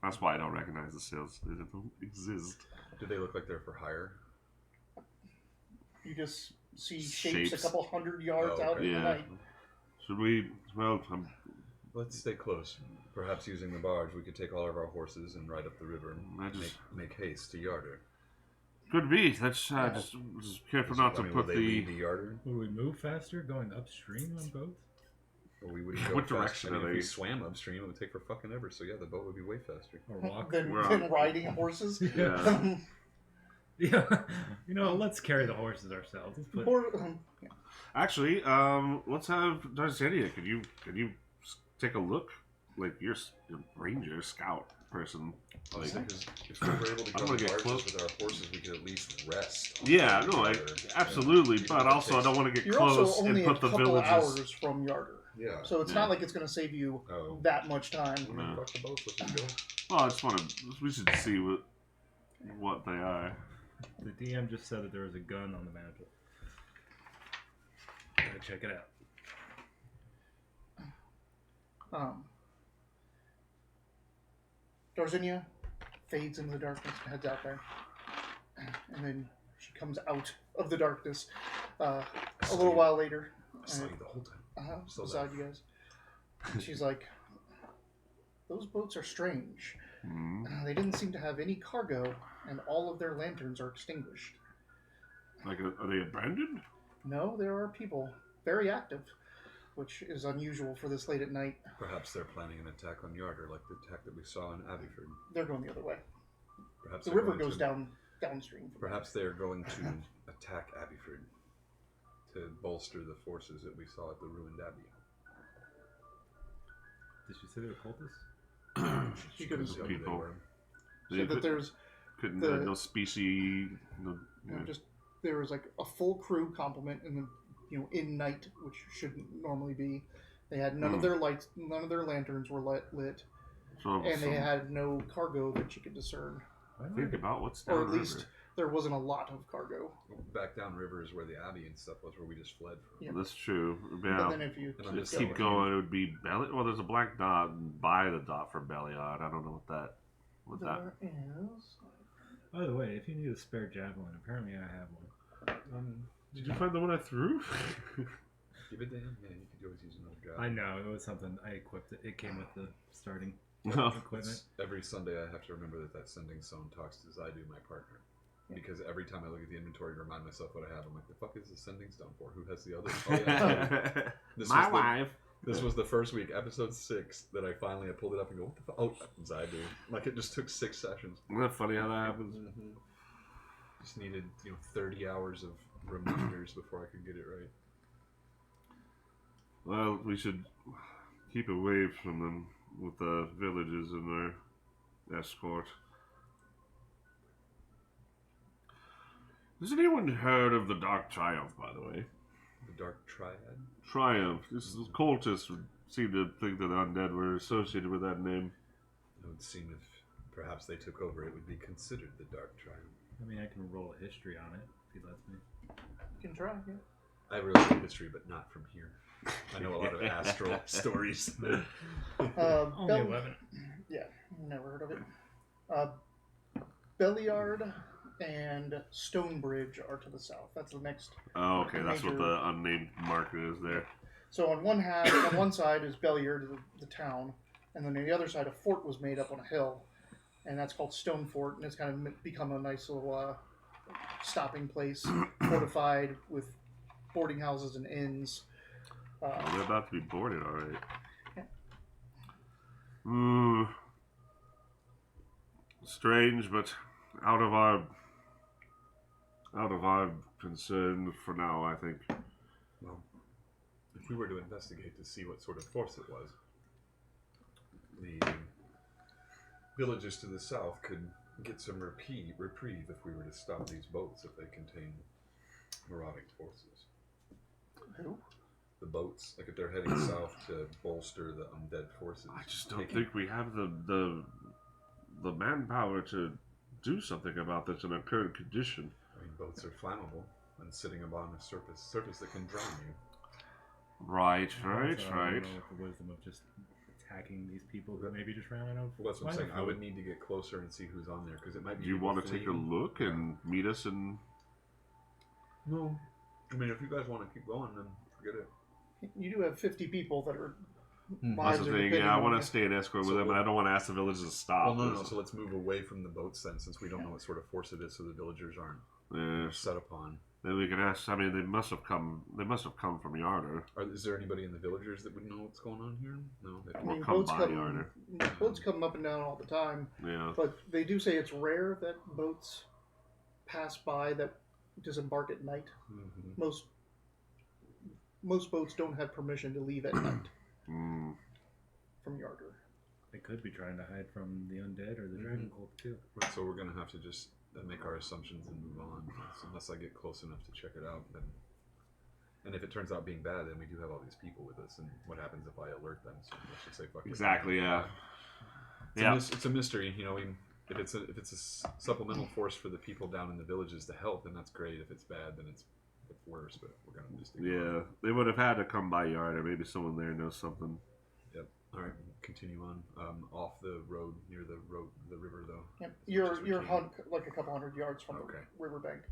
That's why I don't recognize the sails. They don't exist. Do they look like they're for hire? You just see shapes a Shapes. couple hundred yards Oh, out okay. in the Yeah. night. Should we? Well, Let's stay close. Perhaps using the barge, we could take all of our horses and ride up the river I and just- make haste to Yarder. could be. Let's just careful not to will put they the. lead to Yarder? Will we move faster going upstream on boats? Or we wouldn't go What fast. direction I mean, are if we they? swam upstream, it would take for fucking ever. So yeah, the boat would be way faster. Or walk? Than We're on- riding horses. Yeah. Yeah. You know, let's carry the horses ourselves. Let's put... Actually, let's have Darzelia. Can you take a look? Like you're a ranger, scout person. Like, If we were able to I go don't wanna to get barges close. with our horses, we could at least rest. on yeah, the no, river. absolutely. Even But if it also, I takes- don't want to get You're close also only and put a the couple villages. hours from Yarder, Yeah. so it's Yeah. not like it's going to save you Oh. that much time. Well, then No. fuck the boats. Let's just go. Well, I just want to. We should see what they are. The DM just said that there was a gun on the mantle. Gotta check it out. Darzinia fades into the darkness and heads out there, and then she comes out of the darkness a little while later. I saw you the whole time. So Beside you guys, and she's like, "Those boats are strange. Hmm. They didn't seem to have any cargo, and all of their lanterns are extinguished. Like, are they abandoned? No, there are people very active. which is unusual for this late at night. Perhaps they're planning an attack on Yarder, like the attack that we saw in Abbeyford. They're going the other way. Perhaps The they're river going goes to- downstream. Perhaps they are going to attack Abbeyford to bolster the forces that we saw at the ruined abbey. Did she say they were cultists? She couldn't Tell say you people. that there's couldn't the- no species. No, just there was like a full crew complement in the in night, which shouldn't normally be. They had none of their lights, none of their lanterns were lit, so, and they had no cargo that you could discern, think about what's or down at least there wasn't a lot of cargo. Back down river is where the abbey and stuff was, where we just fled from. Yeah. That's true. But Yeah. then if you And I'm Let's just keep going. It would be belly. Well, there's a black dot by the dot for Belliard. I don't know what that. there is. By the way, if you need a spare javelin, apparently I have one. Did you find the one I threw? Give it to him. Yeah, you could always use another job. I know, it was something, I equipped it. It came with the starting No. equipment. Every Sunday I have to remember that sending stone talks as I do my partner. Because every time I look at the inventory to remind myself what I have, I'm like, the fuck is the sending stone for? Who has the other? Oh, yeah. My wife. This was the first week, episode 6, that I finally had pulled it up and go, what the fuck? Oh, as I do. Like, it just took 6 sessions. Isn't that funny how that happens? Mm-hmm. Just needed, 30 hours of reminders before I could get it right. Well, we should keep away from them with the villages and their escort. Has anyone heard of the Dark Triumph, by the way? The Dark Triad? Triumph. This cultists would seem to think that the undead were associated with that name. It would seem if perhaps they took over, it would be considered the Dark Triumph. I mean, I can roll a history on it if he lets me. You can try. Yeah. I really like history, but not from here. I know a lot of astral stories. Only Bel- 11. Yeah, never heard of it. Belliard and Stonebridge are to the south. That's the next. Oh, okay. That's what Major- the unnamed marker is there. So on one side is Belliard, the town, and then on the other side a fort was made up on a hill, and that's called Stone Fort, and it's kind of become a nice little stopping place, fortified with boarding houses and inns. They're about to be boarded, all right. Yeah. Strange, but out of our concern for now, I think. Well, if we were to investigate to see what sort of force it was, the villages to the south could get some reprieve if we were to stop these boats if they contain marauding forces. Who? The boats, like if they're heading south to bolster the undead forces. I just don't think we have the manpower to do something about this in our current condition. I mean, boats are flammable and sitting upon a surface that can drown you. Right. Also, I don't know if the wisdom of just attacking these people who maybe just ran out of. Well, that's what I'm saying. I food. would need to get closer and see who's on there because it might be. Do you people want to take a fleeing. look and meet us in? No. I mean, if you guys want to keep going, then forget it. You do have 50 people that are. That's lives the are thing. depending Yeah, I on want it. to stay in escort So with them, but we'll- I don't want to ask the villagers to stop. Well, no. So let's move away from the boats then, since we don't know what sort of force it is, so the villagers aren't Yeah. set upon. Then we can ask. I mean, they must have come. They must have come from Yarder. Is there anybody in the villagers that would know what's going on here? No. They I don't. mean, come boats by come, Yarder. boats come up and down all the time, Yeah. but they do say it's rare that boats pass by that disembark at night. Mhm. Most boats don't have permission to leave at night Mm. from Yarder. They could be trying to hide from the undead or the dragon cult too. Right, so we're gonna have to just make our assumptions and move on. So unless I get close enough to check it out, then. And if it turns out being bad, then we do have all these people with us. And what happens if I alert them? So let's just say fuck it. Exactly. Yeah. It's a mystery, you know. If it's a supplemental force for the people down in the villages to help, then that's great. If it's bad, then it's worse. But we're gonna just ignore Yeah. They would have had to come by Yarder. Maybe someone there knows something. Yep. All right. Continue on. Off the road near the river though. Yep. as You're much as we can. like a couple hundred yards from Okay. the riverbank.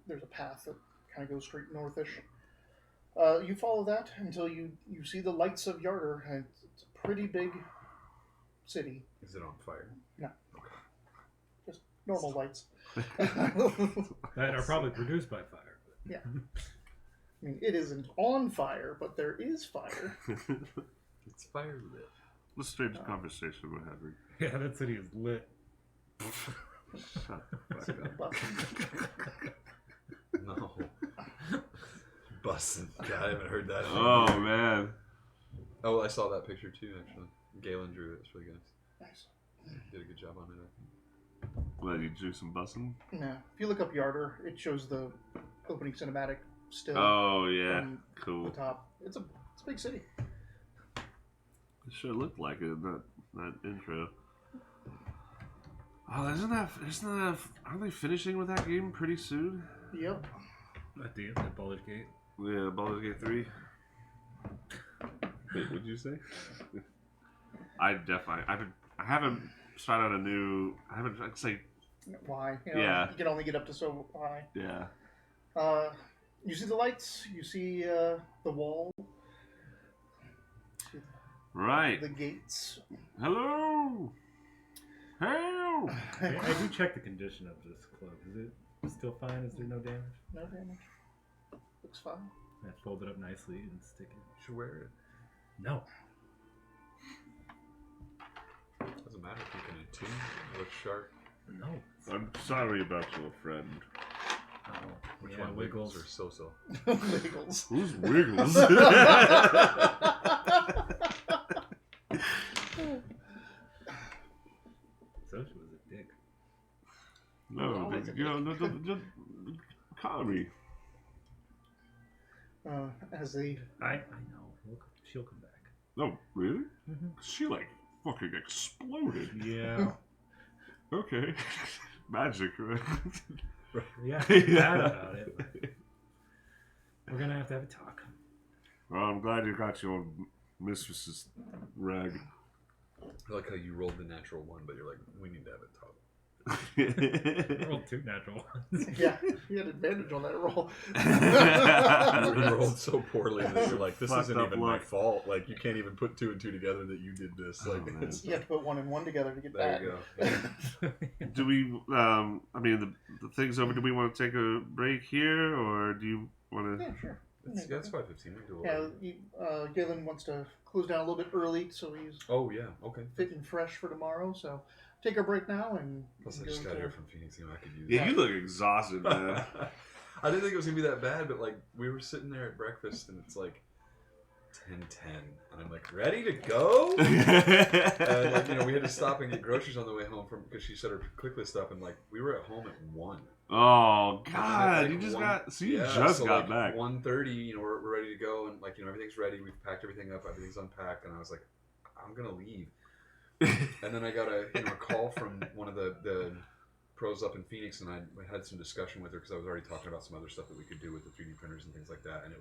There's a path that kind of goes straight northish. You follow that until you see the lights of Yarder, and it's a pretty big city. Is it on fire? Just normal lights. That are probably produced by fire. Yeah. I mean, it isn't on fire, but there is fire. It's fire lit. What strange conversation we're having. Yeah, that city is lit. Shut the fuck Sitting up. above. No. Bussin'. God, I haven't heard that. Oh man. Oh, I saw that picture too, actually. Galen drew it. It's really good. Nice. Did a good job on it, I think. Well, you drew some bussin'? Yeah. If you look up Yarder, it shows the opening cinematic still Oh yeah, from cool. the top. It's a big city. It sure looked like it in that intro. Oh, isn't that? Aren't they finishing with that game pretty soon? Yep. At the Baldur's Gate. Yeah, Baldur's Gate 3. Wait, what'd you say? I haven't started a new. I haven't. I'd say. Why? You know, Yeah. You can only get up to so high. Yeah. You see the lights. You see the wall. Right. The gates. Hello. Help. I do check the condition of this club. Is it still fine? Is there no damage? No damage. Looks fine. I fold it up nicely and stick it. You should wear it. No. Doesn't matter if you can attune. It looks sharp. No. I'm sorry about your friend. Oh, Which yeah, one? Wiggles. Or so-so? Wiggles. Who's Wiggles? So she was a dick. No, no, Connery. As they I know. She'll come back. No, really? Mm-hmm. She like fucking exploded. Yeah. Okay. Magic, right? Yeah. Yeah. Bad about it. But we're gonna have to have a talk. Well, I'm glad you got your mistress's rag. I like how you rolled the natural one, but you're like, we need to have a talk. I rolled 2 natural ones. yeah, he had advantage on that roll. You rolled so poorly that you're like, this Fucked isn't up even my luck. fault. Like, you can't even put 2 and 2 together that you did this. Oh, Like, man. it's, You have to put 1 and 1 together to get there that. you go. Do we, I mean, the thing's over. Do we want to take a break here, or do you want to? Yeah, sure. That's 5:15. We can do Yeah, it. Galen wants to close down a little bit early, so he's Oh, yeah. Okay. fit and fresh for tomorrow. So take our break now and. Plus, I go just got to- here from Phoenix. You know, I could use Yeah, it. you look exhausted, man. I didn't think it was going to be that bad, but, like, we were sitting there at breakfast, and it's like 10:10, and I'm like, ready to go? And, like, you know, we had to stop and get groceries on the way home because she set her quick list up, and, like, we were at home at 1. Oh And God! at, You like, just 1 got. So you yeah, just so, got like, back. 1:30, you know, we're ready to go, and, like, you know, everything's ready. We've packed everything up. Everything's unpacked, and I was like, I'm going to leave. And then I got a call from one of the pros up in Phoenix, and I had some discussion with her because I was already talking about some other stuff that we could do with the 3D printers and things like that. And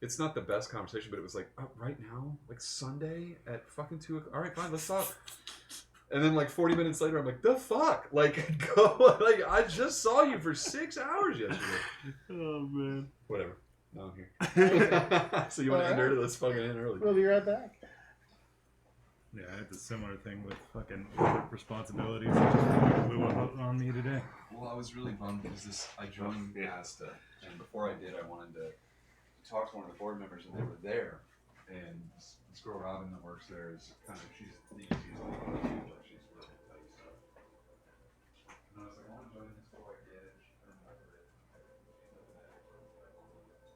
it's not the best conversation, but it was like, right now, like Sunday at fucking 2 o'clock. All right, fine, let's talk. And then like 40 minutes later, I'm like, the fuck? Like, go. Like, I just saw you for 6 hours yesterday. Oh man. Whatever. Now I'm here. So you want to end early? Let's fucking end early. We'll be right back. Yeah, I had the similar thing with fucking work responsibilities. It just blew up on me today. Well, I was really bummed because I joined ASTA, and before I did, I wanted to talk to one of the board members, and they were there. And this girl Robin that works there is kind of she's the easiest lady to do, but she's really tight. So, and I was like, I want to join this before I get it. She couldn't remember it. She's looking at it.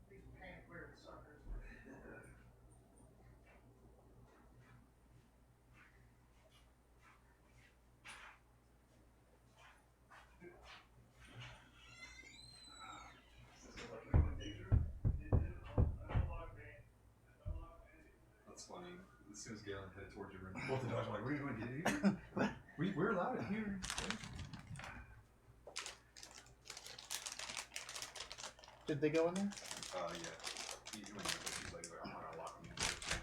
These pant-wearing suckers. That's funny. As soon as Galen headed towards your room, both the dogs were like, "What are you doing? Get in here. We're allowed in here." Did they go in there? Yeah. He went in there, he's like, "I'm not gonna lock me in here."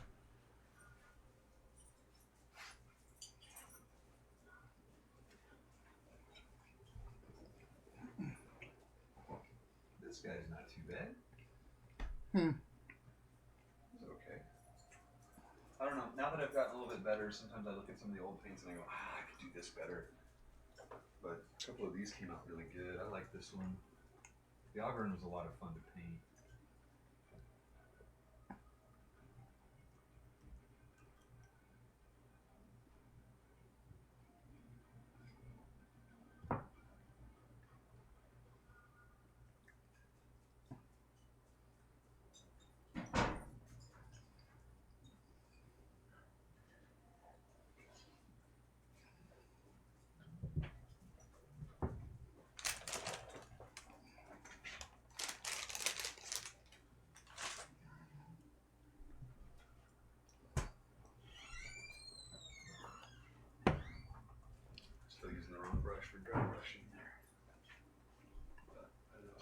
This guy's not too bad. He's okay. I don't know. Now that I've gotten a little bit better, sometimes I look at some of the old paints and I go, I could do this better. But a couple of these came out really good. I like this one. The Auburn was a lot of fun to paint. Still using the wrong brush for dry brushing there. But I know.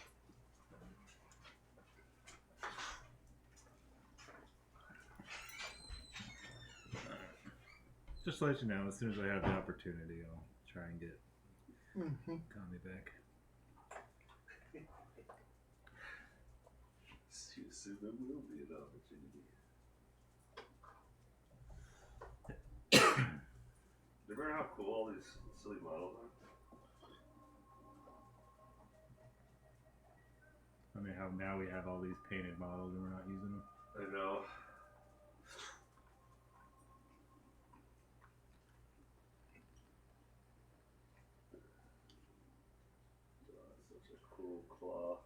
Just to let you know, as soon as I have the opportunity, I'll try and get Kami back. Soon there will be an opportunity. Remember how cool all these silly models are? I mean, how now we have all these painted models and we're not using them. I know. Such a cool claw.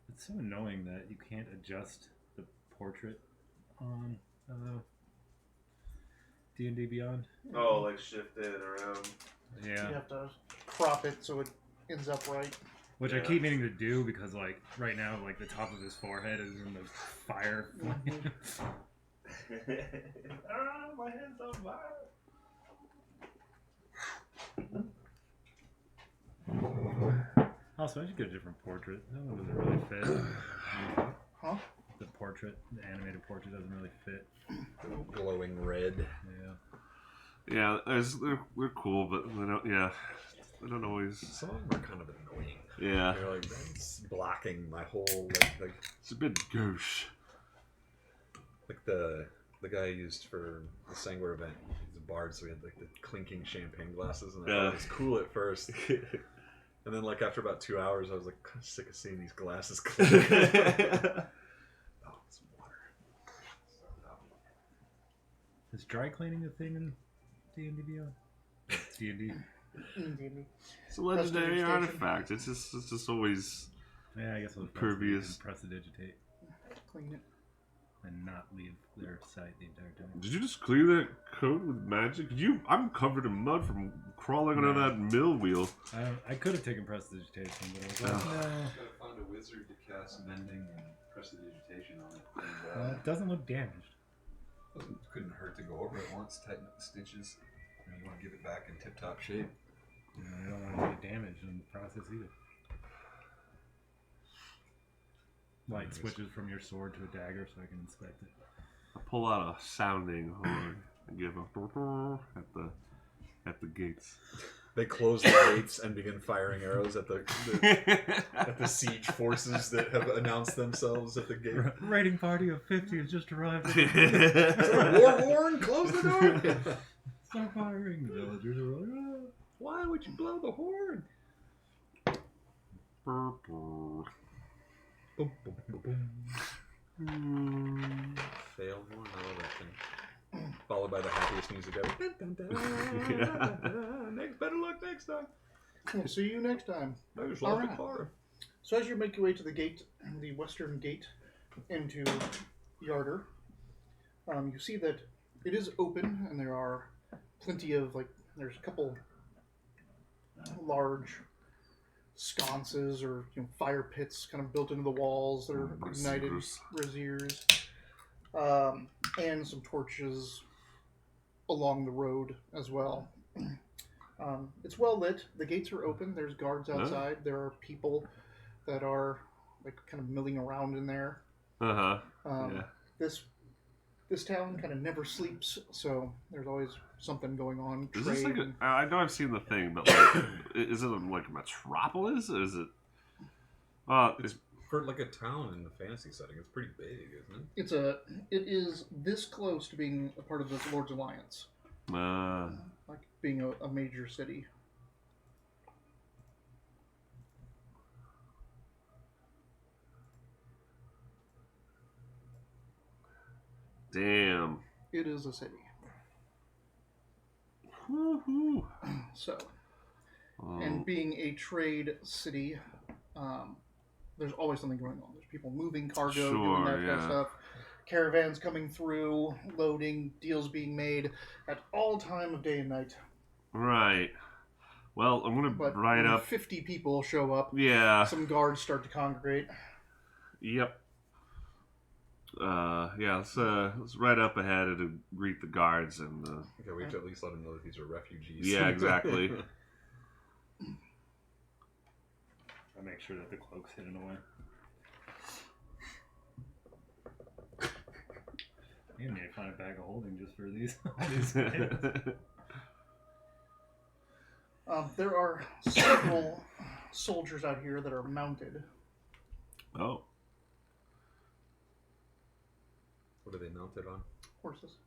It's so annoying that you can't adjust the portrait on D&D Beyond. Oh, like shift it around. Yeah. You have to crop it so it ends up right. Which I keep meaning to do because, like, right now, like, the top of his forehead is in the fire. Ah, my head's on fire. Also, I should get a different portrait. That one doesn't really fit. Huh? the portrait, the animated portrait, doesn't really fit. Glowing red. Yeah. Yeah, they're cool, but they don't. Yeah, they don't always. Some of them are kind of annoying. Yeah, They're like, that's blocking my whole like it's a bit gauche. like the guy I used for the Sangwar event. He's a bard, so he had like the clinking champagne glasses, and I thought it was cool at first. And then, like after about 2 hours, I was like kind of sick of seeing these glasses clink. Oh, some water. Is dry cleaning a thing in D&D Beyond? D&D. It's a legendary Prestidigitation. artifact. It's just always. Yeah, I guess it was Pervious. prestidigitate Clean it. and not leave their site the entire time. Did you just clear that code with magic? I'm covered in mud from crawling under that mill wheel. I could have taken prestidigitation, but I was like, no. Gotta find a wizard to cast mending and prestidigitation on it. Well, And, it doesn't look damaged. couldn't hurt to go over it once, tighten up the stitches. You want to give it back in tip-top shape. You know, I don't want to get damaged in the process either. Light switches from your sword to a dagger so I can inspect it. I pull out a sounding horn and give a at the gates. They close the gates and begin firing arrows at the siege forces that have announced themselves at the gate. Raiding party of 50 has just arrived. Warhorn, close the door! Start firing. The villagers are like, oh. Why would you blow the horn? Boom, boom, boom, boom. Fail horn, I love that thing. Followed by the happiest music ever. Dun, dun, dun, dun, dun. Better luck next time. We'll see you next time. I just love the Alright. car. So as you make your way to the gate, the western gate into Yarder, you see that it is open, and there are plenty of there's a couple large sconces or fire pits kind of built into the walls that are ignited braziers, and some torches along the road as well. It's well lit. The gates are open. There's guards outside. There are people that are kind of milling around in there. Yeah. This town kind of never sleeps, so there's always something going on. Is Trade this like and- I know I've seen the thing, but is it like a metropolis? Or is it? It's for like a town in the fantasy setting. It's pretty big, isn't it? It is this close to being a part of the Lord's Alliance, like being a major city. Damn. It is a city. Woo-hoo. So, and being a trade city, there's always something going on. There's people moving cargo, doing that kind of stuff. Caravans coming through, loading, deals being made at all time of day and night. Right. Well, I'm gonna But write when up. 50 people show up. Yeah. Some guards start to congregate. Yep. Yeah. Let's write up ahead and greet the guards and. Okay, we have to at least let them know that these are refugees. Yeah, exactly. I make sure that the cloak's hidden away. You need to find a bag of holding just for these. There are several soldiers out here that are mounted. Oh. What are they mounted on? Horses.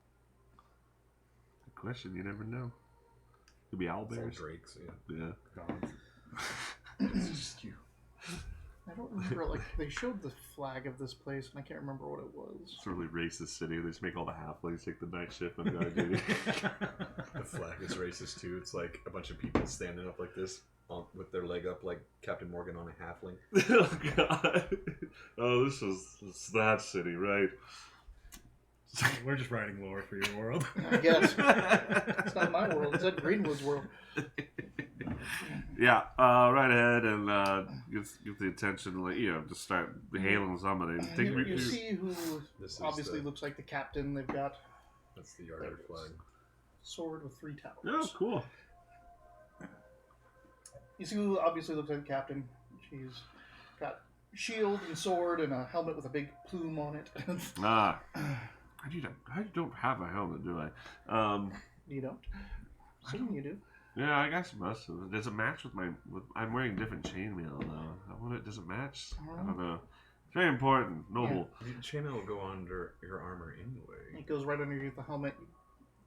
Good question. You never know. Could be It's all owlbears. drakes, yeah. Yeah. It's just you. I don't remember, they showed the flag of this place, and I can't remember what it was. It's a really racist city. They just make all the halflings take the night shift on guard duty. The flag is racist too. It's like a bunch of people standing up like this with their leg up like Captain Morgan on a halfling. Oh god. Oh, this is that city, right? We're just writing lore for your world. I guess. It's not my world. It's Ed Greenwood's world. Yeah, right ahead and get the attention, just start hailing somebody. You see who This is obviously looks like the captain. They've got That's the Yarder flag. sword with 3 towers. Oh, cool. You see who obviously looks like the captain. She's got shield and sword and a helmet with a big plume on it. Ah, I don't have a helmet, do I? You don't? Assume you do. Yeah, I guess it must. Does it match with my? I'm wearing different chainmail though. I wonder, does it match? I don't know. It's very important, noble. Chainmail will go under your armor anyway. It goes right underneath the helmet. You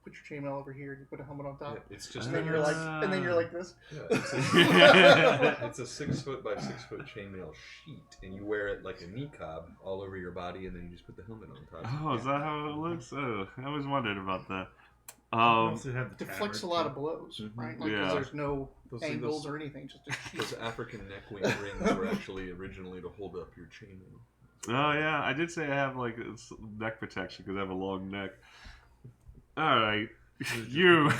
put your chainmail over here. You put a helmet on top. Yeah, it's just. And then you're like this. Yeah, it's a 6 foot by 6 foot chainmail sheet, and you wear it like a niqab all over your body, and then you just put the helmet on top. Oh, is that how it looks? Oh, I always wondered about that. Also have the Deflects a tabard, lot too. of blows, right? Yeah. Because there's no Those angles those- or anything. Just a sheet. Those African neck rings were actually originally to hold up your chainmail. Oh yeah, I did say I have like neck protection because I have a long neck. All right, you.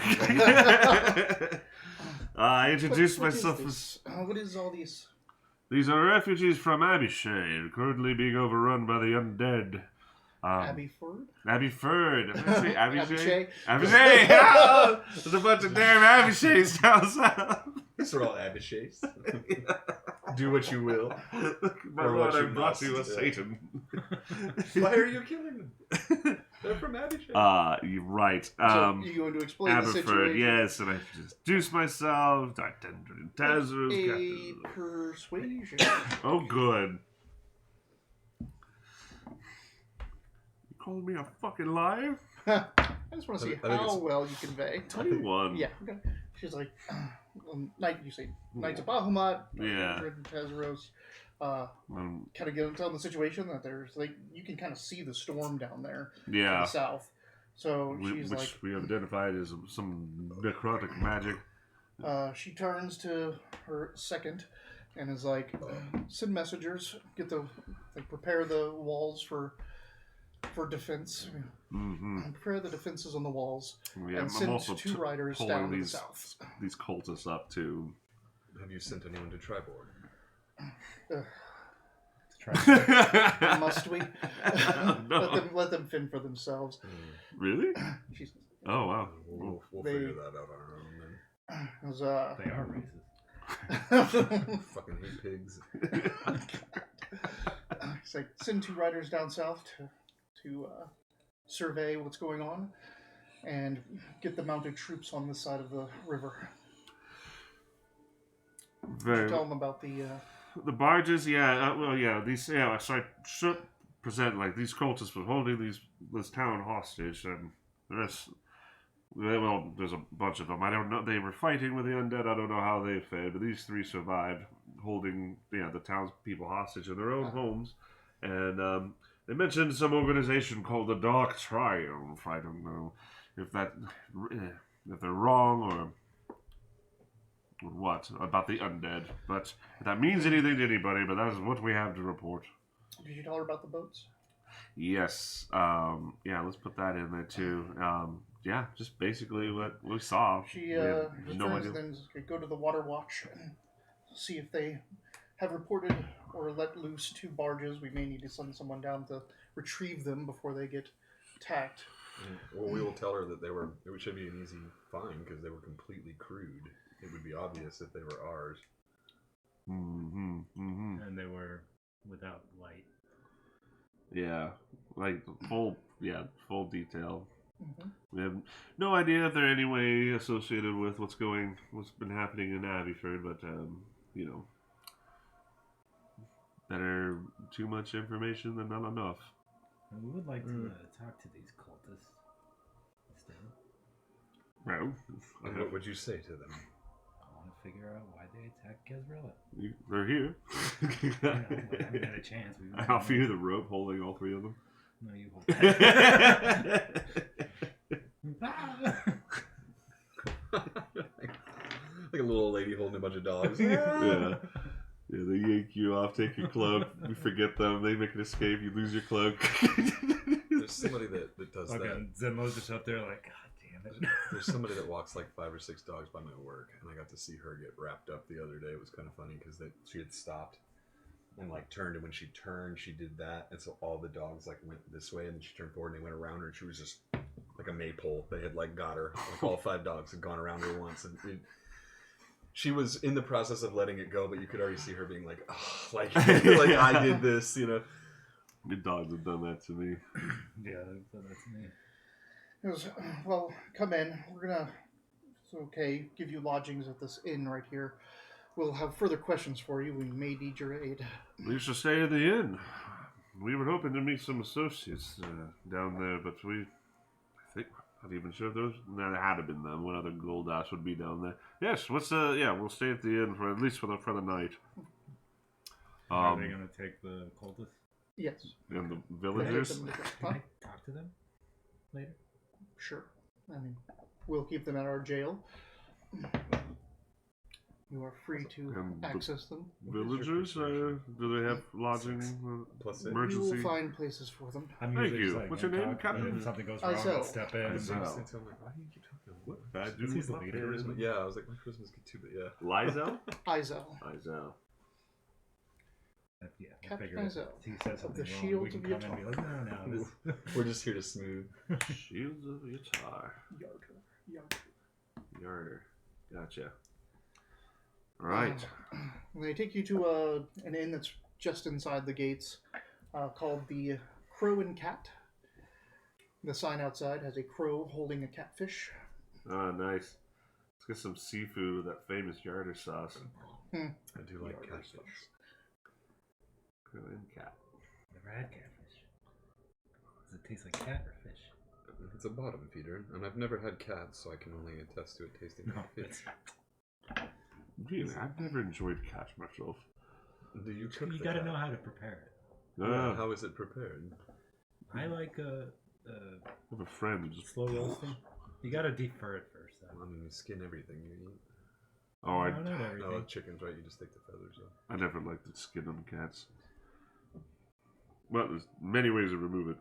I introduced What is myself this? as. What is all these? These are refugees from Abyshade, currently being overrun by the undead. Abbeyford? Abbeyford. Did I say Abyshade? Abishai? Abyshade! Yeah! There's a bunch of damn Abyshades down south. These are all Abishays. Do what you will. My Or lord, what I you brought you a must, yeah. Satan. Why are you killing them? They're from Abishai. You're right. So you going to explain the Aberford, situation? yes, and I introduce myself. A persuasion. Oh, good. You calling me a fucking liar? I just want to see I think how it's- well you convey. 21. Yeah. Okay. She's like, you say Knights of Bahamut, Yeah. Tezros. Um, Kind of tell them the situation that there's like you can kind of see the storm down there to yeah. the south. So Which she's like, we have identified as some necrotic magic. she turns to her second and is like, send messengers, prepare the walls for defense. Mm-hmm. Prepare the defenses on the walls, Yeah, and I'm send also two riders pulling down to the these south. these cultists up too. Have you sent anyone to Triboard? Must we? No. let them fend for themselves. Really? She's, Oh wow. We'll They- figure that out on our own it was, They are racist. then. Fucking hate pigs. It's like send two riders down south to survey what's going on and get the mounted troops on this side of the river. Very. Tell them about the. The barges, yeah, so I should present like these cultists were holding this town hostage, and there's a bunch of them. I don't know. They were fighting with the undead. I don't know how they fared, but these three survived, holding the townspeople hostage in their own homes, and they mentioned some organization called the Dark Triumph. I don't know if they're wrong or what about the undead, but if that means anything to anybody, but that is what we have to report. Did you tell her about the boats? Yes, let's put that in there too. Just basically what we saw. She We have no returns idea. and then go to the water watch and see if they have reported or let loose two barges. We may need to send someone down to retrieve them before they get attacked. Well, we will tell her that it should be an easy find because they were completely crude. It would be obvious if they were ours. And they were without light. Yeah, like full detail. Mm-hmm. We have no idea if they're any way associated with what's been happening in Abbeyford, but better too much information than not enough. And we would like to talk to these cultists. Still, Well, And what would you say to them? I want to figure out why they attacked Gezrilla. they're here. We haven't had a chance. I offer you the rope holding all three of them. No, you hold Like a little lady holding a bunch of dogs. Yeah. Yeah, they yank you off, take your cloak, you forget them, they make an escape, you lose your cloak. There's somebody that does that. Fucking Zenmo's just up there like, God damn it. There's somebody that walks like 5 or 6 dogs by my work, and I got to see her get wrapped up the other day. It was kind of funny because she had stopped and like turned, and when she turned, she did that, and so all the dogs like went this way, and then she turned forward and they went around her, and she was just like a maypole. They had like got her, like all 5 dogs had gone around her once, and she was in the process of letting it go, but you could already see her being like, oh, like I did this, you know. Your dogs have done that to me. Yeah, that's me. It was, well, come in. We're gonna, it's okay, give you lodgings at this inn right here. We'll have further questions for you. We may need your aid. We should stay at the inn. We were hoping to meet some associates down there, but I think, not even sure if those, no, there had to been them. What other Goldash would be down there? Yes, we'll stay at the inn for at least for the night. Are they going to take the cultists? Yes. And the villagers? Can I talk to them later? Sure. I mean, we'll keep them at our jail. You are free to access them. Villagers? Do they have lodging? Plus We emergency? will find places for them. I'm Thank usually you. just like, What's your gonna name, talk, but Captain? if something goes wrong, Izel. I'll step in. Izel. And I'm like, why do you keep talking? What? Bad He's dude. the leader, isn't he? Yeah, I was like, my charisma's good too, but yeah. Lizel? Izel. Lizel. Yeah, I Captain figured Izel, if he says of something the wrong, Shields we can of come in and be like, no, this... We're just here to smooth. Shields of Yatar. Yarder. Yarder. Gotcha. Right. They take you to an inn that's just inside the gates, called the Crow and Cat. The sign outside has a crow holding a catfish. Ah, nice. Let's get some seafood with that famous Yarder sauce. I do like Yarder catfish. sauce. Crow and cat. Never had catfish. Does it taste like cat or fish? It's a bottom feeder, and I've never had cats, so I can only attest to it tasting like fish. Really, I've never enjoyed cat myself. Do you cook You the gotta cat? know how to prepare it. Yeah, how is it prepared? I like I have a friend who just... slow roasting. You gotta defer it first. I mean, you skin everything you eat. Oh, I No, not everything. No, chickens, right? You just take the feathers off. never liked the skin on cats. Well, there's many ways to remove it.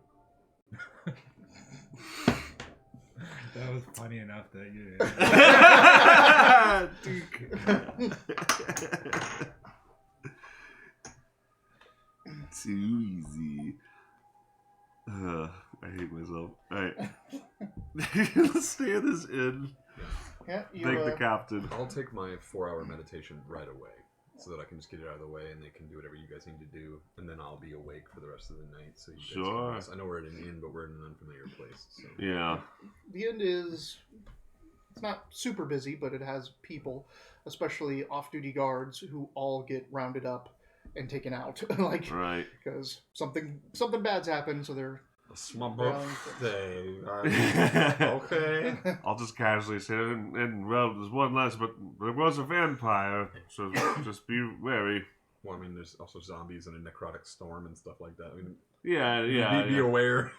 That was funny enough that you. Too easy. I hate myself. Alright. Let's stay at this inn. Yeah, you, Thank the captain. I'll take my 4-hour meditation right away, so that I can just get it out of the way, and they can do whatever you guys need to do, and then I'll be awake for the rest of the night. So you guys Sure. can rest. I know we're at an inn, but we're in an unfamiliar place. So. Yeah. the inn is, it's not super busy, but it has people, especially off-duty guards, who all get rounded up and taken out, like, Right. because something bad's happened, so they're It's my Well, birthday. Okay. I'll just casually say, and well, there's one less, but there was a vampire, so just be wary. Well, I mean, there's also zombies and a necrotic storm and stuff like that. I mean, Yeah. be aware.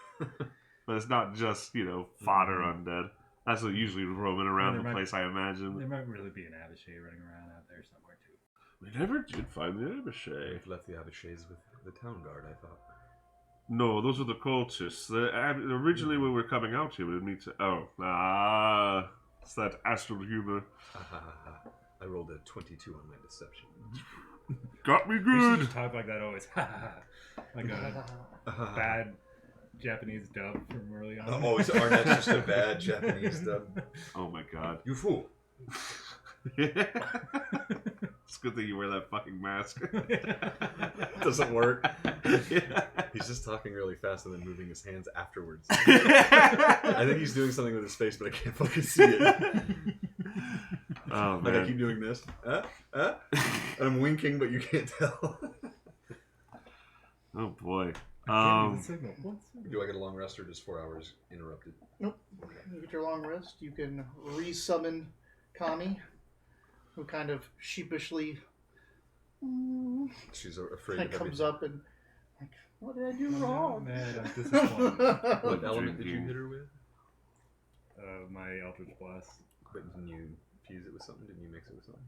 But it's not just, fodder Mm-hmm. undead. That's what usually roaming around There the might- place, I imagine. There might really be an Abishai running around out there somewhere too. We never did find the Abishai. We've left the Abishais with the town guard, I thought. No, those are the cultists. Originally, when we were coming out here, we didn't need to... it's that astral humor. I rolled a 22 on my deception. Got me You should good! just talk like that always. Like a bad Japanese dub from early on. Oh, is Arnett's just a bad Japanese dub? Oh my god. You fool. It's good that you wear that fucking mask. Doesn't work. Yeah. He's just talking really fast and then moving his hands afterwards. I think he's doing something with his face, but I can't fucking see it. Oh, Like I man. keep doing this, and I'm winking, but you can't tell. Oh boy. Give me the signal. What signal? Do I get a long rest or just 4 hours interrupted? Nope. You get your long rest. You can resummon Kami, who kind of sheepishly She's afraid kind of of comes everything. up and like, what did I do wrong? Man, I'm disappointed. What element did you Drinking. hit her with? My Eldritch Blast. But didn't you fuse it with something? Didn't you mix it with something?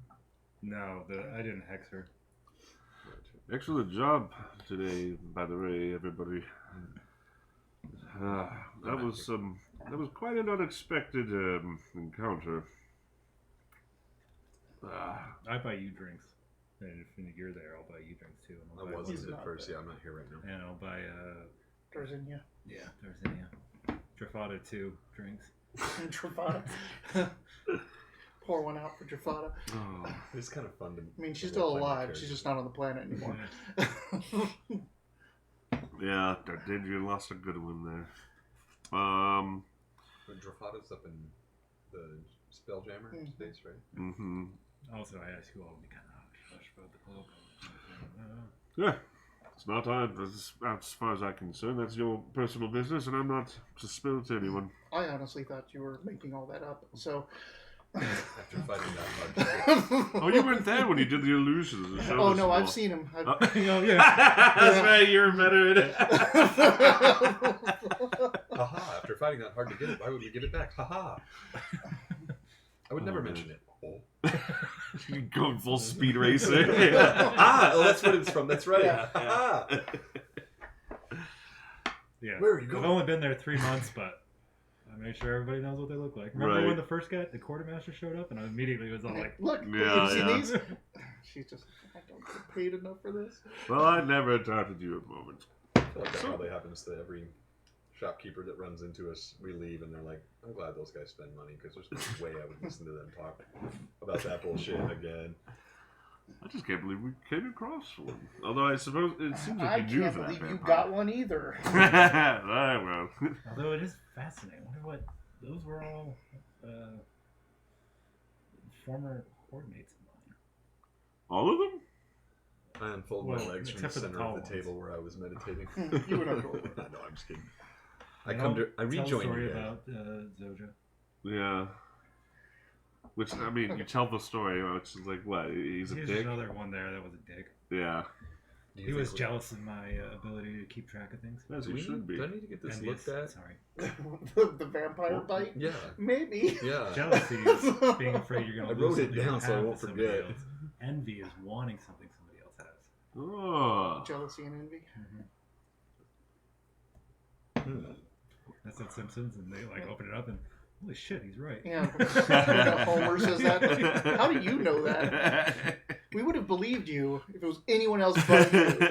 No, I didn't hex her. Excellent job today, by the way, everybody. That was quite an unexpected encounter. I buy you drinks. And if you're there, I'll buy you drinks too. And I'll I buy wasn't He's at not first. there. Yeah, I'm not here right now. And I'll buy Darzinia. Darzinia. Trafada 2 drinks. And Travada. Pour one out for Jafada. Oh. It's kind of fun to. I mean, she's to still play my alive. She's character. just not on the planet anymore. Yeah, that did. You lost a good one there. But Drafada's up in the Spelljammer space, right? Mm-hmm. Also, I asked you all to be kind of hush about the club. Yeah. It's not as far as I'm concerned. That's your personal business, and I'm not to spill to anyone. I honestly thought you were making all that up. So. After fighting that hard. Oh, you weren't there when you did the illusions. And showed Oh us no, them I've all. seen him. Oh, yeah. That's right. You're better at it. Haha, after fighting that hard to get it, why would we give it back? Haha. I would never mention it. You going full speed racer. Oh, that's what it's from. That's right. Yeah. Haha. Yeah. Where are you I've going? only been there 3 months, but I made sure everybody knows what they look like. Remember Right. when the first guy, the quartermaster, showed up, and I immediately was all like, Look, Yeah, have you seen yeah. these? She's just, I don't get paid enough for this. Well, I never doubted you a moment. I feel like that probably happens to every shopkeeper that runs into us. We leave and they're like, I'm glad those guys spend money because there's no way I would listen to them talk about that bullshit again. I just can't believe we came across one. Although I suppose it seems I like you knew can't that believe you vampire. got one either. I will. although it is fascinating. I wonder what, those were all former coordinates of mine. All of them? I unfold my Well, legs from the except for the center tall of the ones. table where I was meditating. You would unfold. No, I'm just kidding. You I know, tell a rejoin story you guys. about Zoja. Yeah. Which, I mean, you tell the story, which is like, what? He's a Here's dick? another one there that was a dick. Yeah. Do you He think was we- jealous of my ability to keep track of things. As Do, he we should be. do I need to get this Envious. looked at? Sorry. The vampire bite? Yeah. Maybe. Yeah. Jealousy is being afraid you're I going to wrote lose it something you down so I have won't to somebody forget. else. Envy is wanting something somebody else has. Oh. Jealousy and envy. Hmm. That's on Simpsons, and they like open it up and holy shit, he's right. Yeah. Homer says that. Like, how do you know that? We would have believed you if it was anyone else but you.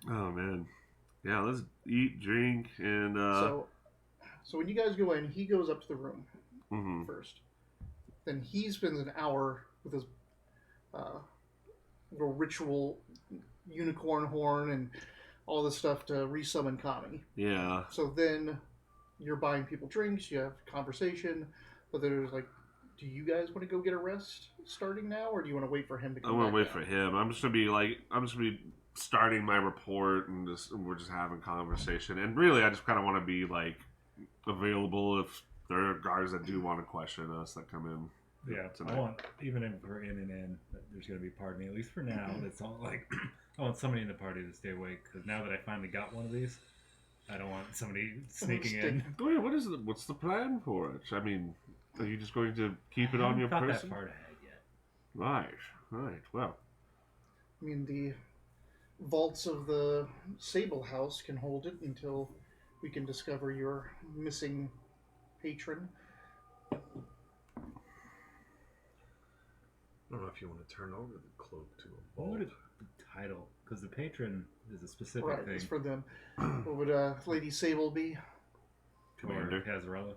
Oh, man. Yeah, let's eat, drink, and, So when you guys go in, he goes up to the room mhm. first. Then he spends an hour with his little ritual unicorn horn and all this stuff to resummon Kami. Yeah. So then you're buying people drinks, you have conversation, but there's like, do you guys want to go get a rest starting now, or do you want to wait for him to I come want back to wait down? for him. I'm just gonna be starting my report, and we're just having conversation. And really, I just kind of want to be like available if there are guards that do want to question us that come in. Yeah, tonight. I want, even if we're in and in, there's going to be part of me, at least for now, that's all like, I want somebody in the party to stay awake, because now that I finally got one of these, I don't want somebody sneaking in. Oh yeah, what's the plan for it? I mean, are you just going to keep it on your I haven't thought person? that far ahead yet. Right. Well, I mean, the vaults of the Sable House can hold it until we can discover your missing patron. I don't know if you want to turn over the cloak to a What vault. would the title, because the patron is a specific Right, thing. it's for them. What would Lady Sable be? Commander. Or Cazarella.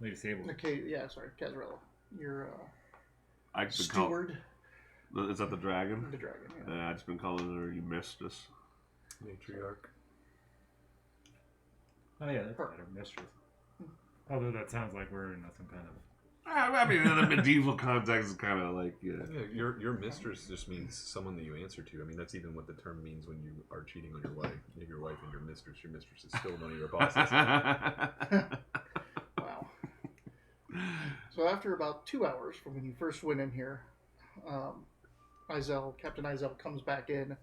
Lady Sable. Okay, yeah, sorry, Cazarella. You're I just been steward, is that the dragon? the dragon. Yeah. Yeah, I just been calling her you mistress. Matriarch. Oh yeah, that's Her. better. Mistress. Although that sounds like we're in some kind of... I mean, in the medieval context, it's kind of like, yeah. Yeah, your mistress just means someone that you answer to. I mean, that's even what the term means when you are cheating on your wife. You have your wife and your mistress is still one of your bosses. Wow. So after about 2 hours from when you first went in here, Captain Izell comes back in,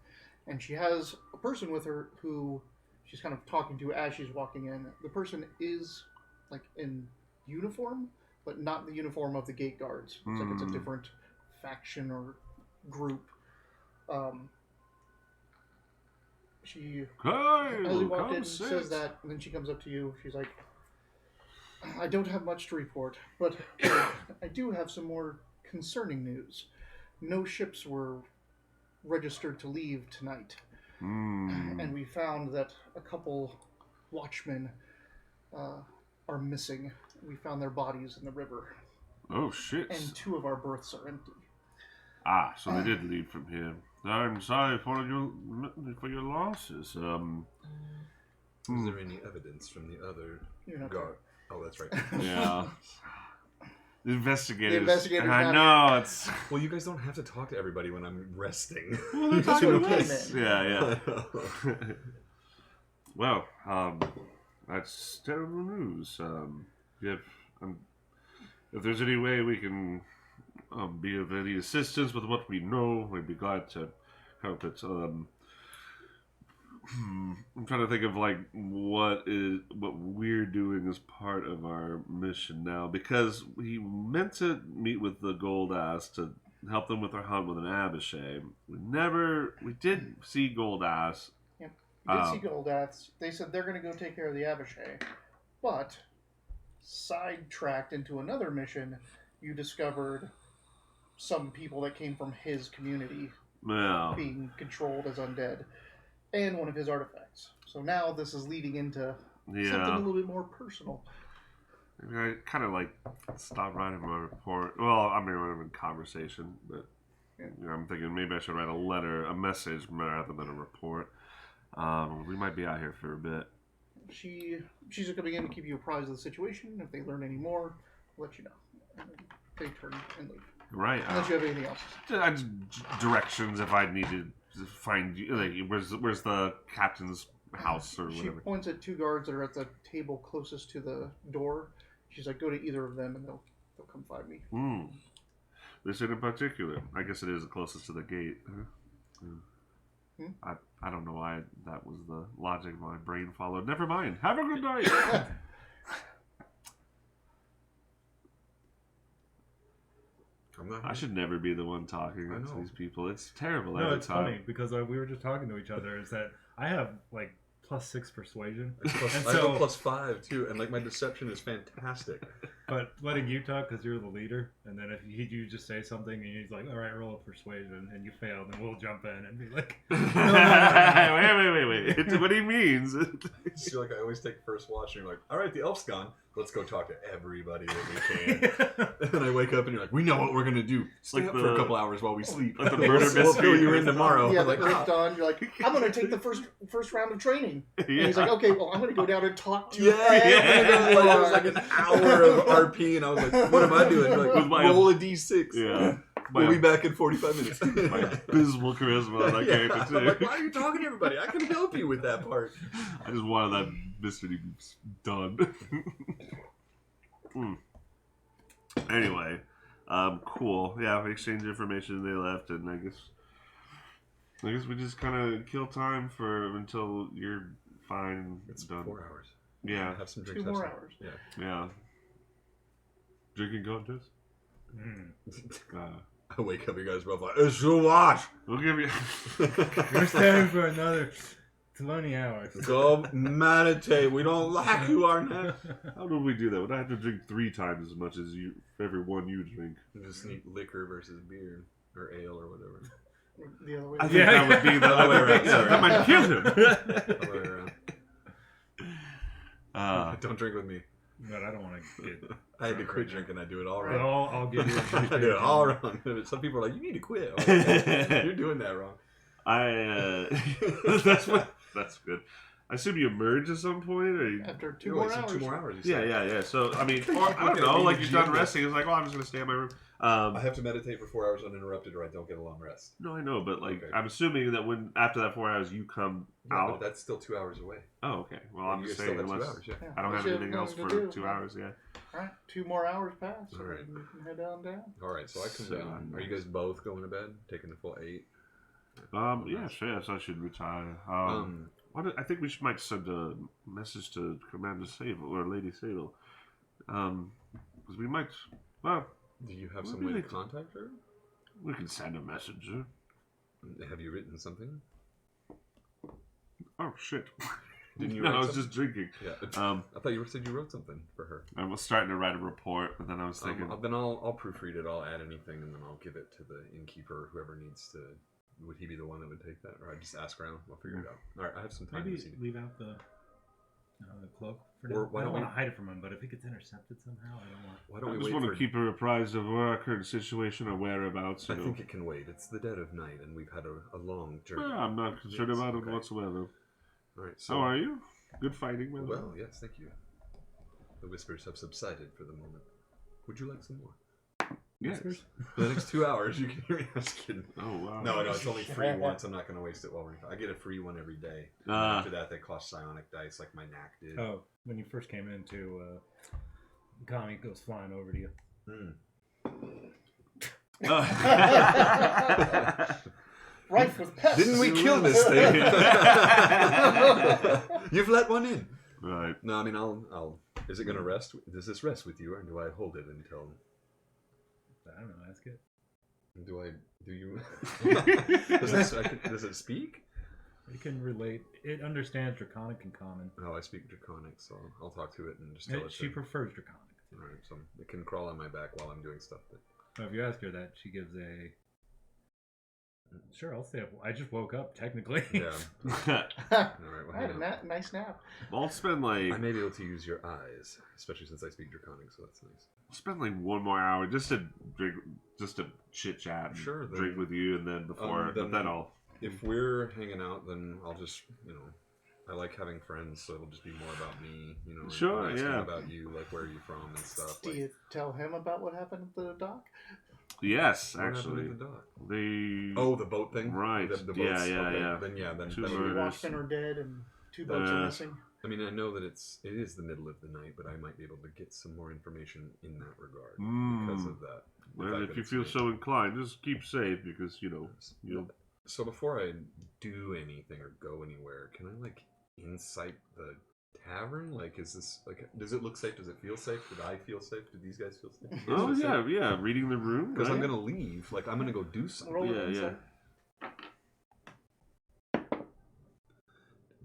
and she has a person with her who she's kind of talking to as she's walking in. The person is like in uniform, but not the uniform of the gate guards. It's like it's a different faction or group. She as he walked in, says that, and then she comes up to you. She's like, I don't have much to report, but I do have some more concerning news. No ships were registered to leave tonight, and we found that a couple watchmen are missing, we found their bodies in the river, Oh shit! and 2 of our berths are empty. Ah, so they did leave from here. I'm sorry for your losses. Is there any evidence from the other You're not guard? Oh, that's right. Yeah. The investigators. The investigators I not know it's. Well, you guys don't have to talk to everybody when I'm resting. Well, they're That's talking what to we us. came in. Yeah, yeah. Well, that's terrible news. If there's any way we can be of any assistance with what we know, we'd be glad to help it. I'm trying to think of like what we're doing as part of our mission now, because we meant to meet with the Gold Ass to help them with their hunt with an Abishai. We did see Gold Ass. Yep. You did see Goldaths. They said they're going to go take care of the Abishai, but sidetracked into another mission, you discovered some people that came from his community Yeah. being controlled as undead, and one of his artifacts. So now this is leading into something a little bit more personal. I kind of like stopped writing my report. Well, I mean, we're in conversation, but I'm thinking maybe I should write a message rather than a report. We might be out here for a bit. She's coming in to keep you apprised of the situation. If they learn any more, I'll let you know. And then they turn and leave. Right. Unless you have anything else. Directions if I needed to find you. Like, where's the captain's house or She whatever? points at 2 guards that are at the table closest to the door. She's like, go to either of them and they'll come find me. This in particular. I guess it is the closest to the gate. I don't know why that was the logic my brain followed. Never mind. Have a good night. I should never be the one talking to these people. It's terrible. No, every it's time. funny because we were just talking to each other. Is that I have like +6 persuasion, I have a +5 too, and like my deception is fantastic. but letting you talk because you're the leader, and then if you just say something and he's like, "All right, roll a persuasion," and you fail, then we'll jump in and be like, Wait. What do you mean? So like I always take first watch, and you're like, "All right, the elf's gone. Let's go talk to everybody that we can." And then I wake up, and you're like, "We know what we're gonna do. Stay Like up for a couple hours while we sleep. like the murder We'll fill mystery. you in tomorrow." Yeah, I'm like, like, dawn, you're like, I'm going to take the first round of training. And he's like, okay, well, I'm going to go down and talk to yeah. It was like an hour of RP, and I was like, "What am I doing?" You're like, With my- roll a d6. Yeah. We'll be back in 45 minutes. My abysmal charisma on that character I'm too. like, why are you talking to everybody? I can help you with that part. I just wanted that mystery to be done. Anyway, cool. Yeah, we exchanged information. They left, and I guess we just kind of kill time until you're fine. It's done. 4 hours. Yeah, Have some drinks. 2 more hours. Yeah. yeah. Drinking contest. I wake up, you guys both like, it's too much. We'll give you. "You're staying for another 20 hours." Go meditate. We don't like you, Arnett. How do we do that? Would I have to drink 3 times as much as you for every one you drink? Just need liquor versus beer or ale or whatever. The other way. I think that would be the other way around. Sorry. That might kill him. Other way around. Don't drink with me. But I don't want to get. I had to quit drinking. I do it all But wrong. I'll give you. I do it all wrong. Some people are like, you need to quit. I'm like, you're doing that wrong. That's good. I assume you emerge at some point, or you... After 2 You're more like, hours. 2 more hours. Yeah. So I mean, or, I don't know. Like you're done resting. It's like, oh, I'm just gonna stay in my room. I have to meditate for 4 hours uninterrupted, or I don't get a long rest. No, I know, but like Okay. I'm assuming that when after that 4 hours you come Yeah, out. but that's still 2 hours away. Oh, okay. Well, I'm You just still saying have 2 unless hours. Yeah. I don't have Unless you have anything else nothing for to do. 2 hours. Yeah. All right, 2 more hours pass. All right. And you can head on down. All right, so I come So down. Are you guys both going to bed? Taking the full 8? Yeah, sure. Yes, I should retire. I think we might send a message to Commander Sable or Lady Sable, because we might. Well, Do you have We'll some be way to like- contact her? we can send a messenger. Have you written something? Oh shit! Didn't you No, write I was something? just drinking. Yeah. I I thought you said you wrote something for her. I was starting to write a report, but then I was thinking, Then I'll proofread it. I'll add anything, and then I'll give it to the innkeeper, whoever needs to. Would he be the one that would take that, or I just ask around? I'll figure it out. All right, I have some time Maybe this evening. leave out Cloak for Or now. why I don't don't want we- to hide it from him, but if it gets intercepted somehow, I don't want. Why I don't we just wait want for... to keep her apprised of our current situation or whereabouts. I think it can wait. It's the dead of night, and we've had a long journey. Yeah, I'm not concerned Yes, about okay. it whatsoever. All right. So, How are you? Good fighting, by the way. well, yes, thank you. The whispers have subsided for the moment. Would you like some more? Yes. For the next 2 hours, you can hear me. I'm just kidding. Oh wow. No, it's only free once. I'm not going to waste it while we're... I get a free one every day. And after that, they cost psionic dice like my knack did. Oh, when you first came into Kami goes flying over to you. Rife with pests. Didn't we kill this thing? You've let one in. Right. No, I mean, I'll... Is it going to rest? Does this rest with you, or do I hold it until... I don't know. Ask it. Do you... does it speak? It can relate. It understands Draconic and Common. Oh, I speak Draconic, so I'll talk to it and just tell it. She prefers Draconic. All right, so it can crawl on my back while I'm doing stuff. But... So if you ask her that, she gives a. Sure, I'll stay up. I just woke up, technically. Yeah. All right, well, I had hang a on. nice nap. I'll spend like I may be able to use your eyes, especially since I speak Draconic, so that's nice. one more hour just to drink, just to chit chat, and Sure, then- drink with you, and then before, then- but then I'll. If we're hanging out, then I'll just, I like having friends, so it'll just be more about me, and Sure, asking yeah. about you, like where are you from and stuff. Do you tell him about what happened at the dock? Yes, What happened actually, at the dock? the Oh, the boat thing? Right. The boats? Yeah, yeah, okay. yeah. Then Two then Two murders. watchmen are dead and 2 boats are missing. I mean, I know that it is the middle of the night, but I might be able to get some more information in that regard because of that. The well, fact if that you it's feel night. so inclined, just keep safe because you'll. So before I do anything or go anywhere, can I insight the tavern? Is this does it look safe? Does it feel safe? Did I feel safe? Did these guys feel safe? Oh yeah, reading the room. Because right? I'm gonna leave. I'm gonna go do something. Roll it Yeah, inside.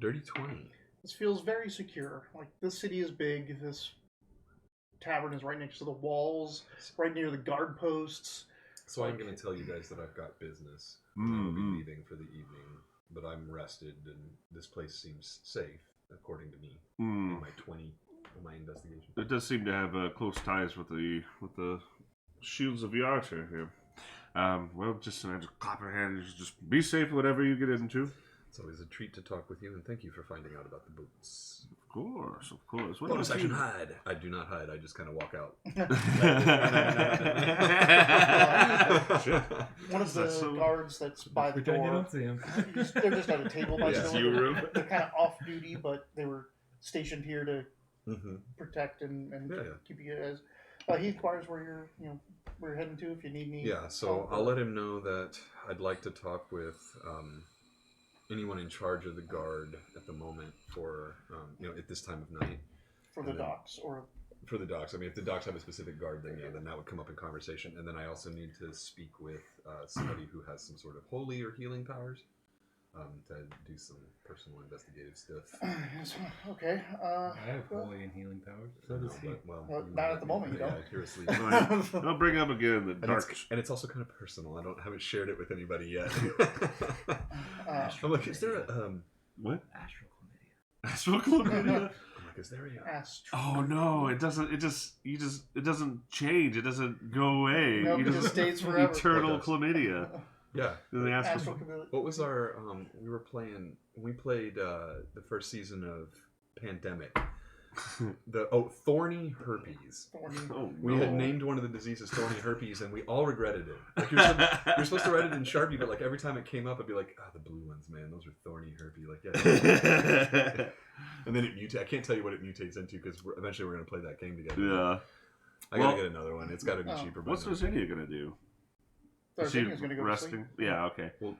Dirty 20. This feels very secure. Like, this city is big. This tavern is right next to the walls, right near the guard posts. So I'm gonna tell you guys that I've got business. And I will be Mm-hmm. leaving for the evening, but I'm rested and this place seems safe, according to me. Mm. In my 20 of my investigation. It does seem to have close ties with the shields of Yarter here. Well, just clap your hands. Just be safe, whatever you get into. It's always a treat to talk with you, and thank you for finding out about the boots. Of course, of course. What Bonus about action you? hide. I do not hide. I just kind of walk out. One of the That's so- guards that's by the Pretend you door. don't see him. They're just at a table by Yeah. the See you, door. room. They're kind of off duty, but they were stationed here to Mm-hmm. protect and Yeah. keep you guys. He inquires where you're, where you're heading to if you need any. Yeah, so I'll let him know that I'd like to talk with anyone in charge of the guard at the moment for, at this time of night. for the and then- docks or For the docks. I mean, if the docks have a specific guard, then that would come up in conversation. And then I also need to speak with somebody who has some sort of holy or healing powers to do some personal investigative stuff. okay. I have holy and healing powers. So does he. Well, you not might at the be- moment, you yeah, don't. you're asleep. Right. I'll bring up again the And dark. it's also kind of personal. Haven't shared it with anybody yet. Uh, I'm like, is there a What? Astral chlamydia. Astral chlamydia? I'm like, is there a Oh no! It doesn't. It doesn't change. It doesn't go away. No, You it just stays forever. Eternal It does. chlamydia. yeah? In the astral. Astral community. What was our we played the first season of Pandemic. Thorny herpes. Oh, We no. had named one of the diseases thorny herpes, and we all regretted it. Like you're supposed to write it in Sharpie, but every time it came up, I'd be like, the blue ones, man, those are thorny herpes. Yeah. And then it mutates. I can't tell you what it mutates into because eventually we're gonna play that game together. Yeah. I gotta get another one. It's gotta be cheaper. by What's then. Rosinia gonna do? Is she Darzenia's gonna go to sleep. resting? Yeah. Okay. Well,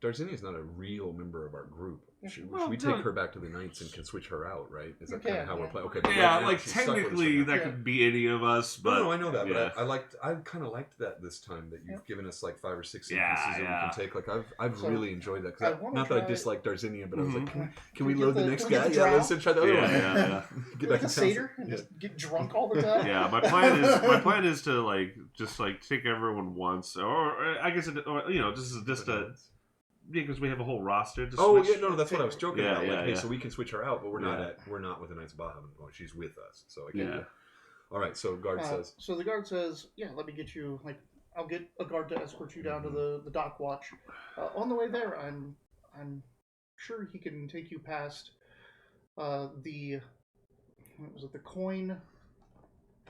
Darzenia is not a real member of our group. Should Well, we no. take her back to the Knights and can switch her out, right? Is You that kind of can, how we're yeah. playing? Okay. but Yeah, right now like she's stuck with us technically right now. that could be any of us, but No, I know that, yeah. but I kind of liked that this time that you've given us 5 or 6 sequences Yeah, that yeah. we can take. I've So, really enjoyed that. I 'Cause wanna not that I try- dislike Darzenia, but I was like, Mhm. can we we load get the the- next can we guy? get the Yeah, drow? let's try the other Yeah, one. yeah, yeah. Get Get back a in satyr town. and Yeah. just get drunk all the time. Yeah, my plan is to just take everyone once, or I guess just a because we have a whole roster to Oh switch. yeah, no, that's what I was joking Yeah, about. yeah, Like, hey, yeah. so we can switch her out, but we're not Yeah. we're not with the Knights of Bahamut. Well, she's with us, so I can't. Yeah. All right, so guard says. So the guard says, "Yeah, let me get you. Like, I'll get a guard to escort you down to the dock watch. On the way there, I'm sure he can take you past the what was it? The coin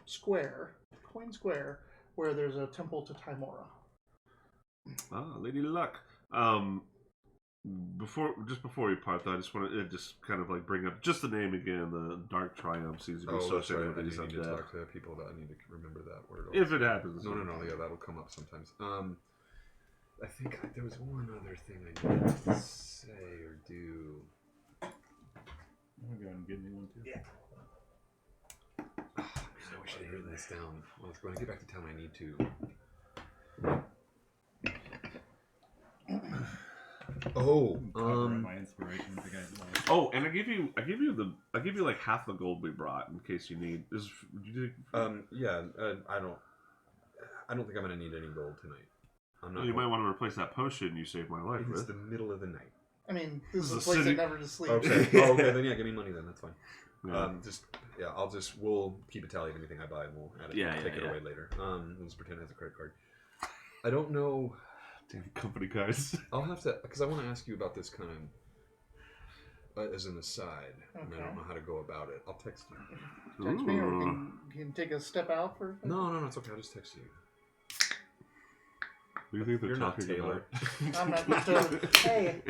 square, where there's a temple to Timora. Ah, Lady Luck. Before we part, though, I just want to just kind of like bring up just the name again. The Dark Triumph seems to be Oh, that's right. associated I with do these need to undead. talk to people that I need to remember that word. If it happens. No, yeah, that'll come up sometimes. I think there was one other thing I needed to say or do. I'm gonna go ahead and get me one too. Yeah. I wish I had written this down. Well, when I get back to town, I need to. My inspiration. The guy lost. Oh, and I give you like half the gold we brought in case you need. Yeah. I don't think I'm gonna need any gold tonight. I'm not. You might want to replace that potion you saved my life It's with. the middle of the night. I mean, this is This a is place city- that never to sleep. Okay. Okay. Then yeah, give me money then. That's fine. Yeah. We'll keep a tally of anything I buy and we'll add it. Yeah, take it yeah. away later. We'll just pretend it has a credit card. I don't know. Damn company cards. I'll have to, because I want to ask you about this kind of as an aside, and I don't know how to go about it. I'll text you. Text me, or we can take a step out for. No, it's okay. I'll just text you. Do you think they're You're not talking Taylor. I'm not Taylor. Hey.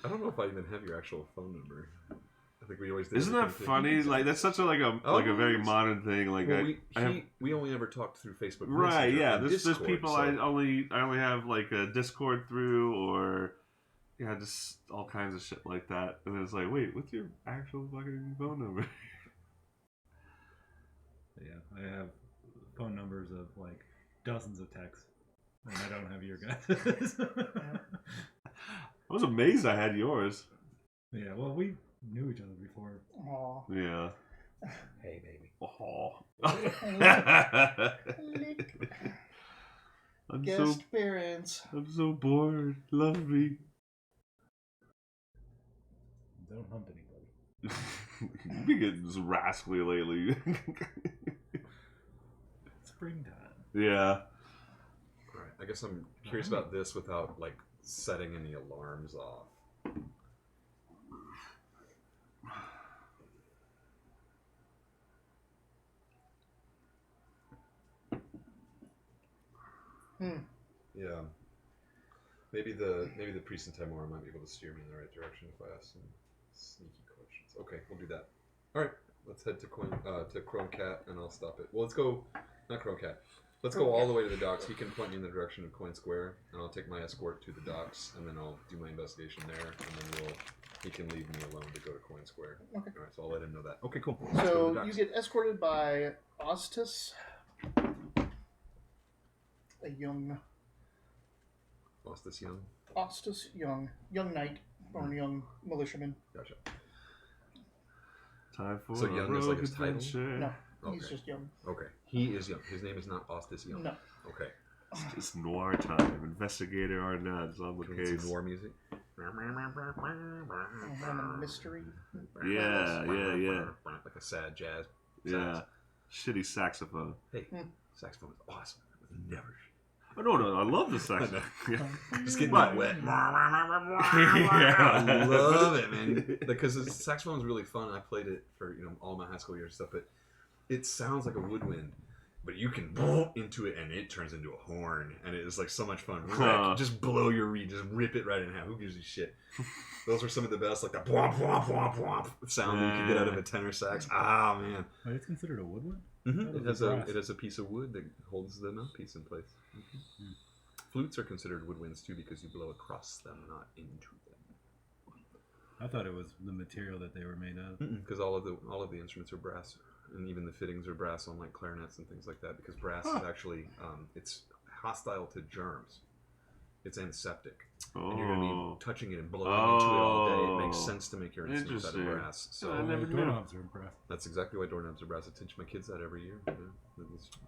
I don't know if I even have your actual phone number. I think we always did. Isn't that everything funny? through- Like that's such a like a very modern thing. Like Well, we only ever talked through Facebook. right? Messenger Yeah. and There's Discord, people so- I only have like a Discord through or just all kinds of shit like that. And then it's like, wait, what's your actual fucking phone number? Yeah, I have phone numbers of like dozens of texts, and I don't have your guys'. I was amazed I had yours. Yeah, well, we knew each other before. Aw. Yeah. Hey, baby. Oh. Lick. I'm Guest parents. so bored. Love me. Don't hump anybody. You've been getting just rascally lately. Springtime. Yeah. Alright, I guess I'm curious about this without like setting any alarms off. Yeah. Maybe the priest in Timora might be able to steer me in the right direction if I ask some sneaky questions. Okay, we'll do that. Alright, let's head to Crone Cat and I'll stop it. Well, let's go, not Crone Cat. Let's go all the way to the docks. He can point me in the direction of Coin Square, and I'll take my escort to the docks, and then I'll do my investigation there, and then he can leave me alone to go to Coin Square. Okay. All right, so I'll let him know that. Okay, cool. Let's go to So the you docks. get escorted by Ostis, a young Ostis Young. young knight or young militiaman. Gotcha. Time for So a young is like his rogue title? adventure. No, he's Okay. just young. Okay, he is young. His name is not Ostis Young. No. Okay. It's noir time. Investigator or not, it's on the Can we see case. war music? Mystery. Yeah. Like a sad jazz. Yeah. Shitty saxophone. Hey, saxophone is awesome. It was never. Oh, no, I love the saxophone. Just getting But- that wet. Yeah. I love it, man. Because the saxophone is really fun. I played it for all my high school years and stuff, but it sounds like a woodwind. But you can blow into it and it turns into a horn, and it is like so much fun. Just blow your reed, just rip it right in half. Who gives a shit? Those were some of the best, like the bwomp bwomp bwomp bwomp sound that you could get out of a tenor sax. Ah, man. Wait, it's considered a woodwind? Mm-hmm. That is brass. It has a piece of wood that holds the mouthpiece in place. Mm-hmm. Flutes are considered woodwinds too because you blow across them, not into them. I thought it was the material that they were made of. Because all of the instruments are brass, and even the fittings are brass on like clarinets and things like that. Because brass is actually it's hostile to germs. It's antiseptic. Oh. And you're going to be touching it and blowing into it all day. It makes sense to make your instruments out of Interesting. brass. So I never knew. doorknobs are brass. that's exactly why doorknobs are brass. I teach my kids that every year.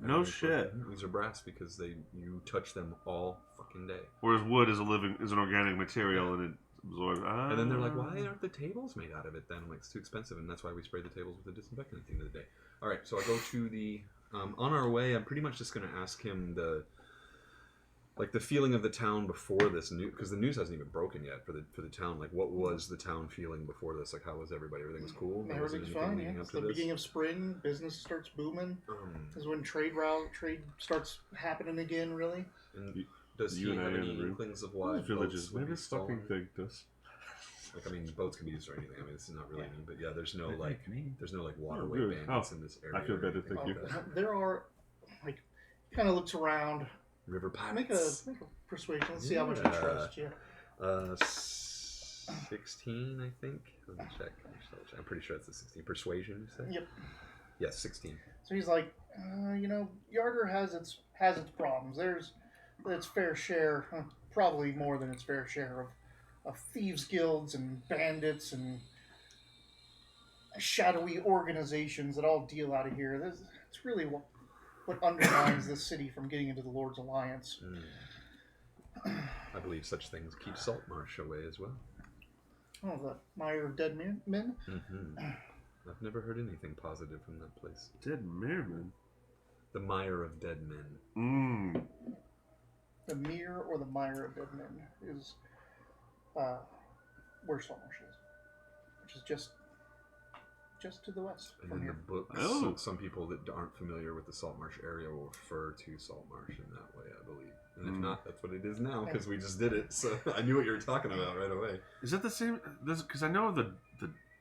No shit. These are brass because you touch them all fucking day. Whereas wood is an organic material and it absorbs. And then they're like, why aren't the tables made out of it then? I'm like, it's too expensive, and that's why we spray the tables with a disinfectant at the end of the day. All right, so I go to the... on our way, I'm pretty much just going to ask him the feeling of the town before this news, because the news hasn't even broken yet for the town. Like, what was the town feeling before this? Like, how was everybody? Everything was cool? Everything's fine, yeah. It's the beginning of spring. Business starts booming. This is when trade starts happening again, really. And does he have any inklings of why villages would never be stolen? fucking think this. Like, I mean, boats can be used for anything. I mean, this is not really me, but yeah, there's no waterway really? bandits in this area. I feel or better, anything thank like you. that. There are, like, kind of looks around. River Make pirates. a persuasion. Let's see how much I trust you. 16, I think. Let me check. I'm pretty sure it's a 16. Persuasion, you say? Yep. Yes, 16. So he's like, Yarder has its problems. There's its fair share, probably more than its fair share of thieves guilds and bandits and shadowy organizations that all deal out of here. It's really what undermines this city from getting into the Lord's Alliance. I believe such things keep Saltmarsh away as well. Oh, the Mire of Dead Men? Mm-hmm. I've never heard anything positive from that place. Dead Merman. The Mire of Dead Men. The Mere or the Mire of Dead Men is where Saltmarsh is, which is just to the west And from in here. the books, Oh. some people that aren't familiar with the Saltmarsh area will refer to Saltmarsh in that way, I believe. And if not, that's what it is now, because we just did it, so I knew what you were talking about right away. Is that the same? Because I know of the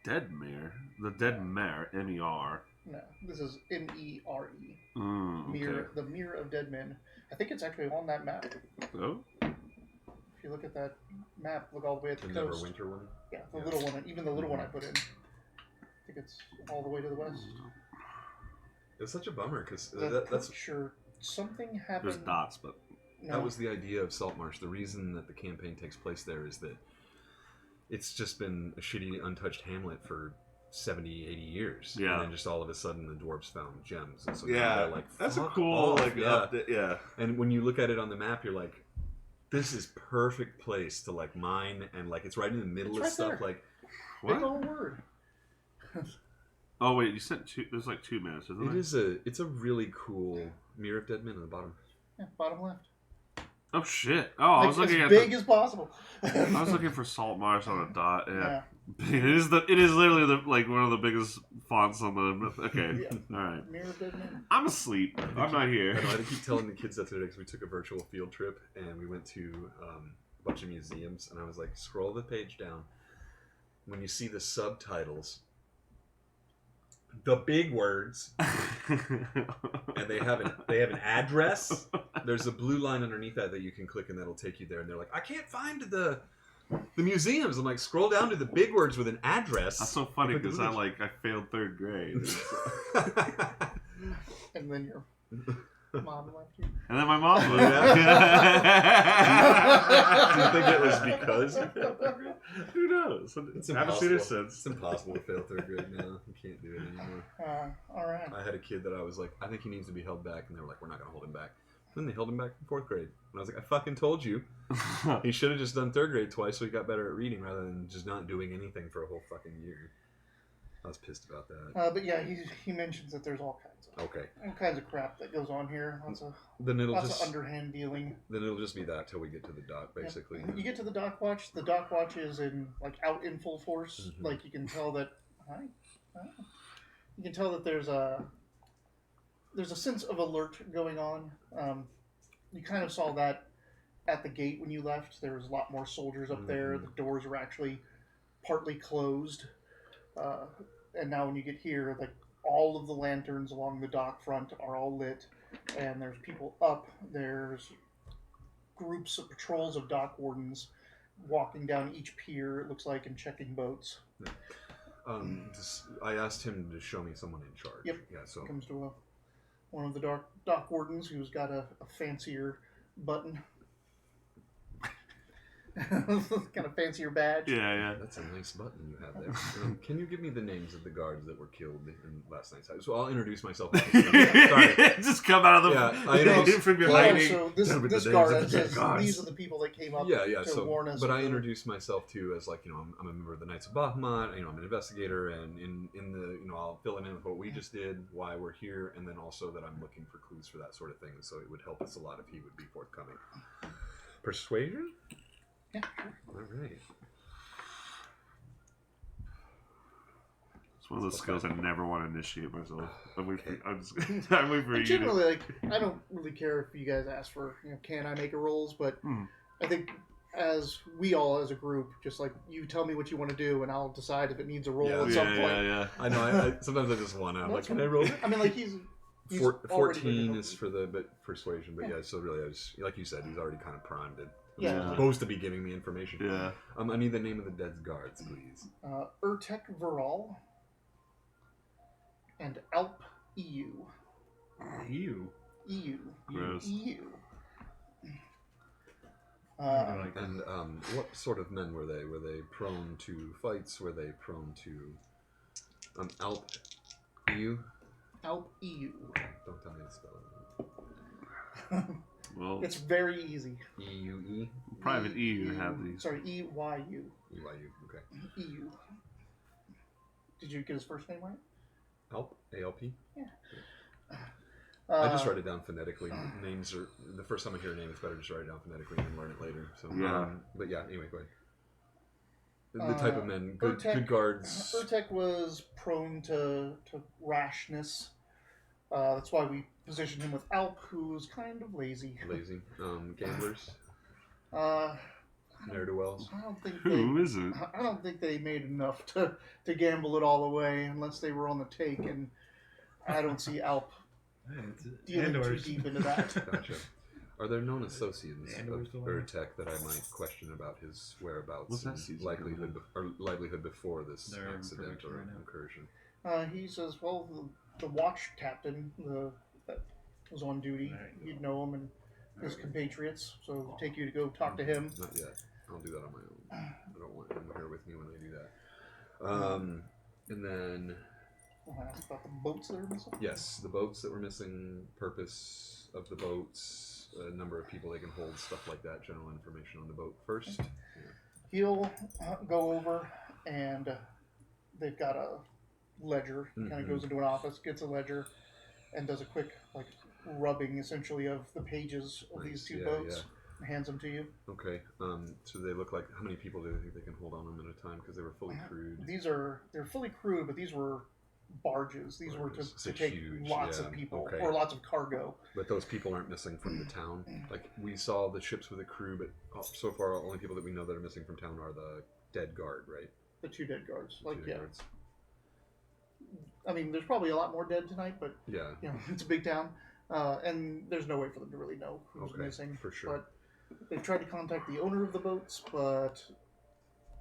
Dead Mare. The Dead Mare, M-E-R. No, this is Mere. Okay. The Mere of Dead Men. I think it's actually on that map. Oh? If you look at that map, look all the way at the The coast. Neverwinter one? Yeah, the little one, even the little one I put in. I think it's all the way to the west. It's such a bummer, because That's sure something happened. There's dots, but... No. That was the idea of Saltmarsh. The reason that the campaign takes place there is that it's just been a shitty, untouched hamlet for 70, 80 years. Yeah. And then just all of a sudden the dwarves found gems. And so now Yeah, they're like, that's a "Fuck cool, off." like, update, yeah. And when you look at it on the map, you're like, this is perfect place to, like, mine. And, like, it's right in the middle It's of right stuff. there. Like, Big old word. Oh, wait, you said two... There's like 2 minutes, isn't there? it's a really cool Mirror of Dead Men on the bottom. Yeah, bottom left. Oh, shit. Oh, I was looking as at big as possible. I was looking for Saltmarsh on a dot, yeah. It is literally like one of the biggest fonts on the... Okay, Yeah. alright. Mere of Dead Men. I'm asleep. I'm not here. I know, I had to keep telling the kids that today because we took a virtual field trip and we went to a bunch of museums, and I was like, scroll the page down. When you see the subtitles, the big words, and they have an address. There's a blue line underneath that you can click, and that'll take you there. And they're like, I can't find the museums. I'm like, scroll down to the big words with an address. That's so funny because I failed 3rd grade. And then your mom left you. And then my mom was... Do you think it was because you failed 3rd grade? Who knows? It's I haven't seen her impossible. since. It's impossible to fail 3rd grade now. You can't do it anymore. All right. I had a kid that I was like, I think he needs to be held back, and they were like, we're not going to hold him back. Then they held him back in 4th grade. And I was like, I fucking told you. He should have just done 3rd grade twice so he got better at reading rather than just not doing anything for a whole fucking year. I was pissed about that. But yeah, he mentions that there's all kinds of crap that goes on here. Lots of underhand dealing. Then it'll just be that till we get to the dock, basically. Yep. You get to the dock watch. The dock watch is out in full force. Mm-hmm. Like you can tell that. You can tell that there's a sense of alert going on. You kind of saw that at the gate when you left. There was a lot more soldiers up there. The doors were actually partly closed. And now when you get here, like all of the lanterns along the dock front are all lit, and there's people up. There's groups of patrols of dock wardens walking down each pier, it looks like, and checking boats. I asked him to show me someone in charge. Yep. Yeah. So Comes to one of the dock wardens who's got a fancier button. kind of fancier badge. Yeah. That's a nice button you have there. Can you give me the names of the guards that were killed in last night's fight? So I'll introduce myself. Sorry. Just come out of the I know. from your Well, lighting. so this With the guard names of the says guards. these are the people that came up Yeah. to So, warn us. but of I the- introduce myself too as like I'm a member of the Knights of Bahamut. I'm an investigator, and in the I'll fill him in with what we just did, why we're here, and then also that I'm looking for clues for that sort of thing. So it would help us a lot if he would be forthcoming. Persuasion. Yeah. All right. It's one of those skills I never want to initiate myself. I'm waiting Okay. for, I'm just, I'm waiting for And you. generally, like, I don't really care if you guys ask for, can I make a rolls, but I think as we all as a group, just like you tell me what you want to do, and I'll decide if it needs a roll Yeah. at some point. Yeah. I know. I sometimes I just want to. I'm like, That's can I fine. roll? I mean, like he's 14 is for the persuasion, but yeah. So really, like you said, he's already kind of primed it. He's Yeah. supposed to be giving me information. Yeah. I need the name of the dead guards, please. Urtek Viral and Alp EU. You. EU. Gross. EU. And what sort of men were they? Were they prone to fights? Were they prone to Alp EU? Alp EU. Don't tell me to spell it. Well, It's very easy. EUE? private EU have these. Sorry, EYU. EYU, okay. EU. Did you get his first name right? Alp? ALP? Yeah. I just write it down phonetically. Names are the first time I hear a name, it's better to just write it down phonetically and then learn it later. So, Yeah. But yeah, anyway, go ahead. The type of men, good guards. Urtek was prone to rashness. That's why we positioned him with Alp, who's kind of lazy. Lazy. Gamblers. I Ne'er-do-wells. don't think Who is it? I don't think they made enough to gamble it all away unless they were on the take, and I don't see Alp dealing too deep into that. Gotcha. Are there known associates of Andor's the one. Urtek that I might question about his whereabouts What's that and season? livelihood before this They're in accident production or right now. incursion? He says, well, the watch captain that was on duty, you'd know him and his compatriots, so take you to go talk to him. Not yet. I'll do that on my own. I don't want him here with me when I do that. And then, I'll ask about the boats that are missing. yes, the boats that were missing, purpose of the boats, number of people they can hold, stuff like that, general information on the boat first. He'll go over, and they've got a ledger. He kind of goes into an office, gets a ledger, and does a quick rubbing, essentially, of the pages of these two boats. And hands them to you. Okay. So they look like, how many people do they think they can hold on them at a time? Because they were fully crewed. They're fully crewed, but these were barges. These were So to take huge, lots yeah, of people okay. or lots of cargo. But those people aren't missing from the town. Like, we saw the ships with a crew, but so far, the only people that we know that are missing from town are the dead guard, right? The two dead guards. The two dead guards. I mean, there's probably a lot more dead tonight, but Yeah. it's a big town, and there's no way for them to really know who's missing. For sure. But they've tried to contact the owner of the boats, but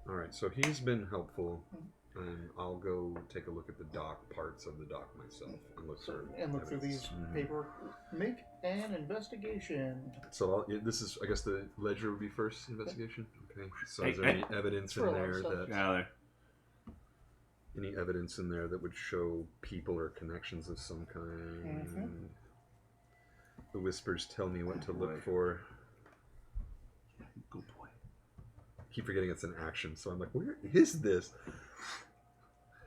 All right, so he's been helpful, and I'll go take a look at the dock parts of the dock myself and look through these paperwork. Make an investigation. So this is, I guess, the ledger would be first investigation. Okay. So is there Hey. any evidence Sure, in there so- that Yeah, any evidence in there that would show people or connections of some kind? The whispers tell me what to look for. good boy. Keep forgetting it's an action, so I'm like, where is this?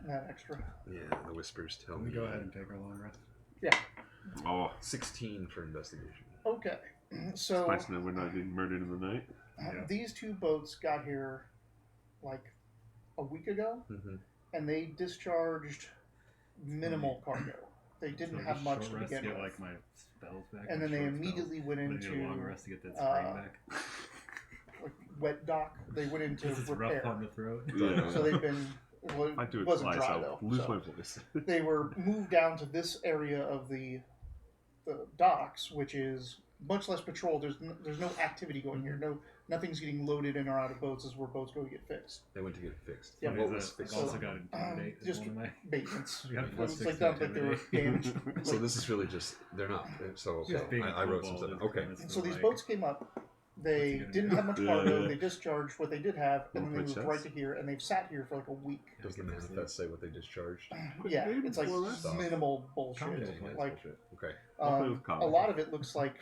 That extra. Yeah, the whispers tell Let me. me go ahead and take our long rest. Yeah. Oh, 16 for investigation. Okay. So it's nice to know we're not getting murdered in the night. these two boats got here like a week ago, and they discharged minimal cargo. They didn't have much to begin get with. like my spells back. And my then they short immediately went spells. I'm gonna need a long into rest to get that spring back. like wet dock. They went into This is repair. rough on the throat. Yeah. So they've been. Well, If I do it it wasn't twice, dry I'll though. lose so my voice. they were moved down to this area of the docks, which is much less patrol. There's no activity going here. Nothing's getting loaded in or out of boats as where boats go to get fixed. They went to get fixed. Yeah. What was fixed? I've also got intimidate. as just one of my... maintenance. We got It plus was 6 like not like they were damaged. So this is really just, they're not. So Just being I wrote some cobalt stuff. is Okay. kind of So these like- boats came up. They gonna didn't do? have much Yeah, cargo. yeah. They discharged what they did have, and then they Wanna moved play right chess? to here, and they've sat here for like a week. Does the manifest say what they discharged? Yeah, game it's like for us? minimal bullshit. Comedy Dang, that's Like, bullshit. Okay. I'll play a with comedy. lot of it looks like,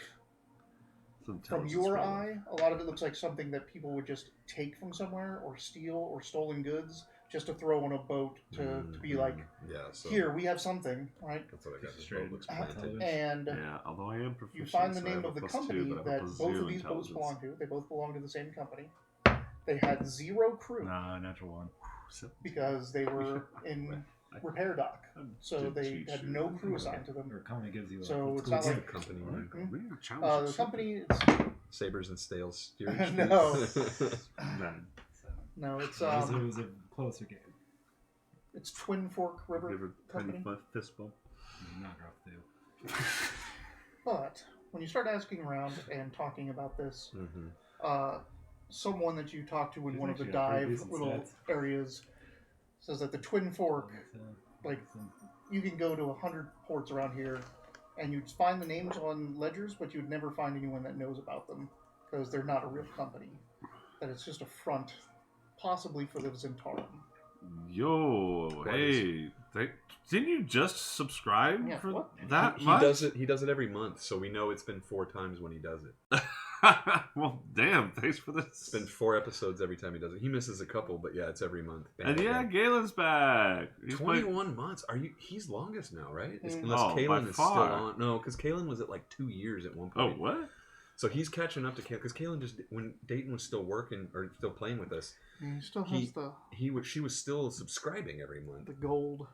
It's from intelligence your roll. eye, a lot of it looks like something that people would just take from somewhere or steal or stolen goods just to throw on a boat to be like, Yeah, so here, we have something, right? that's what I got. This Straight boat looks into planted. And Yeah, although I am proficient, you find the so I have name a of the +2, company but I that have a both +0 of these boats intelligence. belong to. They both belong to the same company. They had 0 crew Nah, natural one. because they were in repair dock. So they had no crew assigned to them. Or comedy gives you. So let's it's go not get like- it. Company What? name. The company, it's, Sabers and Stales steerage. No. None. no, it's It was a closer game. it's Twin Fork River Give her Company. 25 fist bump. Not rough too. But when you start asking around and talking about this, Mm-hmm. someone that you talk to in She's one of the actually got pretty dive decent little stats. areas says that the Twin Fork, like, you can go to 100 ports around here and you'd find the names on ledgers, but you'd never find anyone that knows about them because they're not a real company. That it's just a front, possibly for the Zentarum. Yo, hey, didn't you just subscribe Yeah, for what? that He much? does it. He does it every month, so we know it's been 4 times when he does it. Well, damn, thanks for this. It's been 4 episodes every time he does it. He misses a couple, but yeah, it's every month. And yeah, Galen's back. He's 21 months. Are you? He's longest now, right? Mm. Unless Oh, by Kalen is still far. on. No, because Kalen was at like 2 years at one Oh, point. what? So he's catching up to Kalen because Kalen just when Dayton was still working or still playing with us, And he still has she was still subscribing every month. the gold.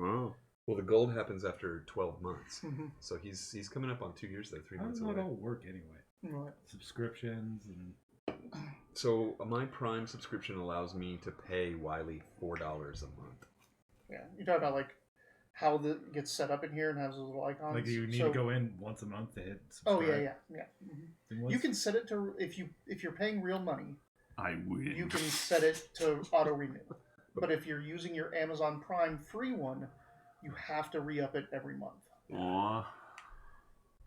Oh. Well, the gold happens after 12 months, Mm-hmm. so he's coming up on 2 years there, 3 How months does that away. all work anyway? Right. Subscriptions and So my Prime subscription allows me to pay Wiley $4 a month. Yeah, you talk about like how it gets set up in here and has those little icons. like you need So- to go in once a month to hit subscribe. Oh yeah. Mhm. Then You what's- can set it to if you're paying real money, I win. you can set it to auto renew. But if you're using your Amazon Prime free one, you have to re-up it every month. Aw.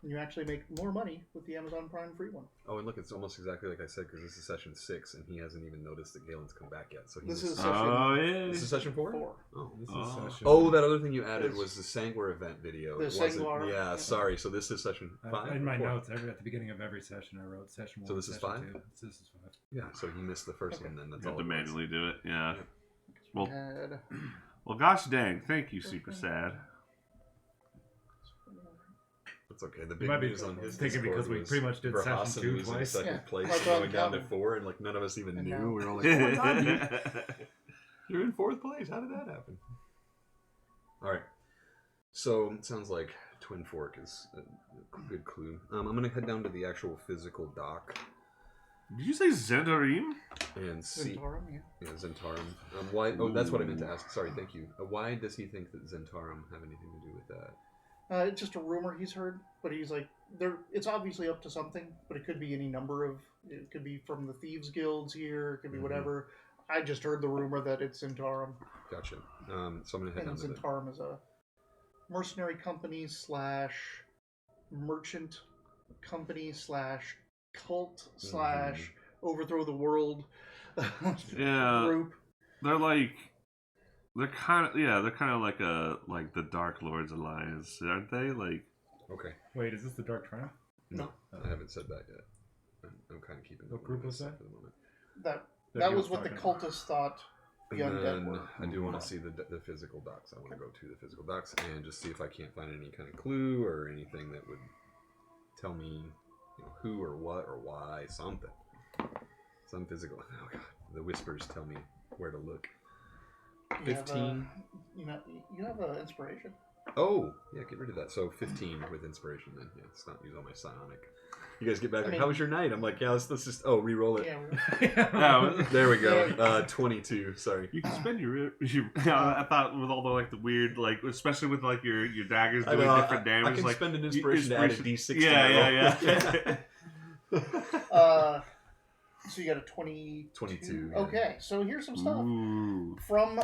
And you actually make more money with the Amazon Prime free one. Oh, and look, it's almost exactly like I said because this is session 6, and he hasn't even noticed that Galen's come back yet. So This he's is session Oh, yeah. this is session 4. 4. Oh. This is Oh. session. Oh, that other thing you added This- was the Sangwar event video. The It wasn't- Sangwar, Yeah, yeah. sorry. So this is session 5? In my or 4? notes, at the beginning of every session, I wrote session 1. So this is session 5? 2. This is 5. Yeah, so he missed the first one then. That's You have all. to it was. manually do it, yeah. Yeah. Well, Had well, gosh dang. Thank you, Super Sad. It's okay. The You big might be news on his thinking Discord because we was pretty much did Verhasen session 2 losing twice. second Yeah. place That's and what I'm going down to counting. 4, and like none of us even And knew. now- We were all like, "Oh my god, you're in 4th place. How did that happen?" All right. So it sounds like Twin Fork is a good clue. I'm gonna head down to the actual physical dock Did you say Zendarim? and see. Zentarum, yeah. Yeah, Zentarum. Why? Oh, that's what I meant to ask. Sorry, thank you. Why does he think that Zentarum have anything to do with that? It's just a rumor he's heard, but he's like, it's obviously up to something, but it could be any number of. It could be from the Thieves Guilds here, it could be Mhm. whatever. I just heard the rumor that it's Zentarum. Gotcha. So I'm gonna head down And to the. Zentarum is a mercenary company / merchant company / cult / overthrow the world Yeah. group. They're kind of like the Dark Lords Alliance, aren't they? Like, Okay. Wait, is this the Dark Triumph? No, Oh. I haven't said that yet. I'm kind of keeping. What it group was myself that? For the moment. That you was were what the talking about. cultists thought the And undead then were. I do want to see the physical docks. I want to go to the physical docks and just see if I can't find any kind of clue or anything that would tell me, who or what or why, something. Some physical. Oh god, the whispers tell me where to look. You have, 15. you have inspiration. Oh, yeah, get rid of that. So 15 with inspiration then. Yeah, let's not use all my psionic. You guys get back I like, mean- how was your night? I'm like, yeah, let's just, re-roll it. Yeah, yeah, There we go. Yeah. 22, sorry. you can spend your I thought with all the weird, like, especially with like your daggers doing different damage, I can like spend an inspiration to add a D6 to my Yeah. so you got a 20. 22. Yeah. Okay, so here's some stuff Ooh. from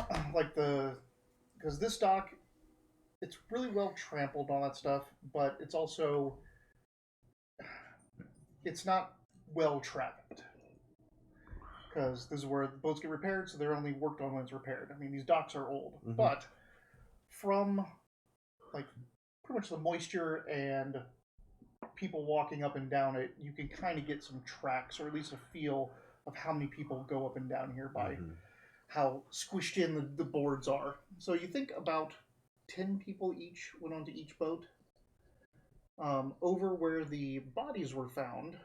because this dock, it's really well trampled and all that stuff, but it's also it's not well trafficked. Because this is where the boats get repaired, so they're only worked on when it's repaired. I mean, these docks are old, but from like pretty much the moisture and people walking up and down it, you can kind of get some tracks, or at least a feel of how many people go up and down here by how squished in the boards are. So you think about 10 people each went onto each boat. Over where the bodies were found,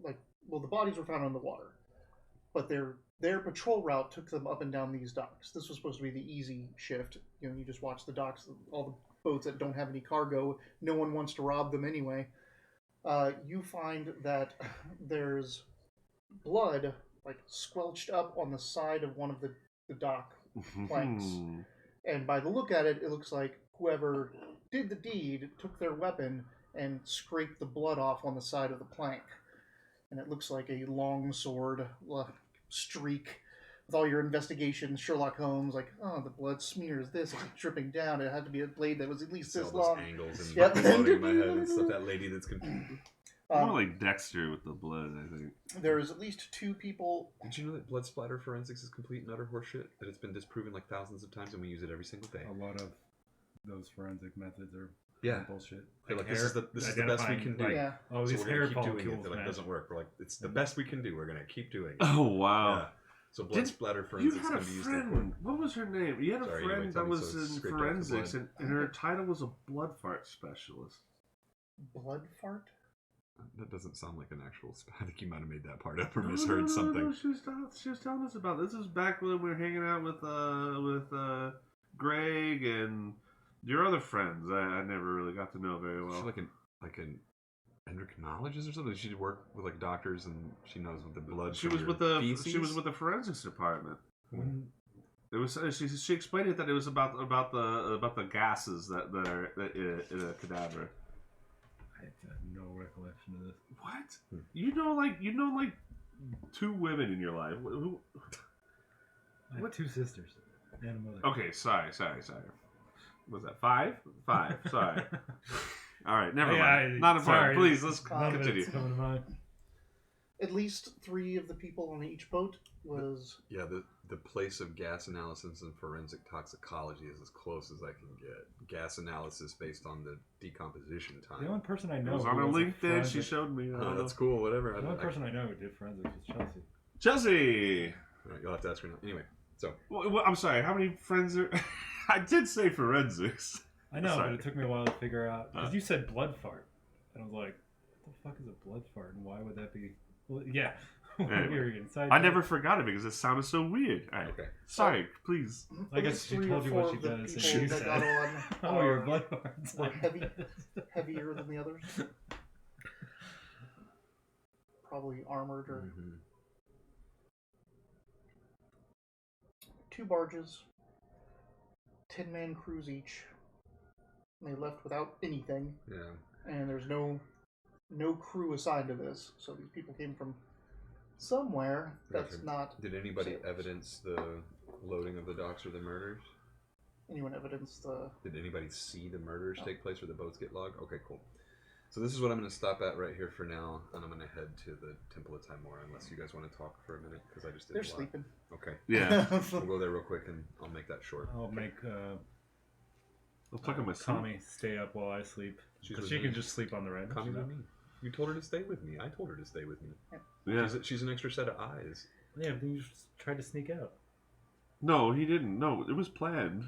the bodies were found on the water, but their patrol route took them up and down these docks. This was supposed to be the easy shift. You know, you just watch the docks, all the boats that don't have any cargo. No one wants to rob them anyway. You find that there's blood like squelched up on the side of one of the dock planks, and by the look at it, it looks like whoever did the deed took their weapon and scraped the blood off on the side of the plank, and it looks like a long sword streak. With all your investigations, Sherlock Holmes, like, oh, the blood smears this, it's dripping down. It had to be a blade that was at least this long. Angles and Yep. floating in my head and stuff. That lady that's confused. More like Dexter with the blood, I think. There is at least 2 people. Did you know that blood splatter forensics is complete and utter horseshit? That it's been disproven like thousands of times, and we use it every single day. A lot of those forensic methods are bullshit. They're like, this is the best we can do. Like, Yeah. oh, So these we're gonna hair keep doing it. follicles, They're like, man. it doesn't work. We're like, it's the best we can do. We're gonna keep doing it. Oh, wow. Yeah. So blood splatter You forensics had a can be used in court. friend. What was her name? You had a Sorry, friend anyway, that tell me, was so it's in scraped off the forensics, blood. and her title was a blood fart specialist. Blood fart? That doesn't sound like an actual. I think you might have made that part up or misheard something. No, she was telling us about this. Is back when we were hanging out with Greg and your other friends. I never really got to know very well. She's like an endocrinologist or something. She worked with like doctors and she knows what the blood. She from was your with the feces? forensics department. When- It was she explained it that it was about the gases that are in a cadaver. I have no recollection of this. What? You know like 2 women in your life. Who? I have 2 sisters and a mother. Okay, sorry. Was that 5? 5. Sorry. All right, never mind. Not important. sorry. Please, let's None of continue. it's coming to mind. At least 3 of the people on each boat was. Yeah, the place of gas analysis and forensic toxicology is as close as I can get. Gas analysis based on the decomposition The time. only person I It know was who on her was a LinkedIn. She forensic- showed me. Oh, that's cool. Whatever. The only person I know who did forensics was Chelsea. Chelsea. All right, you'll have to ask her now. Anyway, so Well, I'm sorry. How many friends are? I did say forensics. I know, Sorry. but it took me a while to figure out. Because you said blood fart. And I was like, what the fuck is a blood fart? And why would that be? Well, yeah. Anyway, Weird inside I joke. never forgot it because it sounded so weird. All right. okay. Sorry, please. I at guess least she 3 told or you 4 what she of the does, and people you that said, got on Oh, your are blood farts. were heavier than the others. Probably armored or. Mm-hmm. 2 barges, 10-man crews each. And they left without anything, Yeah. and there's no crew assigned to this. So these people came from somewhere that's Gotcha. not. Did anybody sailors. evidence the loading of the docks or the murders? Anyone evidence the. Did anybody see the murders No. take place or the boats get logged? Okay, cool. So this is what I'm going to stop at right here for now, and I'm going to head to the Temple of Timora, unless you guys want to talk for a minute, because I just did They're a lot. sleeping. Okay. Yeah. We'll go there real quick, and I'll make that short. I'll make I'll talk on my Tommy stay up while I sleep. She's Because with she me. can just sleep on the right. Come with me. You told her to stay with me. I told her to stay with me. Yeah. She's an extra set of eyes. Yeah, but you just tried to sneak out. No, he didn't. No, it was planned.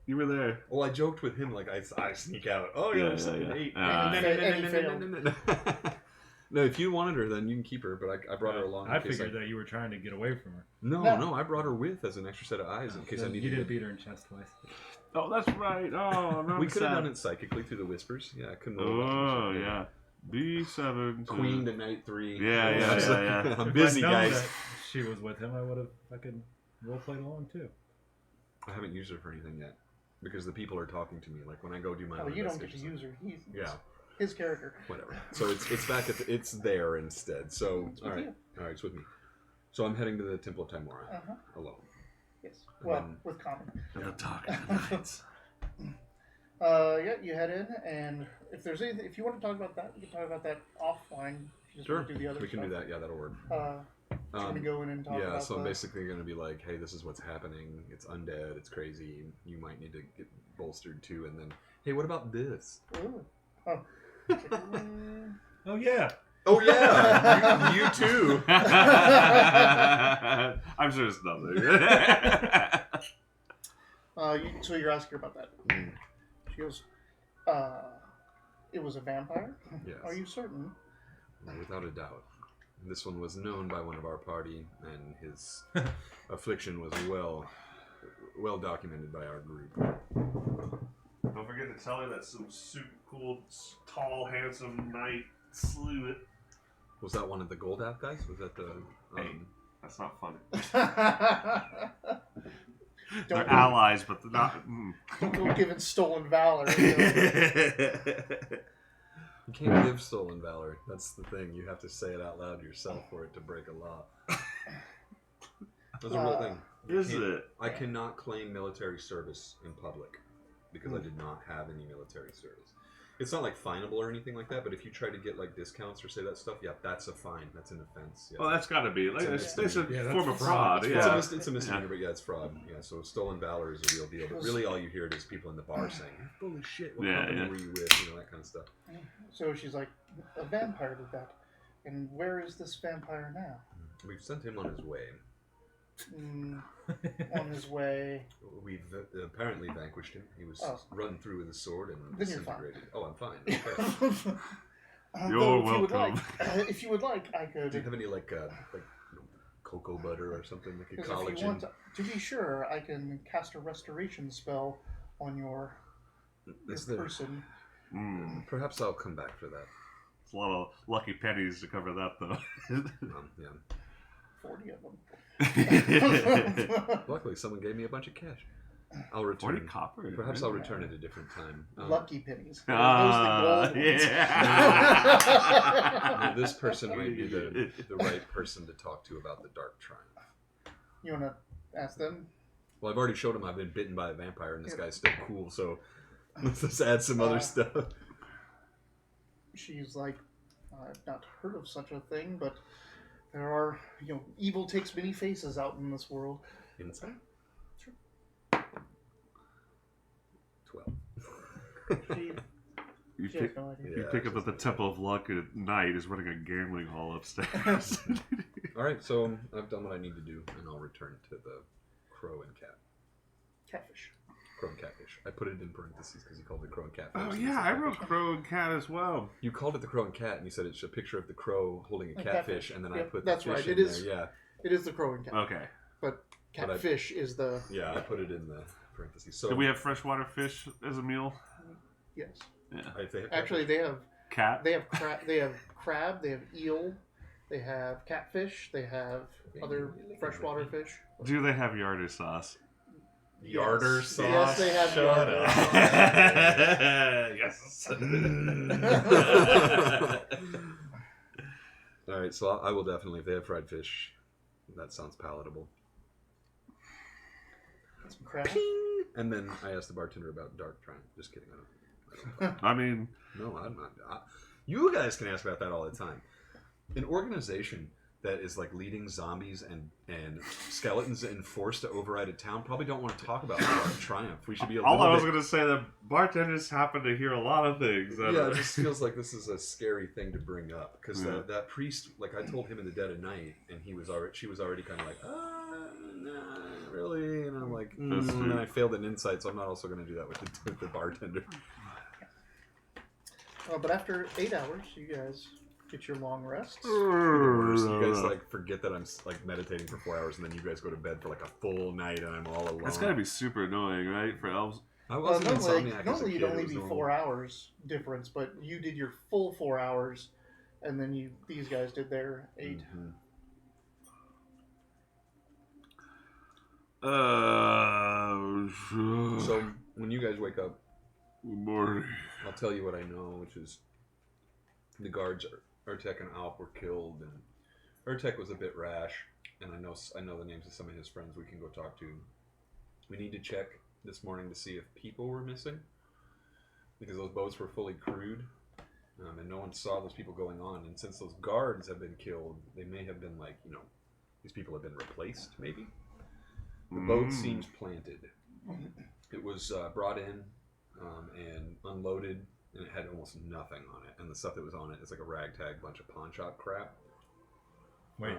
You were there. Well, I joked with him like I sneak out. Oh Yeah, yeah, yeah, seven, yeah. 8. And he failed. No, if you wanted her, then you can keep her. But I brought her along. I in case figured that you were trying to get away from her. No, I brought her with as an extra set of eyes in case I You needed. didn't beat her in chest twice. Oh, that's right. Oh, I'm We could have sad. done it psychically through the whispers. Yeah, I couldn't. Oh, yeah. B7. to- Queen to knight 3. Yeah. I'm If busy, I'd known guys. that she was with him, I would have fucking role played along too. I haven't used her for anything yet because the people are talking to me. Like when I go do my Oh, own you don't get to investigations. use her. He's Yeah, his character. whatever. So it's back at it's there instead. So It's all with right, you. all right, it's with me. So I'm heading to the Temple of Timora alone. Yes. And Well, then- with common. And the talk of the nights. Yeah, you head in, and if there's anything, if you want to talk about that, we can talk about that offline. If You just Sure, wanna do the other we can do stuff? that. Yeah, that'll work. Trying to go in and talk Yeah, about so I'm the... basically going to be like, hey, this is what's happening. It's undead. It's crazy. You might need to get bolstered too. And then, hey, what about this? Ooh. Oh. Oh yeah. Oh yeah, you too. I'm sure it's nothing. So you're asking her about that. Mm, She goes, it was a vampire? Yes. Are you certain? without a doubt. This one was known by one of our party, and his affliction was well documented by our group. Don't forget to tell her that some super cool, tall, handsome knight slew it. Was that one of the gold half guys? Was that the? Hey. That's not funny. Don't They're go, allies, but they're not. don't go giving stolen valor. You can't give stolen valor. That's the thing. You have to say it out loud yourself for it to break a law. That's a real thing. Is it? I cannot claim military service in public because I did not have any military service. It's not like finable or anything like that, but if you try to get like discounts or say that stuff, yeah, that's a fine. That's an offense. Yeah. Well, that's got to be. Like, it's a Yeah, form of that's fraud. fraud. Yeah. It's a misdemeanor, but yeah, it's fraud. Yeah, so stolen valor is a real deal. But really, all you hear is people in the bar saying, "Holy shit, what Yeah, company yeah. were you with?" You know, that kind of stuff. So she's like, a vampire did that. And where is this vampire now? We've sent him on his way. On his way. We've apparently vanquished him. He was run through with a sword and Then you're fine. disintegrated. Oh, I'm fine. Okay. You're Though welcome. if you would like, I could. Do you have any like cocoa butter or something like a Because if you collagen? want to be sure, I can cast a restoration spell on your Is there? person. Perhaps I'll come back for that. It's a lot of lucky pennies to cover that, though. Yeah. 40 of them. Luckily, someone gave me a bunch of cash. I'll return. 40 copper. Perhaps I'll return at a different time. Lucky pennies. Those Ah, the gold ones. yeah. No, this person might be the right person to talk to about the Dark Triumph. You want to ask them? Well, I've already showed him I've been bitten by a vampire, and this guy's still cool. So let's just add some other stuff. She's like, I've not heard of such a thing, but there are, evil takes many faces out in this world. Inside? Sure. 12. She You has pick, no idea. you pick up that the Temple of Luck at night is running a gambling hall upstairs. All right, so I've done what I need to do, and I'll return to the crow and cat. Catfish. Crow and catfish. I put it in parentheses because you called it crow and catfish. Oh and yeah, it's a I wrote catfish. crow and cat as well. You called it the crow and cat, and you said it's a picture of the crow holding a A catfish, catfish. and then I Yep, put that's the fish right. in It is- there. Yeah, It is the crow and cat. Okay. But But I- catfish is the... yeah, I put it in the parentheses. So Do we have freshwater fish as a meal? Yes. Yeah. if they have Actually, they have Cat? crab, they have eel, they have catfish, they have other freshwater fish. Do they have yarder sauce? Yarder Yes. sauce. Yes, they have Shut yarder yes. All right, so I will definitely. If they have fried fish, that sounds palatable. Some crab. And then I asked the bartender about Dark Triumph. Just kidding. I don't. I mean, No, I'm not. You guys can ask about that all the time. An organization that is like leading zombies and skeletons and forced to override a town probably don't want to talk about Dark Triumph. We should be a all little I was bit... going to say, the bartenders happen to hear a lot of things. Yeah, it just feels like this is a scary thing to bring up because Yeah. that priest, like I told him in the dead of night, and she was already kind of like, nah, really, and I'm like, That's and true. then I failed an insight, so I'm not also going to do that with the bartender. But after 8 hours, you guys get your long rests. You guys like forget that I'm like meditating for 4 hours, and then you guys go to bed for like a full night, and I'm all alone. That's got to be super annoying, right? For elves? I Well, wasn't insomniac as a normally kid, you'd only it was be normal. 4 hours difference, but you did your full 4 hours, and then these guys did their 8. Mhm. So when you guys wake up, morning. I'll tell you what I know, which is the guards, Urtek and Alp, were killed, and Urtek was a bit rash, and I know the names of some of his friends we can go talk to. We need to check this morning to see if people were missing, because those boats were fully crewed, and no one saw those people going on. And since those guards have been killed, they may have been like, these people have been replaced. Maybe the boat seems planted. It was brought in and unloaded, and it had almost nothing on it. And the stuff that was on it is like a ragtag bunch of pawn shop crap. Wait.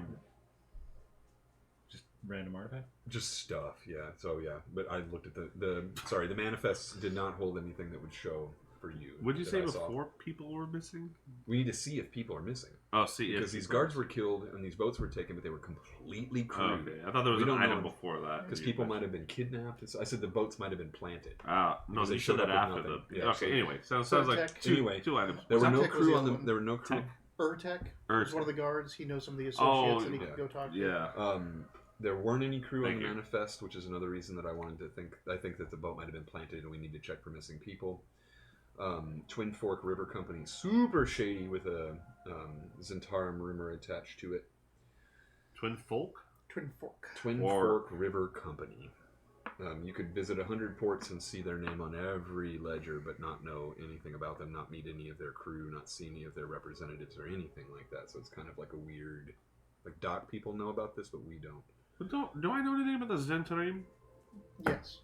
Just random artifact? Just stuff, yeah. So yeah, but I looked at the manifest did not hold anything that would show for you. Would you that say I saw. before people were missing? We need to see if people are missing. Oh, see, because these guards were killed and these boats were taken, but they were completely crewed. Okay, I thought there was an item before that. Because people might have been kidnapped. I said the boats might have been planted. Ah, no, they said that after the. Yeah, okay, anyway, so it sounds like two items. There were no Tech was crew the on other them. one. There were no crew. Urtek was one of the guards. He knows some of the Oh, associates, and he can go talk to. Yeah. There weren't any crew on Thank the you. manifest, which is another reason that I wanted to think. I think that the boat might have been planted, and we need to check for missing people. Twin Fork River Company, super shady with a Zentarum rumor attached to it. Twin Fork Twin Fork River Company. You could visit 100 ports and see their name on every ledger, but not know anything about them, not meet any of their crew, not see any of their representatives or anything like that. So it's kind of like a weird, like dock people know about this, but we don't. But do I know anything about the Zentarim? Yes.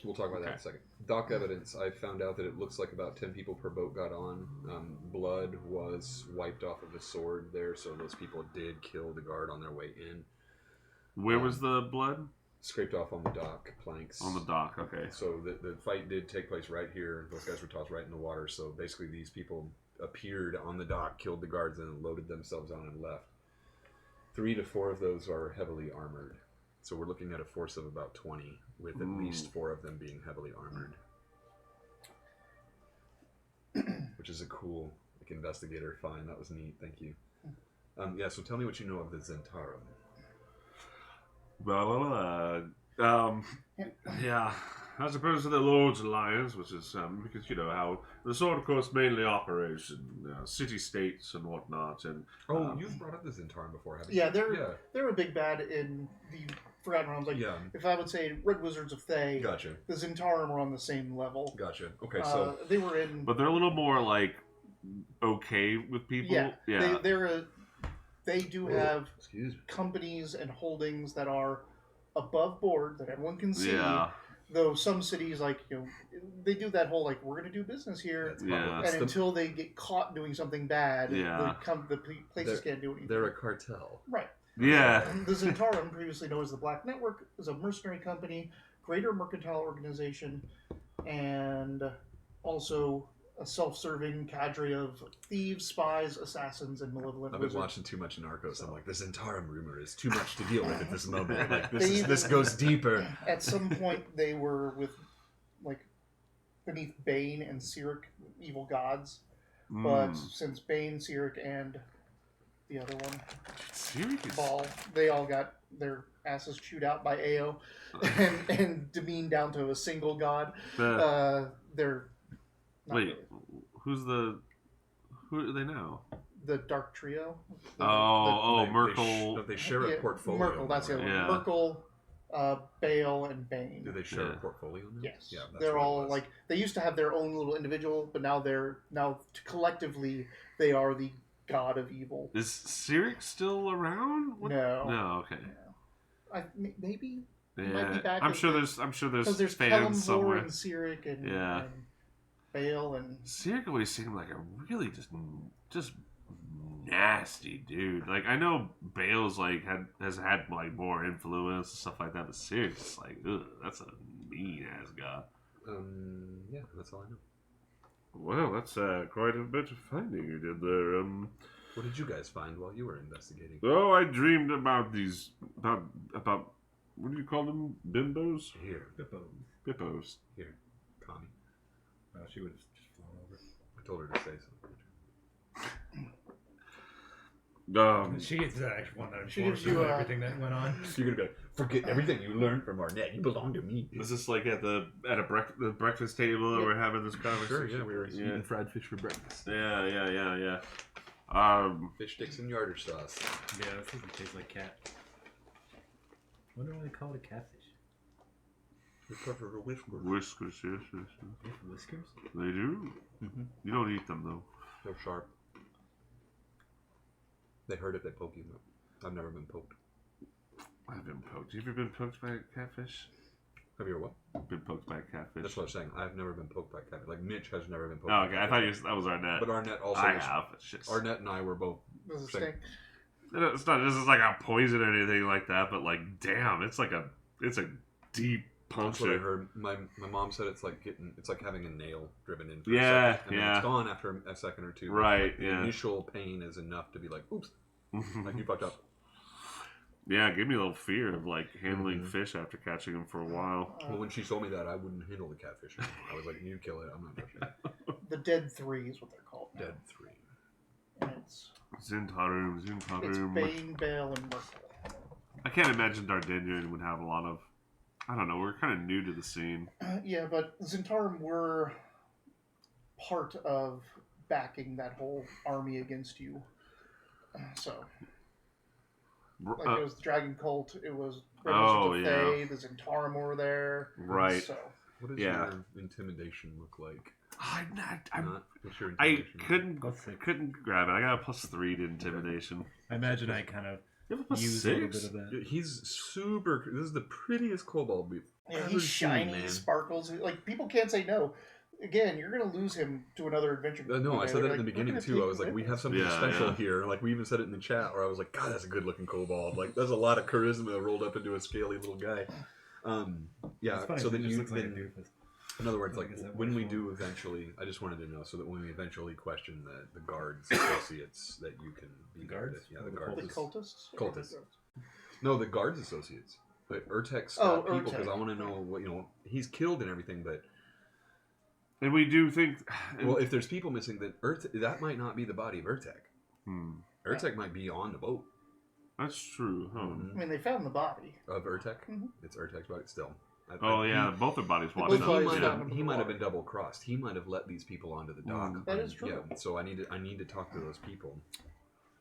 We'll talk about that in a second. Dock evidence. I found out that it looks like about 10 people per boat got on. Blood was wiped off of a sword there, so those people did kill the guard on their way in. Where was the blood? Scraped off on the dock planks. On the dock, okay. So the fight did take place right here. Those guys were tossed right in the water. So basically these people appeared on the dock, killed the guards, and loaded themselves on and left. 3 to 4 of those are heavily armored. So we're looking at a force of about 20, with at least 4 of them being heavily armored. Which is a cool investigator find. That was neat. Thank you. Yeah, so tell me what you know of the Zentarum. Yeah, as opposed to the Lord's Alliance, which is because you know how the sword, of course, mainly operates in city-states and whatnot. And you've brought up the Zentarum before, haven't Yeah, you? they're a big bad in the Forgotten Realms. Like, Yeah. if I would say Red Wizards of Thay, Gotcha. the Zentarum are on the same level. Gotcha. Okay, so they were in. But they're a little more like okay with people. Yeah, they do have excuse me. companies and holdings that are above board that everyone can see. Yeah. Though some cities, like, they do that whole, like, we're going to do business here. Yeah. And until they get caught doing something bad, Yeah. the places can't do anything. They're a cartel. Right. Yeah. The Zentarum, previously known as the Black Network, is a mercenary company, greater mercantile organization, and also a self-serving cadre of thieves, spies, assassins, and malevolent I've been wizards. watching too much Narcos. I'm like, the Zentarum rumor is too much to deal with at this moment. Like, this goes deeper. At some point, they were with, like, beneath Bane and Cyric, evil gods. But since Bane, Cyric, and the other one, Ball, they all got their asses chewed out by Ao and demeaned down to a single god. They're not Wait, really. who are they now? The Dark Trio. Merkel. They share a portfolio. Merkel, that's the other one. Yeah. Merkel, Bale, and Bane. Do they share a portfolio now? Yes. Yeah, that's they're what it all was. like, they used to have their own little individual, but now collectively they are the god of evil. Is Cyric still around? No. No. Okay. Maybe. Yeah. Might be back I'm sure there's because there's fans Kellamvor somewhere. and Cyric and, Yeah. and Bale and Cyric always seemed like a really just nasty dude. Like, I know Bale's like has had like more influence and stuff like that, but Cyric's just like, ugh, that's a mean ass guy. Yeah, that's all I know. Well, that's quite a bit of finding you did there. What did you guys find while you were investigating? Oh, I dreamed about these about what do you call them? Bimbos? Here, Bippos. here, Connie. She would have just flown over. I told her to say something. She's the actual one that She gives you everything that went on. You're gonna be like, forget everything you learned from Arnett. You belong to me. Is this like at the breakfast table that we're having this conversation? Sure, yeah, we were eating fried fish for breakfast. Yeah. Fish sticks and yarder sauce. Yeah, this doesn't taste like cat. I wonder why they call it a catfish. We covered a whisker. Whiskers, yes. They have whiskers? They do. Mm-hmm. You don't eat them though. They're sharp. They hurt if they poke you. I've never been poked. I've been poked. Have you ever been poked by a catfish? Have you ever what? Been poked by a catfish. That's what I was saying. I've never been poked by a catfish. Like Mitch has never been poked. Oh, by okay. a I catfish. thought that was Arnett. But Arnett also. I have. It's just... Arnett and I were both. Does it saying, stink? It's not. This is like a poison or anything like that. But like, damn, it's a deep That's what I puncture. heard. My mom said it's like having a nail driven in. For Yeah, a second, and then it's gone after a second or two. Right, Like, the yeah. initial pain is enough to be like, oops, like you fucked up. Yeah, it gave me a little fear of like handling Mhm. fish after catching them for a while. Well, when she told me that, I wouldn't handle the catfish. I was like, you kill it. I'm not touching it. The Dead Three is what they're called. Dead 3. And it's Zintarum. Bane, Bale, and Merkel. I can't imagine Dardinian would have a lot of. I don't know. We're kind of new to the scene. Yeah, but Zentarum were part of backing that whole army against you. So, like it was the Dragon Cult, it was Oh, Rebels of the Fae, the Zentarum were there. Right. So, What does Yeah. your intimidation look like? I'm not. What's your I intimidation? couldn't grab it. I got a +3 to intimidation. I imagine I kind of You have a use a little +6. bit of that. He's super. This is the prettiest kobold we've yeah, ever he's seen, shiny, man. sparkles. Like, people can't say no. Again, you're going to lose him to another adventure. No, I Okay, said they're that in like, the "We're beginning gonna too. take I was you like, with we have us." something Yeah, special yeah. here. Like we even said it in the chat, where I was like, God, that's a good looking kobold. Like there's a lot of charisma rolled up into a scaly little guy. Yeah. It's funny, So it then just you looks like a then, doofus. in other words, like Is that when we what do eventually, I just wanted to know so that when we eventually question the guards associates, that you can be The guards? guarded. Yeah, Or the the guards. The cultists? Cultists. No, the guards associates. But Urtek's Oh, got people because I Urtek. want to know what he's killed and everything, but And we do think. well, if there's people missing, then that might not be the body of Urtek. Hmm, Urtek might be on the boat. that's true. Huh? Mhm. I mean, they found the body. Of Urtek. Mhm. It's Urtek's body still. Oh yeah, both their bodies Both washed But up. bodies he might found Yeah. in have, the he might have water. been double crossed. He might have let these people onto the dock. Mm. That is true. Yeah, so I need to talk to those people.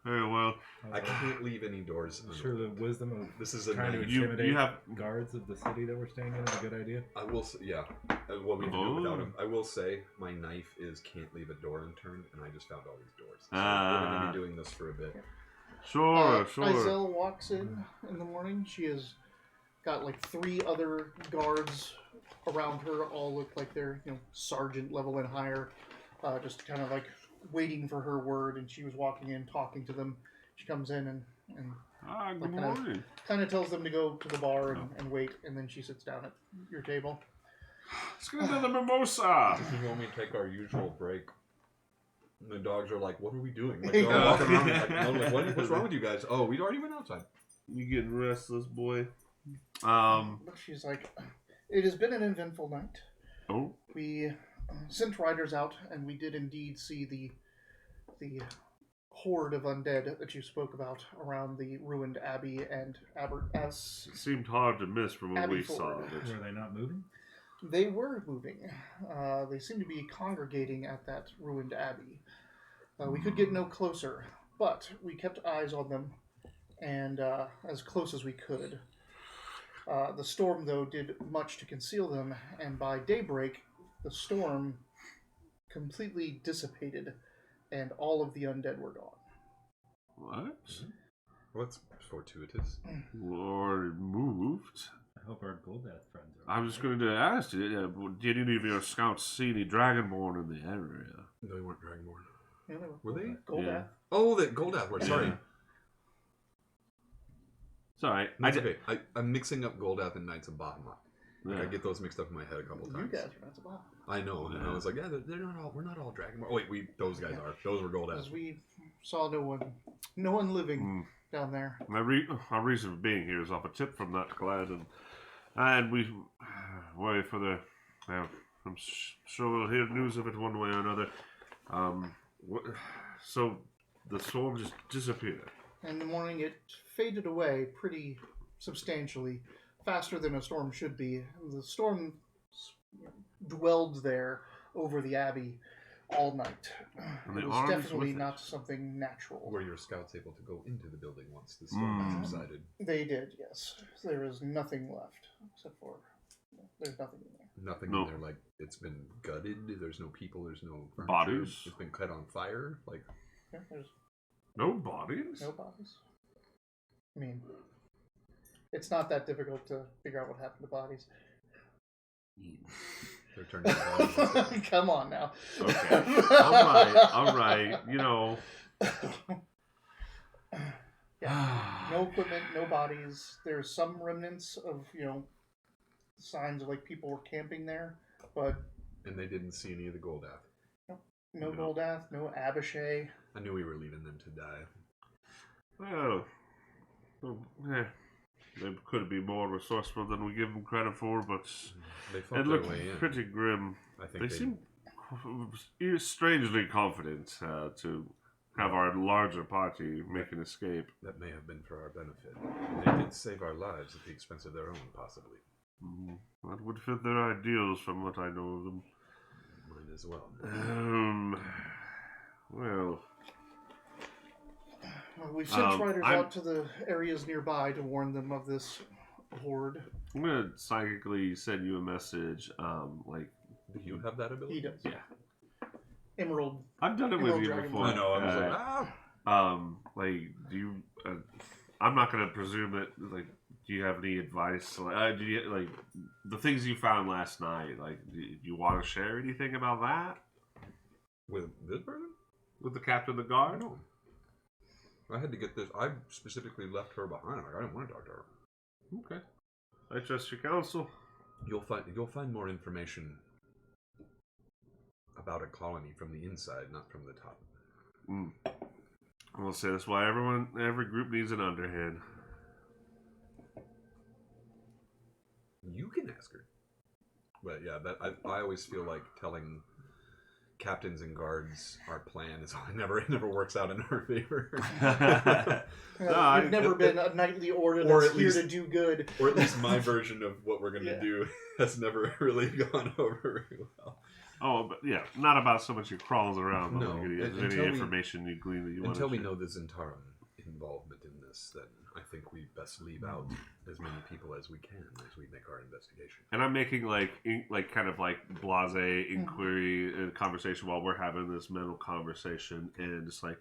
Very well. I can't leave any doors. I'm sure the wisdom of This is a trying to night. You intimidate have. guards of the city that we're staying in is a good idea. I will say, yeah. What we can do without Oh. him. I will say my knife is can't leave a door unturned, and I just found all these doors. So Ah. we're going to be doing this for a bit. Sure. Izelle walks in the morning. She has got like 3 other guards around her. All look like they're sergeant level and higher, just kind of like waiting for her word. And she was walking in, talking to them. She comes in and Good Like, morning. kind of tells them to go to the bar and wait. And then she sits down at your table. Let's get another mimosa. This is when we take our usual break. And the dogs are like, "What are we doing?" Like, they're all walking around. Like, I'm like, what's wrong with you guys? Oh, we already went outside. You getting restless, boy? But she's like, it has been an eventful night. Oh. We sent riders out, and we did indeed see the horde of undead that you spoke about around the ruined abbey and It seemed hard to miss from what Abbey we Ford. saw of it. Were they not moving? They were moving. They seemed to be congregating at that ruined abbey. We could get no closer, but we kept eyes on them, and as close as we could. The storm, though, did much to conceal them, and by daybreak, the storm completely dissipated, and all of the undead were gone. What? Well, that's fortuitous. Lord moved. I hope our Goldath friends are. I was just going to ask you, did any of your scouts see any dragonborn in the area? No, they weren't Dragonborn. Yeah, Were they? Goldath. Yeah. Oh, the Goldath were. Sorry. Yeah. Sorry. That's okay. I'm mixing up Goldath and Knights of Bahamut. Like, Yeah. I get those mixed up in my head a couple You times. guys are not so bad. I know, and I was like, yeah, they're not all. We're not all Dragonborn. Oh wait, those guys are. Those were Goldath. Because we saw no one living Mm. down there. My reason for being here is off a tip from that clan, and we wait for the. I'm sure we'll hear news of it one way or another. So the storm just disappeared. In the morning, it faded away pretty substantially, faster than a storm should be. The storm dwelled there over the abbey all night. And the It was armies definitely with it. not something natural. Were your scouts able to go into the building once the storm subsided? They did, yes. There is nothing left except for there's nothing in there. Nothing No. in there, like, it's been gutted, there's no people, there's no furniture. Bodies? It's been cut on fire, like... Yeah, there's No bodies? no bodies. I mean, it's not that difficult to figure out what happened to bodies. They're turning around. Come on now. Okay. All right. You know. Yeah. No equipment, no bodies. There's some remnants of, signs of like people were camping there, but And they didn't see any of the Goldath. no Goldath, no Abishai. I knew we were leaving them to die. Well, they could be more resourceful than we give them credit for, but They fought it their looked way in. pretty grim. I think They seem strangely confident to have our larger party make an escape. that may have been for our benefit. They did save our lives at the expense of their own, possibly. That would fit their ideals from what I know of them. Mine as well. Well, We've sent riders I'm- out to the areas nearby to warn them of this horde. I'm gonna psychically send you a message. Do you have that ability? He does. Yeah. Emerald. I've done it with Emerald you Dragon before. I know, I was like, Do you? I'm not gonna presume that. Like, do you have any advice? Do you like the things you found last night? Like, do you want to share anything about that with this person? with the captain of the guard? No. I had to get this. I specifically left her behind. Like, I didn't want to talk to her. Okay. I trust your counsel. You'll find more information about a colony from the inside, not from the top. I will say that's why every group needs an underhand. You can ask her. But yeah, that I always feel like telling captains and guards our plan is it never works out in our favor. You've never been a knightly order or that's at here least- to do good. Or at least my version of what we're gonna Yeah. do has never really gone over very well. Oh, but yeah, not about so much your crawls around. But No, like, if there's until any we- information you glean that you want Until to we share. know the Zentarum involvement in this, then I think we best leave out as many people as we can as we make our investigation. And I'm making kind of blase inquiry and conversation while we're having this mental conversation, and it's like,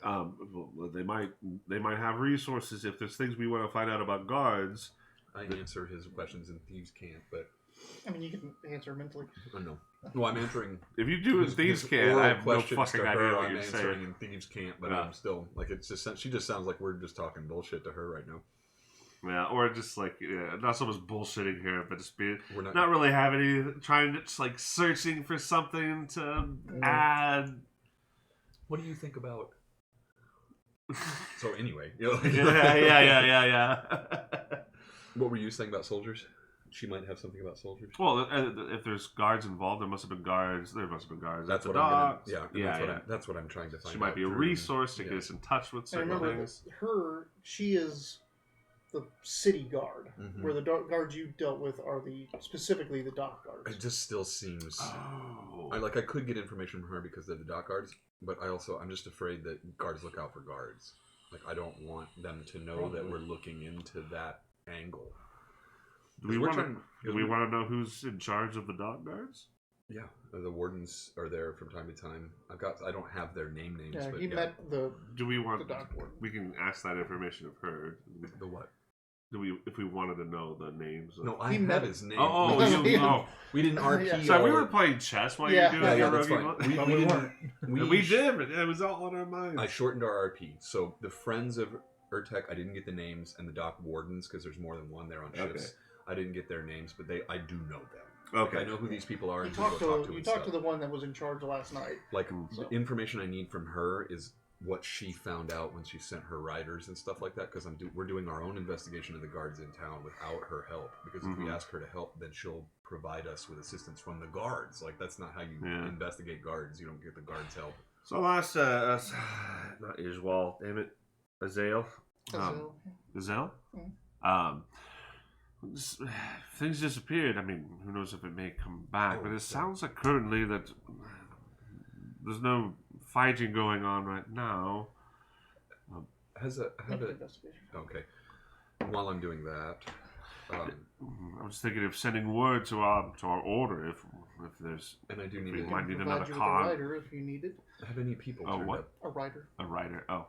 they might have resources if there's things we want to find out about guards. I answer his questions in Thieves' Camp, but I mean, you can answer mentally. no. Well, I'm answering. If you do it, his these can't. oral I have no questions fucking to idea her, what I'm you're answering saying. in Thieves' Camp, but Yeah. I'm still like it's just she just sounds like we're just talking bullshit to her right now. Yeah, or just not so much bullshitting here, but just being We're not. not really having any trying to just searching for something to add. What do you think about? So anyway, you know, yeah. What were you saying about soldiers? She might have something about soldiers. Well, if there's guards involved, there must have been guards. There must have been guards. That's at what the I'm gonna. docks. Yeah, That's what I'm trying to find. She might out be a through- resource to yeah. get us in touch with And certain remember, things. she is the city guard, Mhm. where the guards you dealt with are specifically the dock guards. It just still seems. Oh. I could get information from her because they're the dock guards, but I'm just afraid that guards look out for guards. Like, I don't want them to know that we're looking into that angle. Do we We're want to? trying- Do we want to know who's in charge of the dock guards? Yeah, the wardens are there from time to time. I don't have their names, Yeah, but he met the Do we want? dock warden. We can ask that information of her. the what? Do we? If we wanted to know the names. Of... No, I He have met- his name. Oh, we didn't RP. Yeah. So we all were of- playing chess while Yeah. you were doing Yeah, your that's roguing fine. one? We But we didn't- weren't. We did, but it was all on our minds. I shortened our RP. So the friends of Urtek, I didn't get the names, and the dock wardens, because there's more than one there on ships. Okay. I didn't get their names, but I do know them. Okay. I know who these people are You and who to talked talk to to. you and talked to stuff. the one that was in charge last night. Like, So- the information I need from her is what she found out when she sent her riders and stuff like that, because we're doing our own investigation of the guards in town without her help, because if we Mhm. ask her to help, then she'll provide us with assistance from the guards. Like, that's not how you Yeah. investigate guards. You don't get the guards help. So last, not Iswal, damn it, Azael. So, Azael? Mhm. Things disappeared. I mean, who knows if it may come back, Oh, but it yeah. sounds like currently that there's no fighting going on right now. How make an did investigation. Okay. While I'm doing that, I was thinking of sending word to our order if there's. and I do need We to might need Provide another you with a con. rider if you need it. have any people Oh, turned what? up. A rider. A rider. Oh.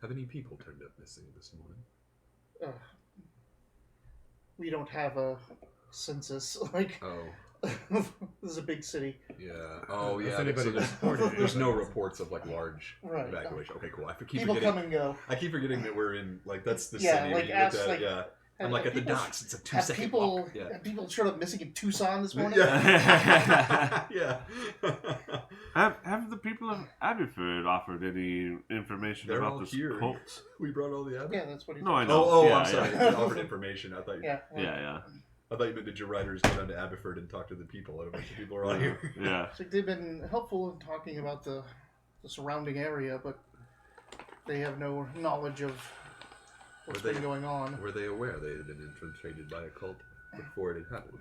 Have any people turned up missing this morning? We don't have a census. Like, Oh, this is a big city. yeah. Oh, Has yeah. anybody So reported there's no anybody? reports of like large Right. evacuation. Okay, cool. I keep People forgetting. come and go. I keep forgetting that we're in like that's the Yeah, city. like, when you ask, look at it, like, yeah. I'm like at the people- docks. It's a 2 Have second people, walk. Yeah. have people showed up missing in Tucson this morning? Yeah. Yeah. Have the people of Aberford offered any information They're about all this here. cult? We brought all the evidence. Yeah, that's what he No, I said. know. Oh, Yeah, I'm sorry. yeah. They offered information. I thought you. Yeah. Yeah. I thought you meant did your riders go down to Aberford and talk to the people? And a bunch of people are all here. Yeah. It's like they've been helpful in talking about the surrounding area, but they have no knowledge of what's Were been they- going on. Were they aware they had been infiltrated by a cult before it had happened?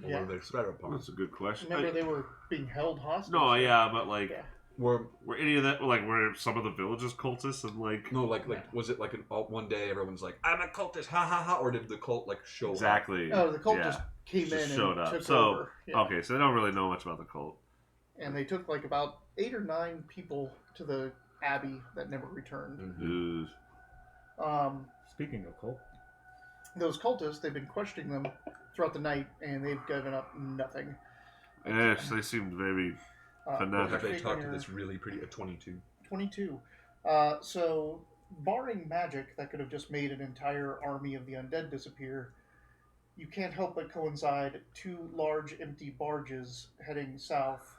Or Yeah. were they spread upon? That's a good question. Remember, they were being held hostage. No, yeah, but like, Yeah. Were were any of that like were some of the villages cultists and like no like was it like one day everyone's like I'm a cultist ha ha ha, or did the cult like show up? exactly? Oh, the cult yeah. just came Just in showed and up. took So over. Yeah. okay, so they don't really know much about the cult. And they took like about 8 or 9 people to the abbey that never returned. Mhm. Ugh. Speaking of cult, Those cultists, they've been questioning them throughout the night, and they've given up nothing. Yes, they seemed very. Fanatic. Have they especially talked when to you're this really pretty 22? 22. So, barring magic that could have just made an entire army of the undead disappear, you can't help but coincide 2 large empty barges heading south,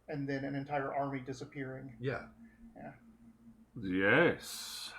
and then an entire army disappearing. Yeah. Yes.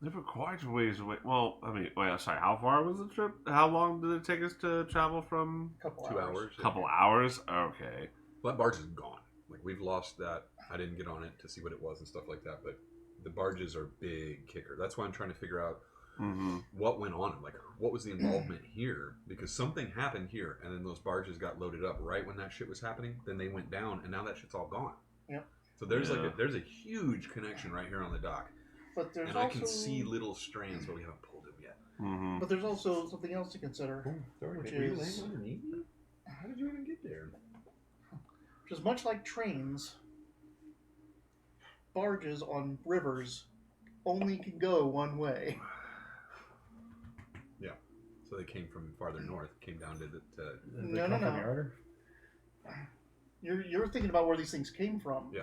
They were quite a ways away. Well, I mean, wait, sorry. How far was the trip? How long did it take us to travel from? Couple 2 hours. hours. A couple hours. Okay. Well, that barge is gone. Like we've lost that. I didn't get on it to see what it was and stuff like that. But the barges are big kicker. That's why I'm trying to figure out Mm-hmm. what went on. Like what was the involvement here? Because something happened here, and then those barges got loaded up right when that shit was happening. Then they went down, and now that shit's all gone. Yep. So there's Yeah. there's a huge connection right here on the dock, But there's and also I can see little strands, but we haven't pulled them yet. Mm-hmm. But there's also something else to consider, which Were you is laying underneath me? How did you even get there? which is much like trains. Barges on rivers only can go one way. So they came from farther north, came down to the. they No, come no, from no. Yarder? You're thinking about where these things came from. Yeah.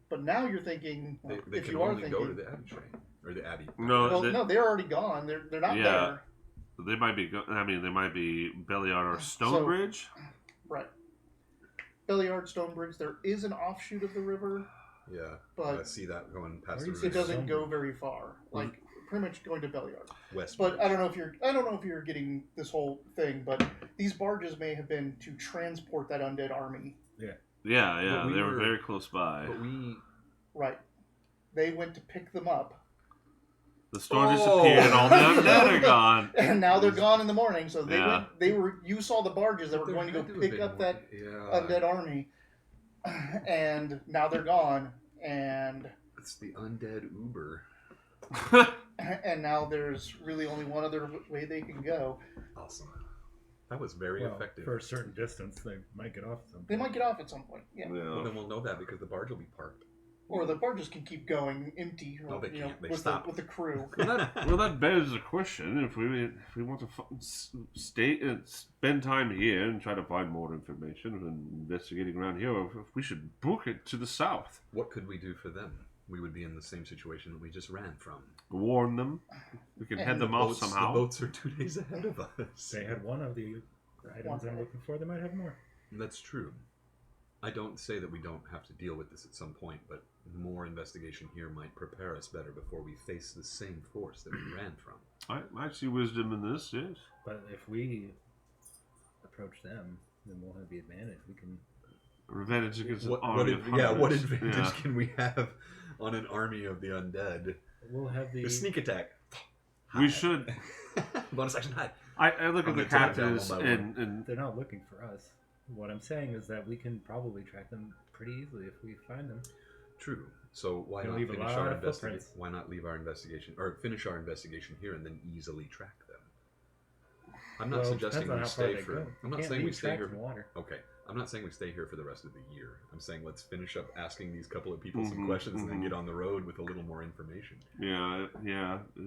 But now you're thinking, They, well, they if can you are only thinking, go to the Abbey train or the Abbey. No, well, they, no, they're already gone. They're not Yeah. there. they might be. I mean, they might be Belliard or Stonebridge. Right. Belliard, Stonebridge. There is an offshoot of the river, Yeah, I but see that going past Where the is it river. doesn't go very far. Like pretty much going to Belliard. West. But I don't know if you're getting this whole thing. But these barges may have been to transport that undead army. Yeah, But we they were were- very close by. But we. Right. They went to pick them up, The store Oh! disappeared, and all the undead are gone. and now they're gone in the morning. So they Yeah. went. They were. You saw the barges that were There going to go had have pick been up more- that Yeah. undead army, and now they're gone, and It's the undead Uber. now there's really only one other way they can go. Awesome. That was very Well, effective. for a certain distance, they might get off some. They might get off at some point, yeah. Well, Yeah. then we'll know that because the barge will be parked. Or the barges can keep going empty. No, they you know, can't. They with stop. with the crew. Well, that begs the question: if we want to stay and spend time here and try to find more information and investigating around here, if we should book it to the south, What could we do for them? We would be in the same situation that we just ran from. warn them, we can head And them The off boats- somehow. The boats are 2 days ahead of us. They had one of the items I'm looking for. They might have more. That's true. I don't say that we don't have to deal with this at some point, but more investigation here might prepare us better before we face the same force that we ran from. I see wisdom in this. Yes. But if we approach them, then we'll have the advantage. We can. Advantage against an What army of what hundreds. advantage Yeah. can we have on an army of the undead? We'll have the. The sneak attack. We Hide. should. Bonus action hide. I look I'm at the gonna take it down captives one by one. and They're not looking for us. What I'm saying is that we can probably track them pretty easily if we find them. True. So why Gonna not leave a finish lot our of investigation? footprints. Why not leave our investigation or finish our investigation here and then easily track them? I'm not suggesting depends on we how far stay they for. go. I'm You not can't saying we leave stay tracks here. in water. Okay, I'm not saying we stay here for the rest of the year. I'm saying let's finish up asking these couple of people some Mhm, questions and then mhm. get on the road with a little more information. Yeah.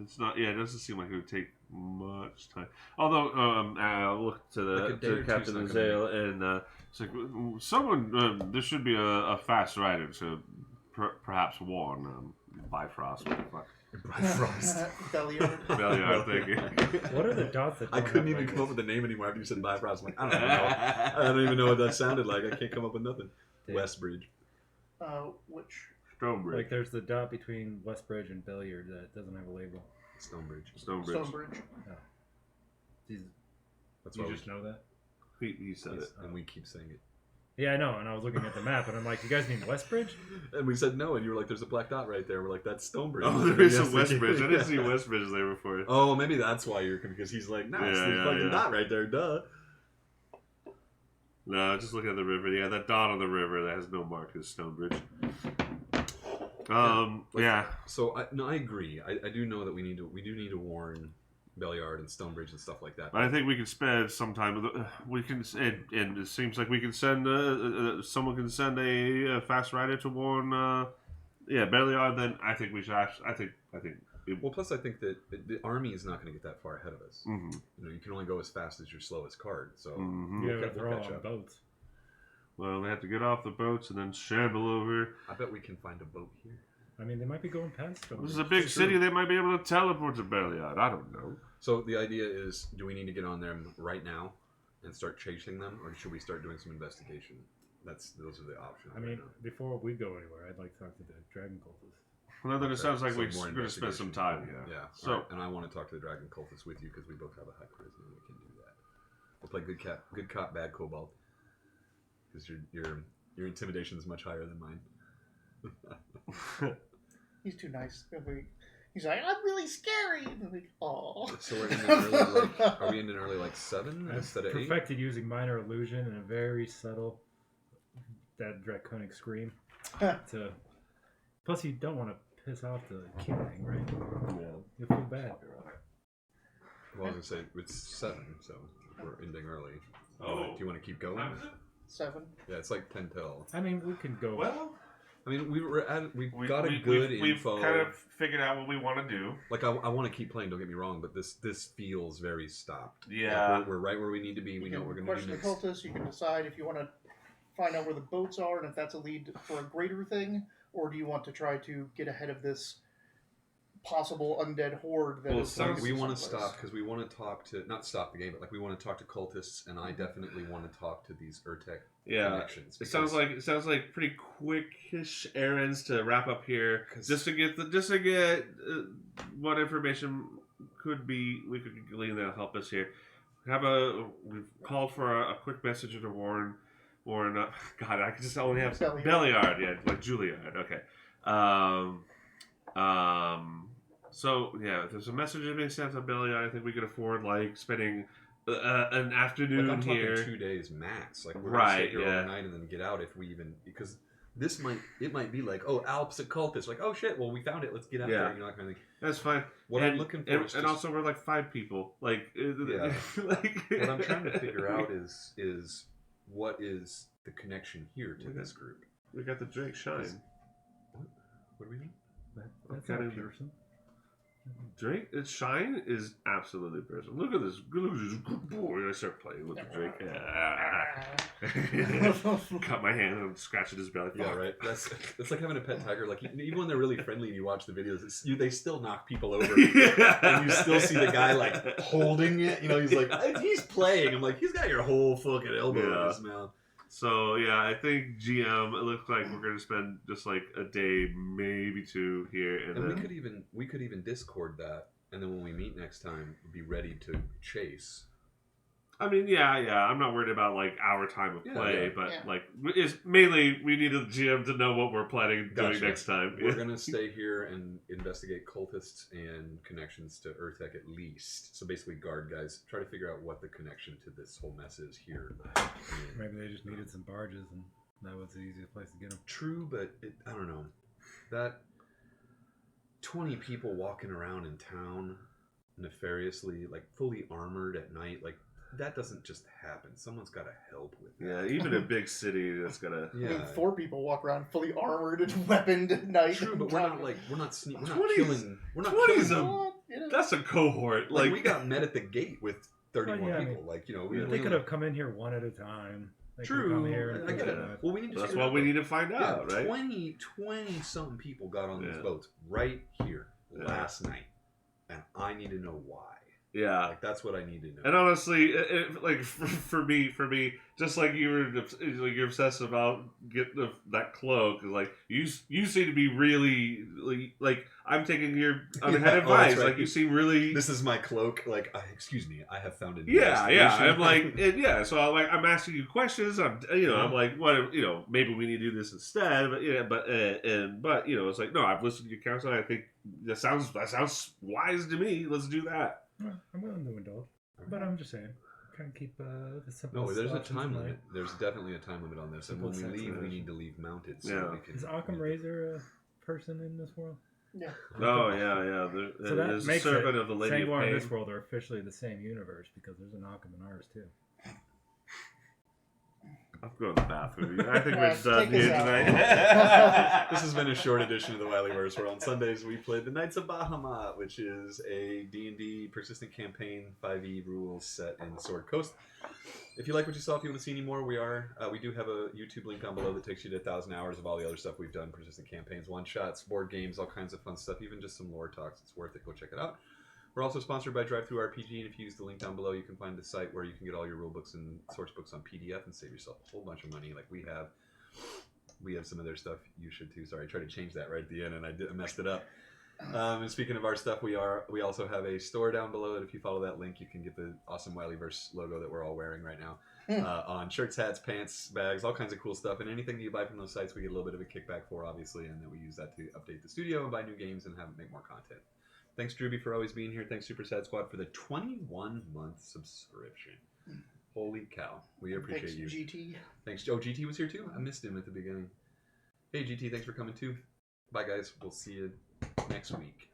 It's not. Yeah, it doesn't seem like it would take much time. Although, I looked to Like a the day to or two's Captain not gonna Azale, and it's like someone. There should be a fast rider to perhaps warn Bifrost. What the fuck? Bifrost. Belliard. Belliard, thank you. What are the dots that I don't couldn't have even come up labels? with a name anymore after you said Bifrost. I'm like, I don't know. I don't even know what that sounded like. I can't come up with nothing. Dave. Westbridge. Which Stonebridge. Like there's the dot between Westbridge and Belliard that doesn't have a label. Stonebridge. Stonebridge. Jesus, That's you why just know that? He said it. and we keep saying it. Yeah, I know. And I was looking at the map, and I'm like, you guys mean Westbridge? And we said no, and you were like, "There's a black dot right there." We're like, "That's Stonebridge." Oh, there is a Yes, Westbridge. I didn't yeah. see Westbridge there before. Oh, maybe that's why you're because he's like, "No, it's the fucking dot right there." Duh. No, just look at the river. Yeah, that dot on the river that has no mark is Stonebridge. Yeah. So I agree. I do know that we do need to warn Belliard and Stonebridge and stuff like that. But I think we can spend some time with. We can, and it seems like we can send. Someone can send a fast rider to warn. Belliard. Then I think we should. I think. Well, plus I think that the army is not going to get that far ahead of us. Mm-hmm. You know, you can only go as fast as your slowest card. So Mm-hmm. Yeah, we'll but they're all catch on up. boats. Well, they have to get off the boats and then shamble over. I bet we can find a boat here. I mean, they might be going past them. This is a big city. They might be able to teleport to Belliard. I don't know. So the idea is, do we need to get on them right now and start chasing them, or should we start doing some investigation? Those are the options. I mean, before we go anywhere, I'd like to talk to the dragon cultists. Well, then it sounds like So we're more going to spend some investigation. time. Yeah. Yeah. So Alright, and I want to talk to the dragon cultists with you because we both have a high charisma and we can do that. We'll play good cop, bad kobold. Because your intimidation is much higher than mine. He's too nice. He's like, I'm really scary. And I'm like, oh. So we're ending early. Are we ending early like 7 I've instead of 8? perfected using minor illusion and a very subtle, that draconic scream. Plus, you don't want to piss off the king thing, right? yeah. You feel bad. Well, I was gonna say it's 7, so we're ending early. Oh. Do you want to keep going? 7. Yeah, it's like 10 till. I mean, we can go. Well, I mean, we've got a good info. We've kind of figured out what we want to do. Like I want to keep playing. Don't get me wrong, but this feels very stopped. Yeah. Like, we're right where we need to be. We You know can what we're gonna do question next. the cultists. You can decide if you want to find out where the boats are and if that's a lead for a greater thing, or do you want to try to get ahead of this possible undead horde that Well, is sounds- We want to someplace. stop because we want to talk to not stop the game, but like we want to talk to cultists, and I definitely want to talk to these Urtek connections. It sounds like pretty quickish errands to wrap up here, just to get what information we could glean that'll help us here. We've called for a quick messenger to warn. God, I could just only have Belliard. Belliard, yeah, like Juilliard. Okay. So yeah, if there's a messenger being sent to Belliard, I think we could afford like spending an afternoon like I'm talking here. 2 days max. Like we're Right, gonna stay here yeah. overnight and then get out if we even because it might be like Alps at cultists like oh shit well we found it let's get out Yeah. there you know that kind of thing. That's fine. What and, I'm looking for and, is and just- also we're like 5 people. Like, Yeah. like what I'm trying to figure out is what is the connection here to this group. we got the Drake Shine. What do we mean? That's Okay. not a person. Drake, its Shine is absolutely personal. Look at this good boy. I start playing with the Drake. Cut my hand and scratching his belly. Yeah, right. It's like having a pet tiger. Like even when they're really friendly and you watch the videos, they still knock people over, and you still see the guy like holding it. You know, he's like he's playing. I'm like he's got your whole fucking elbow in his mouth. So yeah, I think GM. It looks like we're gonna spend just like a day, maybe 2 here, and And then we could even Discord that, and then when we meet next time, be ready to chase. I mean, yeah. I'm not worried about like our time of Yeah, play, yeah. but Yeah. like it's mainly we need a GM to know what we're planning doing Gotcha. next time. We're gonna stay here and investigate cultists and connections to Urtek at least. So basically, guard guys, try to figure out what the connection to this whole mess is here. And Maybe they just needed some barges, and that was the easiest place to get them. true, but I don't know. that 20 people walking around in town nefariously, like fully armored at night, like that doesn't just happen. Someone's got to help with that. Yeah, even a big city that's gotta. I mean, Yeah. 4 people walk around fully armored and weaponed at night. True, but we're not like we're not 20's killing. We're not 20's killing. Well, you know, That's a cohort. Like Like we got met at the gate with 31 Well, yeah, I people. mean, Like They could have come in here one at a time. They could have True. come here and I get it. that. Well, we need to. that's figure it what out, we though. need to find Yeah, out, right? 20 something people got on these Yeah. boats right here Yeah. last night, and I need to know why. Yeah. Like that's what I need to know. And honestly, like for me, just like you're obsessed about getting that cloak. Like you seem to be really like I'm taking your unhead Yeah, advice. that's right. Like you seem really. This is my cloak. Like, excuse me, I have found a new Yeah. destination. I'm like, so I'm asking you questions. I'm like, what, maybe we need to do this instead. But it's like, no, I've listened to your counsel. And I think that sounds wise to me. Let's do that. Well, I'm willing to indulge, but I'm just saying, kind of keep the simple. No, there's a options in time mind. limit. There's definitely a time limit on this, and when we Simple leave, we sex need to leave mounted. So Yeah. we can. Is Occam Razor a person in this world? yeah. Oh yeah. So that There's a makes servant it, of the Lady of Sangor and Pain. this world are officially the same universe because there's an Occam in ours too. I'm going to the bathroom. I think Yeah, we're done take us here out. tonight. This has been a short edition of the Wilyverse, where on Sundays we played the Knights of Bahamut, which is a D&D persistent campaign 5e rules set in the Sword Coast. If you like what you saw, if you want to see any more, we do have a YouTube link down below that takes you to 1,000 hours of all the other stuff we've done, persistent campaigns, one-shots, board games, all kinds of fun stuff, even just some lore talks. It's worth it. Go check it out. We're also sponsored by Drive Through RPG, and if you use the link down below, you can find the site where you can get all your rule books and source books on PDF and save yourself a whole bunch of money like we have. We have some of their stuff. You should too. Sorry, I tried to change that right at the end, and I messed it up. And speaking of our stuff, we also have a store down below that if you follow that link, you can get the awesome Wilyverse logo that we're all wearing right now on shirts, hats, pants, bags, all kinds of cool stuff. And anything that you buy from those sites, we get a little bit of a kickback for, obviously, and then we use that to update the studio and buy new games and make more content. Thanks, Drewby, for always being here. Thanks, Super Sad Squad, for the 21-month subscription. Holy cow. We appreciate Thanks, you. GT. Thanks. Oh, GT was here too? I missed him at the beginning. Hey, GT, thanks for coming too. Bye, guys. We'll see you next week.